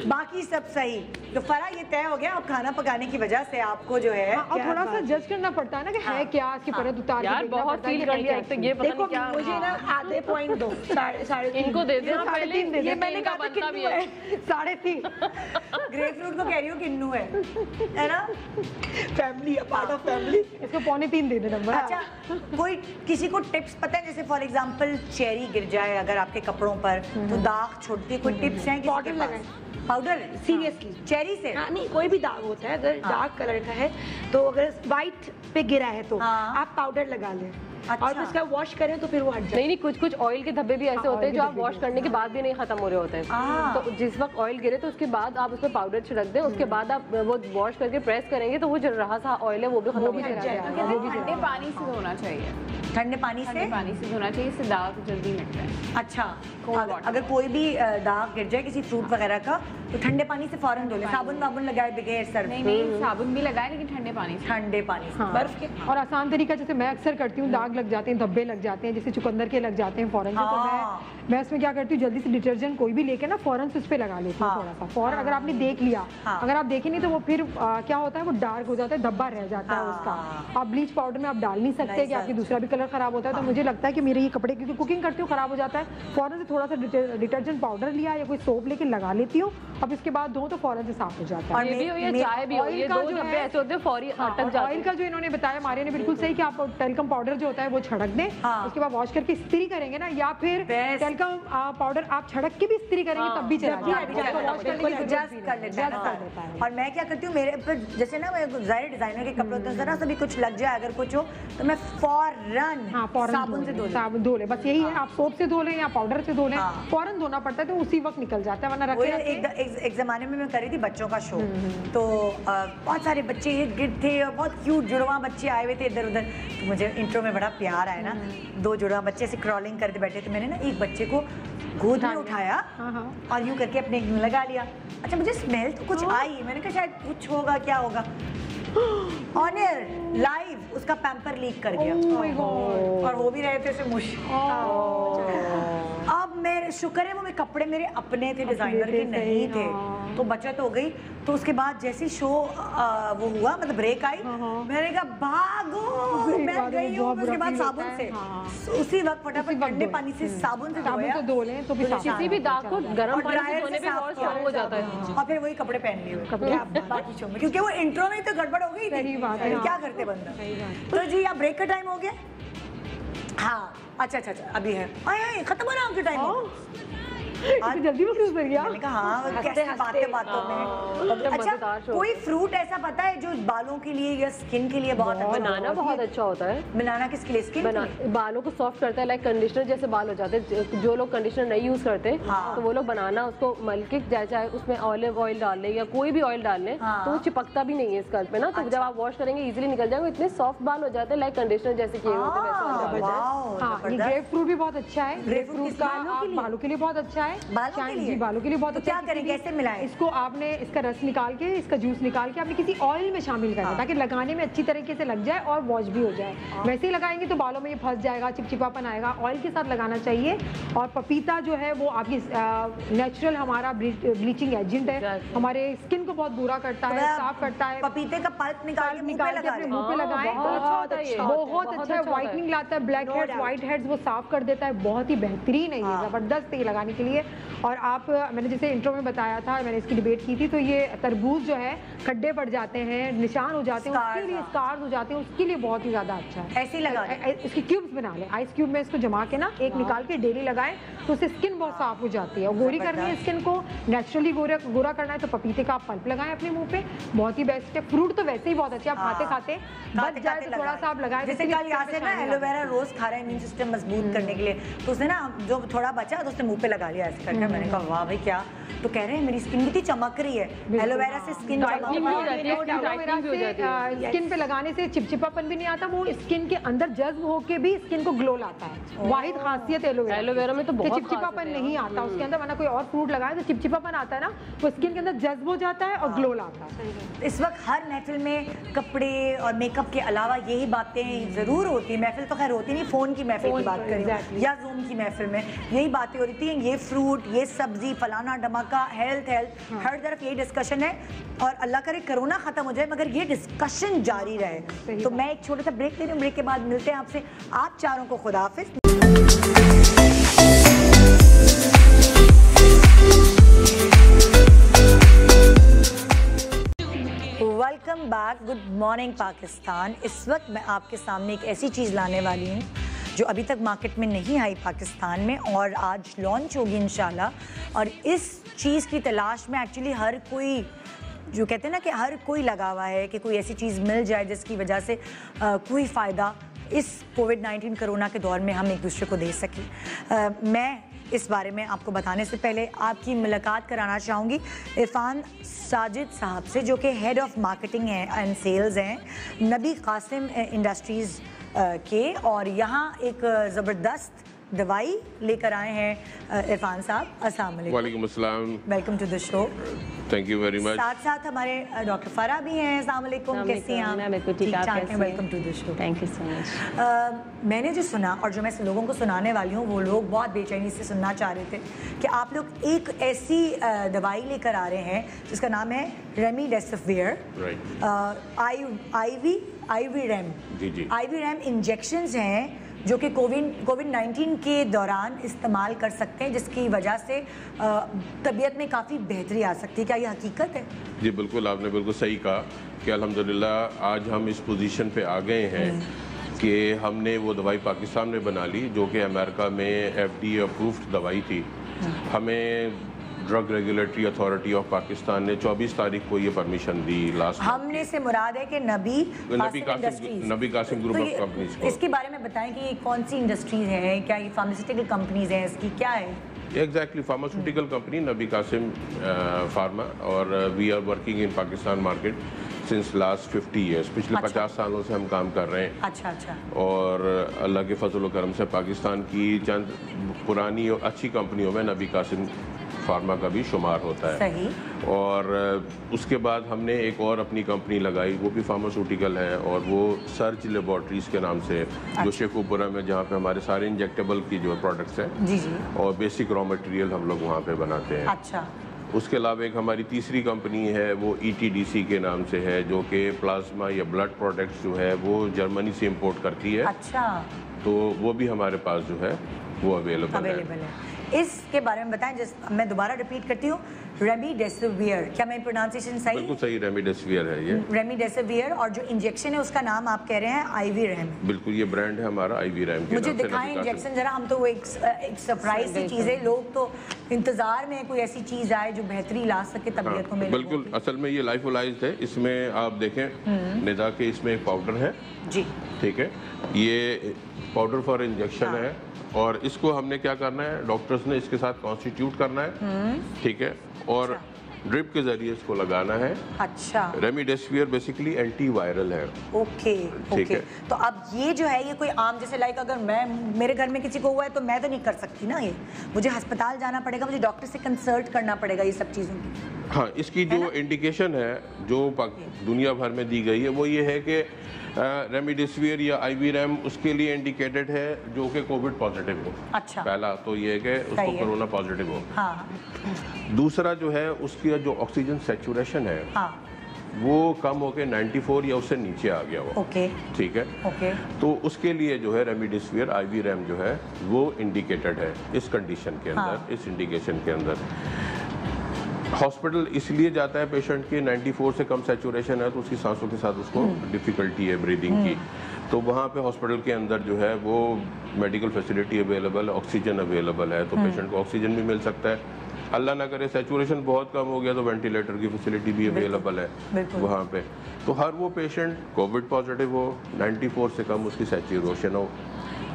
बाकी सब सही। तो फरा ये तय हो गया। अब खाना पकाने की वजह से आपको जो है और थोड़ा सा जज करना पड़ता है ना कि है क्या, इसकी परत उतार के यार देखना बहुत पड़ता है फील कि कर है लिया। क्या एक तो ये पता देखो नहीं क्या। मुझे ना आधे पॉइंट दो। साढ़े इनको दे देना पहले। ये मैंने कहा था बनता भी किन्नू है। है। 3.5 ग्रेपफ्रूट को कह रही हूँ किन्नू है ना। Family part of family. इसको 3.25 दे दे नंबर। अच्छा कोई किसी को टिप्स पता है जैसे फॉर एग्जांपल चेरी गिर जाए अगर आपके कपड़ों पर तो दाग छोड़ती है। कोई टिप्स हैं किसी के पास? पाउडर सीरियसली चेरी से? हाँ नहीं कोई भी दाग होता है अगर डार्क कलर का है तो अगर व्हाइट पे गिरा है तो हाँ। आप पाउडर लगा लें। अच्छा। और फिर उसका वॉश करें तो फिर वो हट जाए। नहीं कुछ ऑयल के धब्बे भी ऐसे होते हैं जो आप वॉश करने के बाद भी नहीं खत्म हो रहे होते हैं। तो जिस वक्त ऑयल गिरे तो उसके बाद आप उसमें पाउडर छिड़क दें। उसके बाद आप वो वॉश करके प्रेस करेंगे तो वो जो रहा सा ऑयल है वो भी खत्म हो जाएगा। ठंडे पानी से धोना चाहिए। ठंडे पानी से धोना चाहिए। इससे दाग जल्दी मिटता है। अच्छा अगर कोई भी दाग गिर जाए किसी फ्रूट वगैरह का तो ठंडे पानी से फौरन धो ले। साबुन वाबुन लगाए बगैर सर्फ? नहीं साबुन भी लगाए लेकिन ठंडे पानी से। ठंडे पानी से। हाँ। बर्फ के? और आसान तरीका जैसे मैं अक्सर करती हूँ दाग लग जाते हैं धब्बे लग जाते हैं जैसे चुकंदर के लग जाते हैं फौरन से। तो मैं इसमें क्या करती हूँ जल्दी से डिटर्जेंट कोई भी लेके ना फौरन से उस पर लगा लेती हूँ थोड़ा सा फौरन। अगर आपने देख लिया अगर आप देखें नहीं तो वो फिर क्या होता है वो डार्क हो जाता है धब्बा रह जाता है उसका। आप ब्लीच पाउडर में आप डाल नहीं सकते कि आपकी दूसरा भी कलर खराब होता है। तो मुझे लगता है कि मेरे ये कपड़े क्योंकि कुकिंग करती हूँ खराब हो जाता है फौरन से थोड़ा सा डिटर्जेंट पाउडर लिया या कोई सोप लेके लगा लेती हूँ। अब इसके बाद धो तो फौरन से साफ हो जाता है। ये भी हो या चाय भी हो ये 2 धब्बे ऐसे होते हैं फौरी अटक जाते हैं। ऑयल का जो इन्होंने बताया मारिया ने बिल्कुल सही कि आप टेलकम पाउडर जो होता है वो छिड़क दें। उसके बाद वॉश करके इस्त्री करेंगे ना या फिर टेलकम पाउडर आप छिड़क के भी इस्त्री करेंगे तब भी चला जाएगा। और मैं क्या करती हूँ मेरे पर जैसे ना जाहिर डिजाइनर के कपड़े होते हैं जरा सा भी कुछ लग जाए अगर कुछ हो तो मैं फौरन साबुन से साबुन धो ले। बस यही है आप सोप से धो लें या पाउडर से धो लें फौरन धोना पड़ता है तो उसी वक्त निकल जाता है वरना रखे एक जमाने में मैं करी थी बच्चों का शो तो बहुत सारे बच्चे इर्द गिर्द थे और बहुत क्यूट जुड़वा बच्चे आए हुए थे इधर उधर। तो मुझे इंट्रो में बड़ा प्यार आया ना 2 जुड़वा बच्चे ऐसे क्रॉलिंग करते बैठे थे। मैंने ना एक बच्चे को गोद में उठाया और यूं करके अपने यूं लगा लिया। अच्छा मुझे स्मेल तो कुछ आई मैंने कहा शायद कुछ होगा क्या होगा। ऑन एयर लाइव उसका पैम्पर लीक कर गया और हो भी रहे थे उसे मुश्किल। अब मेरे शुक्र है वो मेरे कपड़े मेरे अपने थे डिजाइनर के नहीं थे तो बचत हो गई। तो उसके बाद जैसे शो वो हुआ मतलब ब्रेक आई मैंने कहा भागो मैं गई हूँ। उसके बाद साबुन से उसी वक्त फटाफट ठंडे पानी से साबुन से धो लें तो किसी भी दाग को गर्म पानी से धोने पे बहुत स्ट्रांग हो जाता है। और फिर वही कपड़े पहन लिए बाकी शो में क्योंकि वो इंट्रो में तो गड़बड़ हो गई थी। क्या करते बंदा। तो जी अब ब्रेक का टाइम हो गया। हाँ अच्छा अच्छा अच्छा, अभी है, आए खत्म हो रहा है टाइम। आज जल्दी में फ्रूट बन गया। मैंने कहा हाँ, कैसे बातें बातों में। अच्छा, कोई फ्रूट ऐसा पता है जो बालों के लिए या स्किन के लिए बहुत अच्छा? बनाना बहुत अच्छा होता है। बनाना किसके लिए? स्किन बालों को सॉफ्ट करता है, लाइक कंडीशनर जैसे बाल हो जाते हैं। जो लोग कंडीशनर नहीं यूज करते तो वो लोग बनाना उसको मल के चाहे उसमें ऑलिव ऑयल डाल लें या कोई भी ऑयल डाल लें तो वो चिपकता भी नहीं है स्कल्प पे ना। तो जब आप वॉश करेंगे इजीली निकल जाएंगे, इतने सॉफ्ट बाल हो जाते हैं, लाइक कंडीशनर जैसे किए होते हैं। ये ग्रेप फ्रूट भी बहुत अच्छा है। ग्रेप फ्रूट का बालों के लिए बहुत अच्छा है। बालों के लिए? जी, बालों के लिए बहुत अच्छा। क्या करें, कैसे मिलाएं? इसको आपने इसका रस निकाल के, इसका जूस निकाल के आपने किसी ऑयल में शामिल करना ताकि लगाने में अच्छी तरीके से लग जाए और वॉश भी हो जाए। वैसे ही लगाएंगे तो बालों में ये फंस जाएगा, चिपचिपापन आएगा। ऑयल के साथ लगाना चाहिए। और पपीता जो है वो आपकी नेचुरल हमारा ब्लीचिंग एजेंट है, हमारे स्किन को बहुत बुरा करता है, साफ करता है। पपीते का पल्प निकाल के अपने मुंह पे लगाएं, बहुत अच्छा है। व्हाइटनिंग लाता है, ब्लैक हेड्स, व्हाइट हेड्स वो साफ कर देता है। बहुत ही बेहतरीन है ये, जबरदस्त है ये लगाने के लिए। और आप मैंने जैसे इंट्रो में बताया था, मैंने इसकी डिबेट की थी, तो ये तरबूज जो है खड्डे पड़ जाते हैं, निशान हो जाते हैं, उसके लिए स्कार्स हो जाते हैं, उसके लिए बहुत ही ज्यादा अच्छा है। ऐसे ही लगा इसकी क्यूब्स बना लें, आइस क्यूब में इसको जमा के ना एक निकाल के डेली लगाएं तो उससे स्किन बहुत साफ हो जाती है। और गोरी करनी है स्किन को, नेचुरली गोरा करना है तो पपीते का आप पल्प लगाएं अपने मुंह पे, बहुत ही बेस्ट है। फ्रूट तो वैसे ही बहुत अच्छा है, आप खाते खाते बच जाए तो थोड़ा सा आप लगाएं। जैसे कल यहाँ से ना एलोवेरा रोज खा रहा है इम्यून सिस्टम मजबूत करने के लिए, तो उसने ना जो थोड़ा बचा तो उसने मुंह पे लगा लिया ऐसे करके। मैंने कहा वाह भाई क्या, तो कह रहे हैं मेरी स्किन कितनी चमक रही है, एलोवेरा से स्किन स्किन पे लगाने से चिपचिपापन भी नहीं आता, वो स्किन के अंदर जज्ब होके भी स्किन को ग्लो लाता है। वाहिद खासियत एलोवेरा में तो बहुत चिपचिपापन नहीं आता उसके अंदर, वरना कोई और फ्रूट लगाए तो चिपचिपापन आता है ना, वो स्किन के अंदर जज्ब हो जाता है और ग्लो लाता है। इस वक्त हर महफिल में कपड़े और मेकअप के अलावा यही बातें जरूर होती है। महफिल तो खैर होती नहीं, फोन की महफिल की बात करें या जूम की महफिल में यही बातें हो रही थी। ये फ्रूट, ये सब्जी, फलाना धमाका, हेल्थ हर तरफ यही डिस्कशन है। और अल्लाह करे कोरोना खत्म हो जाए मगर ये डिस्कशन जारी रहे। तो मैं एक छोटा सा ब्रेक ले रही हूँ, ब्रेक के बाद मिलते हैं आपसे। आप चारों को खुदा हाफिज। Welcome back, good morning Pakistan. इस वक्त मैं आपके सामने एक ऐसी चीज़ लाने वाली हूँ जो अभी तक मार्केट में नहीं आई पाकिस्तान में और आज लॉन्च होगी इंशाल्लाह। और इस चीज़ की तलाश में एक्चुअली हर कोई, जो कहते हैं ना कि हर कोई लगा हुआ है कि कोई ऐसी चीज़ मिल जाए जिसकी वजह से कोई फ़ायदा इस कोविड-19 कोरोना के दौर में हम एक दूसरे को दे सकें। मैं इस बारे में आपको बताने से पहले आपकी मुलाकात कराना चाहूँगी इरफान साजिद साहब से, जो कि head of marketing and sales हैं नबी कासिम इंडस्ट्रीज़ के। और यहाँ एक ज़बरदस्त दवाई लेकर आए हैं इरफान साहब। अस्सलाम वालेकुम। वालेकुम अस्सलाम, welcome to the show. Thank you very much. साथ साथ हमारे डॉक्टर फरा भी हैं। अस्सलाम वालेकुम, कैसी हैं आप? मैं बिल्कुल ठीक ठाक हूं। Welcome to the show. Thank you so much. मैंने जो सुना और जो मैं लोगों को सुनाने वाली हूँ, वो लोग बहुत बेचैनी से सुनना चाह रहे थे कि आप लोग एक ऐसी दवाई लेकर आ रहे हैं जिसका नाम है remdesivir, IV Ram. IV Ram injections हैं जो कि कोविड-19 के दौरान इस्तेमाल कर सकते हैं, जिसकी वजह से तबीयत में काफ़ी बेहतरी आ सकती है। क्या ये हकीकत है? जी बिल्कुल, आपने बिल्कुल सही कहा कि अल्हम्दुलिल्लाह आज हम इस पोजीशन पे आ गए हैं कि हमने वो दवाई पाकिस्तान में बना ली जो कि अमेरिका में FDA अप्रूव्ड दवाई थी। हमें drug regulatory authority of Pakistan ने 24 तारीख को ये परमिशन दी। लास्ट हमने से मुराद है कि नबी कासिम ग्रुप ऑफ कंपनीज को। इसके बारे में बताएं कि कौन सी इंडस्ट्रीज हैं, क्या ये फार्मास्यूटिकल कंपनीज हैं, इसकी क्या है? Exactly, pharmaceutical company Nabi Qasim pharma, और we are working in Pakistan market since last 50 years. पिछले 50 सालों से हम काम कर रहे हैं। अच्छा। और अल्लाह के फजल व करम से पाकिस्तान की चंद पुरानी और अच्छी कंपनियों में नबी कासिम फार्मा का भी शुमार होता है। सही। और उसके बाद हमने एक और अपनी कंपनी लगाई, वो भी फार्मास्यूटिकल है, और वो सर्च लेबॉर्ट्रीज के नाम से, जो शेखुपुरा में, जहाँ पे हमारे सारे इंजेक्टेबल की जो प्रोडक्ट्स हैं जी और बेसिक रॉ मटेरियल हम लोग वहाँ पे बनाते हैं। अच्छा। उसके अलावा एक हमारी तीसरी कंपनी है, वो ETDC के नाम से है, जो कि प्लाज्मा या ब्लड प्रोडक्ट्स जो है वो जर्मनी से इम्पोर्ट करती है। अच्छा। तो वो भी हमारे पास जो है वो अवेलेबल है। इसके बारे में बताएं। जिस मैं दोबारा रिपीट करती हूँ, रेमडेसिविर, क्या मैं प्रोनाउंसिएशन सही? बिल्कुल सही, रेमडेसिविर है ये। रेमडेसिविर, और जो इंजेक्शन है उसका नाम आप कह रहे हैं आईवी रैम। बिल्कुल, ये ब्रांड है हमारा आईवी रैम के। मुझे दिखाएं इंजेक्शन जरा, हम तो वो एक सरप्राइज सी चीज़ है, लोग तो इंतजार में कोई ऐसी चीज़ आए जो बेहतरी ला सके तबीयत को। मेरे बिल्कुल, असल में ये लाइफोलाइज्ड है। इसमें आप देखें निदा के इसमें एक पाउडर है जी, ठीक है, ये पाउडर फॉर इंजेक्शन है, और इसको हमने क्या करना है, डॉक्टर्स ने इसके साथ कॉन्स्टिट्यूट करना है, ठीक है, और ड्रिप के जरिए इसको लगाना है। अच्छा, रेमडेसिविर बेसिकली एंटीवायरल है। Okay okay. तो अब ये जो है, ये कोई आम जैसे लाइक अगर मेरे घर में किसी को हुआ है तो मैं तो नहीं कर सकती ना, ये मुझे अस्पताल जाना पड़ेगा, मुझे डॉक्टर से कंसल्ट करना पड़ेगा ये सब चीज़ों की। हाँ, इसकी जो इंडिकेशन है जो दुनिया भर में दी गई है वो ये है कि रेमडेसिविर या आईवी रैम उसके लिए इंडिकेटेड है जो कि कोविड पॉजिटिव हो। अच्छा, पहला तो ये है कि उसको कोरोना पॉजिटिव हो। हाँ। दूसरा जो है उसकी जो ऑक्सीजन सैचुरेशन है, हाँ, वो कम होकर 94 या उससे नीचे आ गया हो। ओके, ठीक है, ओके। तो उसके लिए जो है रेमडेसिविर आईवी रैम जो है वो इंडिकेटेड है इस कंडीशन के अंदर, इस इंडिकेशन के अंदर। हॉस्पिटल इसलिए जाता है पेशेंट के 94 से कम सैचुरेशन है तो उसकी सांसों के साथ उसको डिफ़िकल्टी है ब्रीदिंग की, तो वहाँ पे हॉस्पिटल के अंदर जो है वो मेडिकल फैसिलिटी अवेलेबल है, ऑक्सीजन अवेलेबल है, तो पेशेंट को ऑक्सीजन भी मिल सकता है। अल्लाह ना करे सैचुरेशन बहुत कम हो गया तो वेंटिलेटर की फैसिलिटी भी अवेलेबल है वहाँ पे। तो हर वो पेशेंट कोविड पॉजिटिव हो, 94 से कम उसकी सैचुरेशन हो,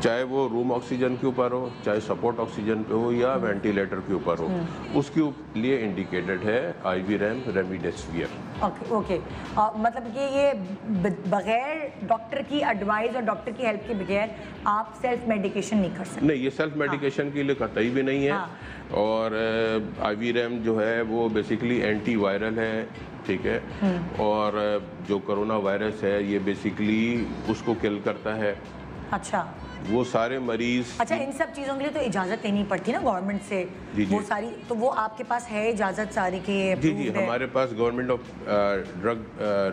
चाहे वो रूम ऑक्सीजन के ऊपर हो, चाहे सपोर्ट ऑक्सीजन पे हो या वेंटिलेटर के ऊपर हो, उसके लिए इंडिकेटेड है IV Ram remdesivir. Okay okay. मतलब कि ये बगैर डॉक्टर की एडवाइस और डॉक्टर की हेल्प के बगैर आप सेल्फ मेडिकेशन नहीं कर सकते? नहीं, ये सेल्फ मेडिकेशन के लिए कतई भी नहीं है। और आईवी रैम जो है वो बेसिकली एंटी वायरल है, ठीक है, और जो कोरोना वायरस है ये बेसिकली उसको किल करता है। अच्छा, वो सारे मरीज। अच्छा, इन सब चीज़ों के लिए तो इजाज़त लेनी पड़ती है ना गवर्नमेंट से? जी, वो सारी, तो वो आपके पास है इजाज़त सारी की? जी जी, हमारे पास government of drug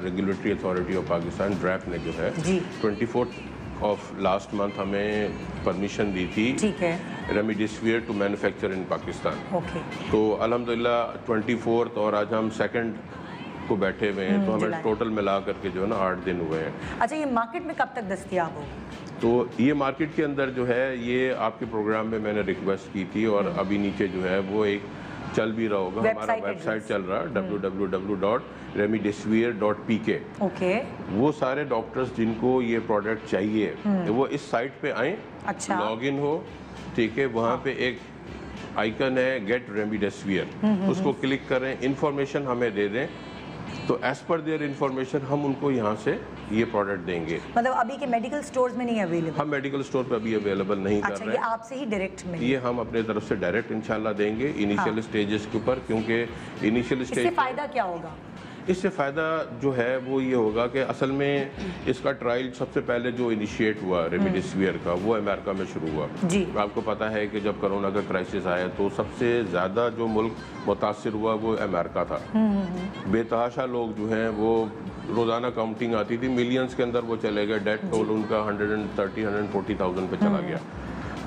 regulatory authority of Pakistan DRAP ने जो है 24 ऑफ लास्ट मंथ हमें परमिशन दी थी, ठीक है, remdesivir to manufacture in Pakistan. Okay. तो अल्हम्दुलिल्लाह 24 और आज हम 2 को बैठे हुए हैं, तो हमें टोटल मिला करके जो है ना 8 दिन हुए हैं। अच्छा, ये मार्केट में कब तक दस्तयाब हो? तो ये मार्केट के अंदर जो है ये आपके प्रोग्राम में मैंने रिक्वेस्ट की थी और अभी नीचे जो है वो एक चल भी रहा होगा, हमारा वेबसाइट चल रहा है www.remdesivir.pk। ओके। वो सारे डॉक्टर्स जिनको ये प्रोडक्ट चाहिए वो इस साइट पे आए, अच्छा, लॉग इन हो, ठीक है, वहाँ पे एक आइकन है गेट रेमडेसिविर, उसको क्लिक करें, इंफॉर्मेशन हमें दे दें, तो एज पर देयर इंफॉर्मेशन हम उनको यहाँ से ये प्रोडक्ट देंगे। मतलब अभी के मेडिकल स्टोर्स में नहीं अवेलेबल? हम मेडिकल स्टोर पे अभी अवेलेबल नहीं कर रहे हैं। ये आपसे ही डायरेक्ट में? ये हम अपने तरफ से डायरेक्ट इंशाल्लाह देंगे इनिशियल स्टेजेस के ऊपर, क्योंकि इनिशियल स्टेज। इससे फायदा क्या होगा? इससे फ़ायदा जो है वो ये होगा कि असल में इसका ट्रायल सबसे पहले जो इनिशिएट हुआ रेमडेसिविर का वो अमेरिका में शुरू हुआ जी। आपको पता है कि जब कोरोना का क्राइसिस आया तो सबसे ज़्यादा जो मुल्क मुतासिर हुआ वो अमेरिका था। बेतहाशा लोग जो हैं वो रोज़ाना काउंटिंग आती थी, मिलियंस के अंदर वो चले गए, डेथ टोल उनका 130-140,000 पे चला गया।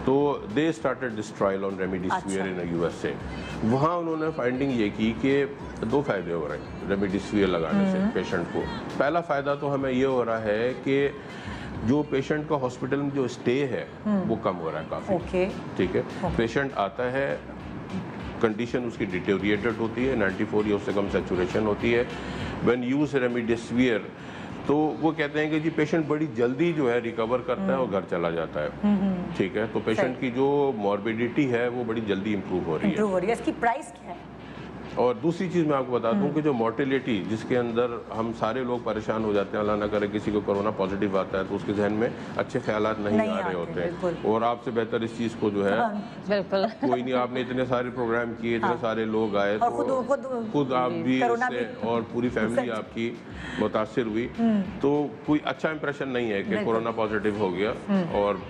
तो they started this trial on remdesivir in USA. वहाँ उन्होंने फाइंडिंग ये की कि 2 फ़ायदे हो रहे हैं रेमडेसिविर लगाने से पेशेंट को। पहला फ़ायदा तो हमें ये हो रहा है कि जो पेशेंट का हॉस्पिटल में जो स्टे है वो कम हो रहा है काफ़ी, ठीक है। पेशेंट आता है, कंडीशन उसकी डिटेरिएटेड होती है, 94 या उससे कम सैचुरेशन होती है। व्हेन यूज रेमडेसिविर तो वो कहते हैं कि जी पेशेंट बड़ी जल्दी जो है रिकवर करता है और घर चला जाता है, ठीक है। तो पेशेंट की जो मॉर्बिडिटी है वो बड़ी जल्दी इम्प्रूव हो रही है। इसकी प्राइस क्या है? और दूसरी चीज़ मैं आपको बता दूं कि जो मोर्टेलिटी जिसके अंदर हम सारे लोग परेशान हो जाते हैं, अल्लाह ना करे किसी को कोरोना पॉजिटिव आता है तो उसके जहन में अच्छे ख्यालात नहीं आ रहे होते हैं। और आपसे बेहतर इस चीज़ को जो है बिल्कुल कोई नहीं, आपने इतने सारे प्रोग्राम किए, इतने सारे लोग आए, तो खुद आप भी इससे और पूरी फैमिली आपकी मुतासिर हुई, तो कोई अच्छा इंप्रेशन नहीं है कि कोरोना पॉजिटिव हो गया और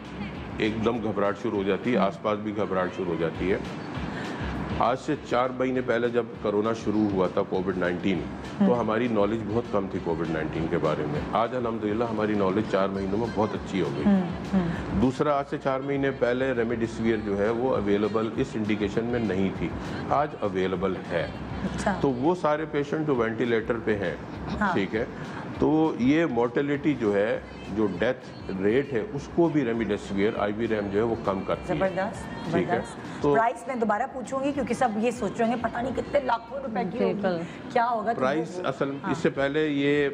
एकदम घबराहट शुरू हो जाती है, आसपास भी घबराहट शुरू हो जाती है। आज से 4 महीने पहले जब कोरोना शुरू हुआ था कोविड-19, तो हमारी नॉलेज बहुत कम थी कोविड-19 के बारे में। आज अल्हम्दुलिल्लाह हमारी नॉलेज 4 महीनों में बहुत अच्छी हो गई। दूसरा, आज से 4 महीने पहले रेमडेसिविर जो है वो अवेलेबल इस इंडिकेशन में नहीं थी, आज अवेलेबल है। अच्छा। तो वो सारे पेशेंट जो वेंटिलेटर पे हैं, हाँ। ठीक है, तो ये मोर्टेलिटी जो है, जो डेथ रेट है, उसको भी रेमडेसिविर IV रैम जो है वो कम करती है। जबरदस्त, ठीक है। तो प्राइस मैं दोबारा पूछूंगी क्योंकि सब ये सोच रहे होंगे पता नहीं कितने लाखों रुपए की होगी, क्या होगा। प्राइस असल इससे पहले ये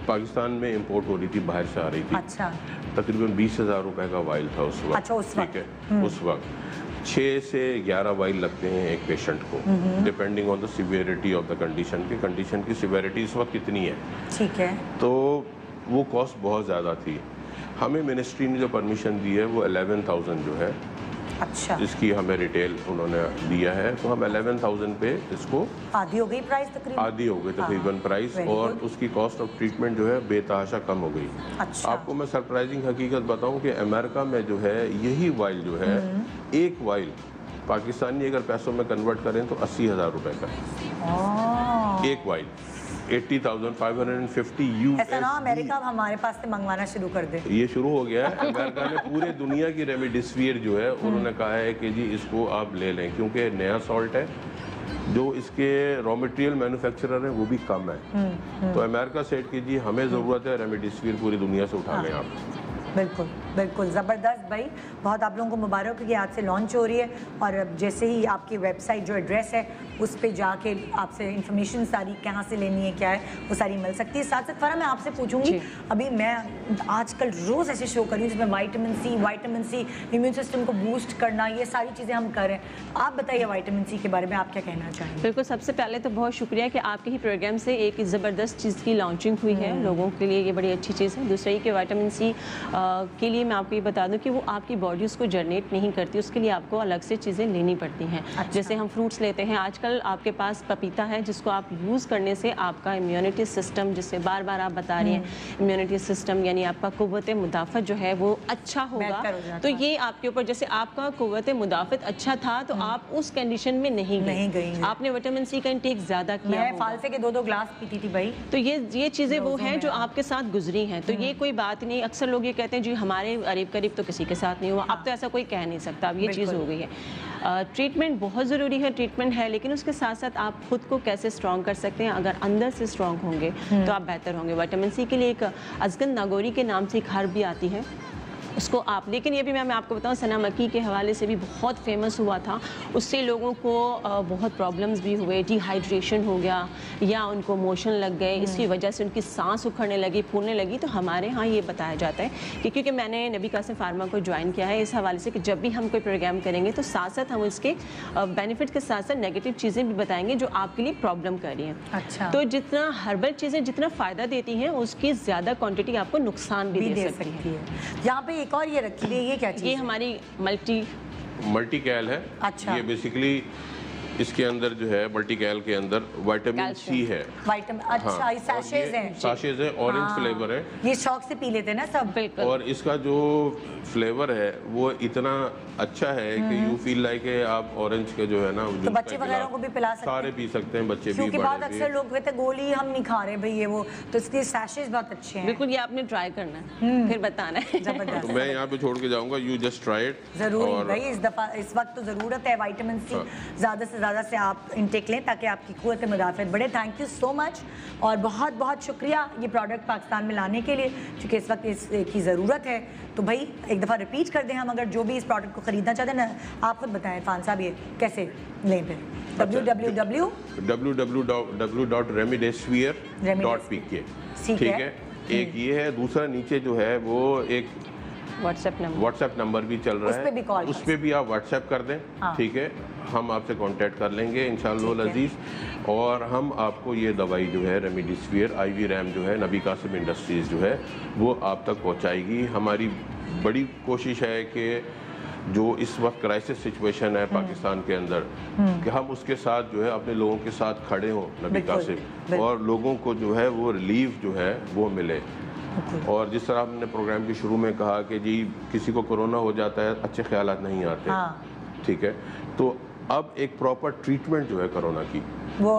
पाकिस्तान में इंपोर्ट हो रही थी, बाहर से आ रही थी। अच्छा। तकरीबन 20,000 रुपए का वाइल था उस वक्त। अच्छा, उस वक्त। ठीक है, उस वक्त 6 से 11 वाइल लगते हैं एक पेशेंट को, depending on the severity of the condition की सिवियरिटी इस वक्त कितनी है। ठीक है। तो वो कॉस्ट बहुत ज़्यादा थी। हमें मिनिस्ट्री ने जो परमिशन दी है वो 11,000 जो है, अच्छा, इसकी हमें रिटेल उन्होंने दिया है, तो हम 11,000 पे इसको आधी हो गई प्राइस तकरीबन, आधी हो गई तकरीबन प्राइस, और उसकी कॉस्ट ऑफ ट्रीटमेंट जो है बेतहाशा कम हो गई। अच्छा। आपको मैं सरप्राइजिंग हकीकत बताऊं कि अमेरिका में जो है यही वाइल जो है, एक वाइल पाकिस्तानी अगर पैसों में कन्वर्ट करें तो 80,000 रुपए का एक वाइल, 80,550 USD। ऐसा ना अमेरिका हमारे पास से मंगवाना शुरू कर दे। ये शुरू हो गया है। अमेरिका ने पूरे दुनिया की रेमडेसिविर जो है उन्होंने कहा है कि जी इसको आप ले लें, क्योंकि नया सॉल्ट है, जो इसके रॉ मटेरियल मैन्युफैक्चरर हैं वो भी कम है। तो अमेरिका सेट की जी हमें ज़रूरत है रेमडेसिविर पूरी दुनिया से उठा लें आप। बिल्कुल बिल्कुल, ज़बरदस्त भाई, बहुत आप लोगों को मुबारक हो कि आज से लॉन्च हो रही है। और जैसे ही आपकी वेबसाइट जो एड्रेस है उस पे जाके आपसे इंफॉर्मेशन सारी कहाँ से लेनी है, क्या है, वो सारी मिल सकती है। साथ साथ फरा मैं आपसे पूछूंगी, अभी मैं आजकल रोज़ ऐसे शो कर रही हूँ जिसमें विटामिन सी इम्यून सिस्टम को बूस्ट करना, ये सारी चीज़ें हम कर रहे हैं। आप बताइए विटामिन सी के बारे में आप क्या कहना चाहेंगे? बिल्कुल, सबसे पहले तो बहुत शुक्रिया कि आपके ही प्रोग्राम से एक ज़बरदस्त चीज़ की लॉन्चिंग हुई है, लोगों के लिए ये बड़ी अच्छी चीज़ है। दूसरा ये कि विटामिन सी के लिए मैं आपको ये बता दूं कि वो आपकी बॉडी उसको जनरेट नहीं करती, उसके लिए आपको अलग से चीज़ें लेनी पड़ती हैं। अच्छा। जैसे हम फ्रूट्स लेते हैं, आजकल आपके पास पपीता है जिसको आप यूज़ करने से आपका इम्यूनिटी सिस्टम, जिससे बार बार आप बता रही हैं इम्यूनिटी सिस्टम, यानी आपका कुव्वत मुदाफ़त जो है वो अच्छा होगा। तो ये आपके ऊपर, जैसे आपका कुव्वत मुदाफ़त अच्छा था तो आप उस कंडीशन में नहीं गई, आपने विटामिन सी का इंटेक ज़्यादा किया, मैं फालसे के 2-2 ग्लास पीती थी भाई। तो ये चीज़ें वो हैं जो आपके साथ गुजरी हैं। तो ये कोई बात नहीं, अक्सर लोग ये कहते हैं जी हमारे करीब तो किसी के साथ नहीं हुआ, अब तो ऐसा कोई कह नहीं सकता, अब ये चीज़ हो गई है। ट्रीटमेंट बहुत ज़रूरी है, ट्रीटमेंट है, लेकिन उसके साथ साथ आप खुद को कैसे स्ट्रॉन्ग कर सकते हैं। अगर अंदर से स्ट्रॉन्ग होंगे तो आप बेहतर होंगे। विटामिन सी के लिए एक अजगन नागौरी के नाम से एक हर्ब भी आती है, उसको आप, लेकिन ये भी मैं आपको बताऊं सना मक्की के हवाले से भी बहुत फेमस हुआ था, उससे लोगों को बहुत प्रॉब्लम्स भी हुए, डिहाइड्रेशन हो गया या उनको मोशन लग गए, इसकी वजह से उनकी सांस उखड़ने लगी, फूलने लगी। तो हमारे यहाँ ये बताया जाता है कि क्योंकि मैंने नबी कासिम फार्मा को ज्वाइन किया है इस हवाले से कि जब भी हम कोई प्रोग्राम करेंगे तो साथ साथ हम इसके बेनिफिट के साथ साथ नेगेटिव चीज़ें भी बताएंगे जो आपके लिए प्रॉब्लम कर रही हैं। अच्छा। तो जितना हर्बल चीज़ें जितना फ़ायदा देती हैं उसकी ज़्यादा क्वान्टिटी आपको नुकसान भी दे सकती है। यहाँ पे एक और ये रखी हुई है, ये क्या चीज़? ये हमारी मल्टी कैल है। अच्छा। ये बेसिकली इसके अंदर जो है मल्टी कैल के अंदर विटामिन सी है। अच्छा, ये सैशेज हैं। सैशेज है, ऑरेंज फ्लेवर है। ये शौक से पी लेते हैं ना सब। बिल्कुल। और इसका जो फ्लेवर है वो इतना अच्छा है कि यू फील लाइक आप ऑरेंज के जो है ना, तो बच्चे वगैरह को भी पिला सकते हैं, सारे पी सकते हैं, बच्चे भी, क्योंकि बाद अक्सर लोग कहते हैं गोली हम नहीं खा रहे भाई ये वो, तो इसके सैशेज बहुत अच्छे हैं। बिल्कुल, ये आपने ट्राई करना है फिर बताना है। जबरदस्त। तो मैं यहाँ पे छोड़ के जाऊंगा, यू जस्ट ट्राई इट। जरूर भाई, इस वक्त तो ज़रूरत है विटामिन सी, ज़्यादा से ज़्यादा से आप इंटेक लें ताकि आपकी क़ुव्वत मुदाफ़त बढ़े। थैंक यू सो मच और बहुत बहुत शुक्रिया ये प्रोडक्ट पाकिस्तान में लाने के लिए, क्योंकि इस वक्त इसकी ज़रूरत है। तो भाई एक दफ़ा रिपीट कर दें, हम अगर जो भी इस प्रोडक्ट को ख़रीदना चाहते हैं ना, आप खुद बताएं इरफान साहब ये कैसे लें फिर? www.remdesivir.pk। ठीक है, एक ये है। दूसरा नीचे जो है वो एक व्हाट्सएप नंबर भी चल रहा है, उस पर भी आप व्हाट्सएप कर दें। ठीक है, हम आपसे कांटेक्ट कर लेंगे इंशाअल्लाह अजीज़, और हम आपको ये दवाई जो है रेमडेसिविर IV रैम जो है नबी कासिम इंडस्ट्रीज़ जो है वो आप तक पहुंचाएगी। हमारी बड़ी कोशिश है कि जो इस वक्त क्राइसिस सिचुएशन है पाकिस्तान के अंदर, कि हम उसके साथ जो है अपने लोगों के साथ खड़े हों नबी कासिम, और लोगों को जो है वो रिलीफ जो है वो मिले। और जिस तरह हमने प्रोग्राम के शुरू में कहा कि जी किसी को कोरोना हो जाता है, अच्छे ख्यालात नहीं आते। ठीक है, तो अब एक प्रॉपर ट्रीटमेंट जो है कोरोना की वो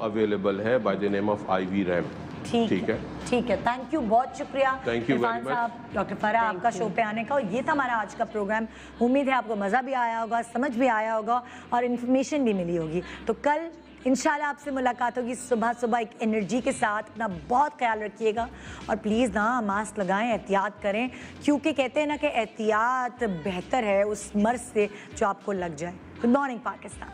अवेलेबल है by the name of IV RAM. ठीक है, ठीक है। थैंक यू, बहुत शुक्रिया इरफान साहब, डॉक्टर फराह, आपका शो पे आने का। और ये था हमारा आज का प्रोग्राम। उम्मीद है आपको मज़ा भी आया होगा, समझ भी आया होगा और इन्फॉर्मेशन भी मिली होगी। तो कल इंशाल्लाह आपसे मुलाकात होगी सुबह सुबह एक एनर्जी के साथ। अपना बहुत ख्याल रखिएगा और प्लीज़ ना मास्क लगाएं, एहतियात करें, क्योंकि कहते हैं ना कि एहतियात बेहतर है उस मर्ज से जो आपको लग जाए। Good morning Pakistan.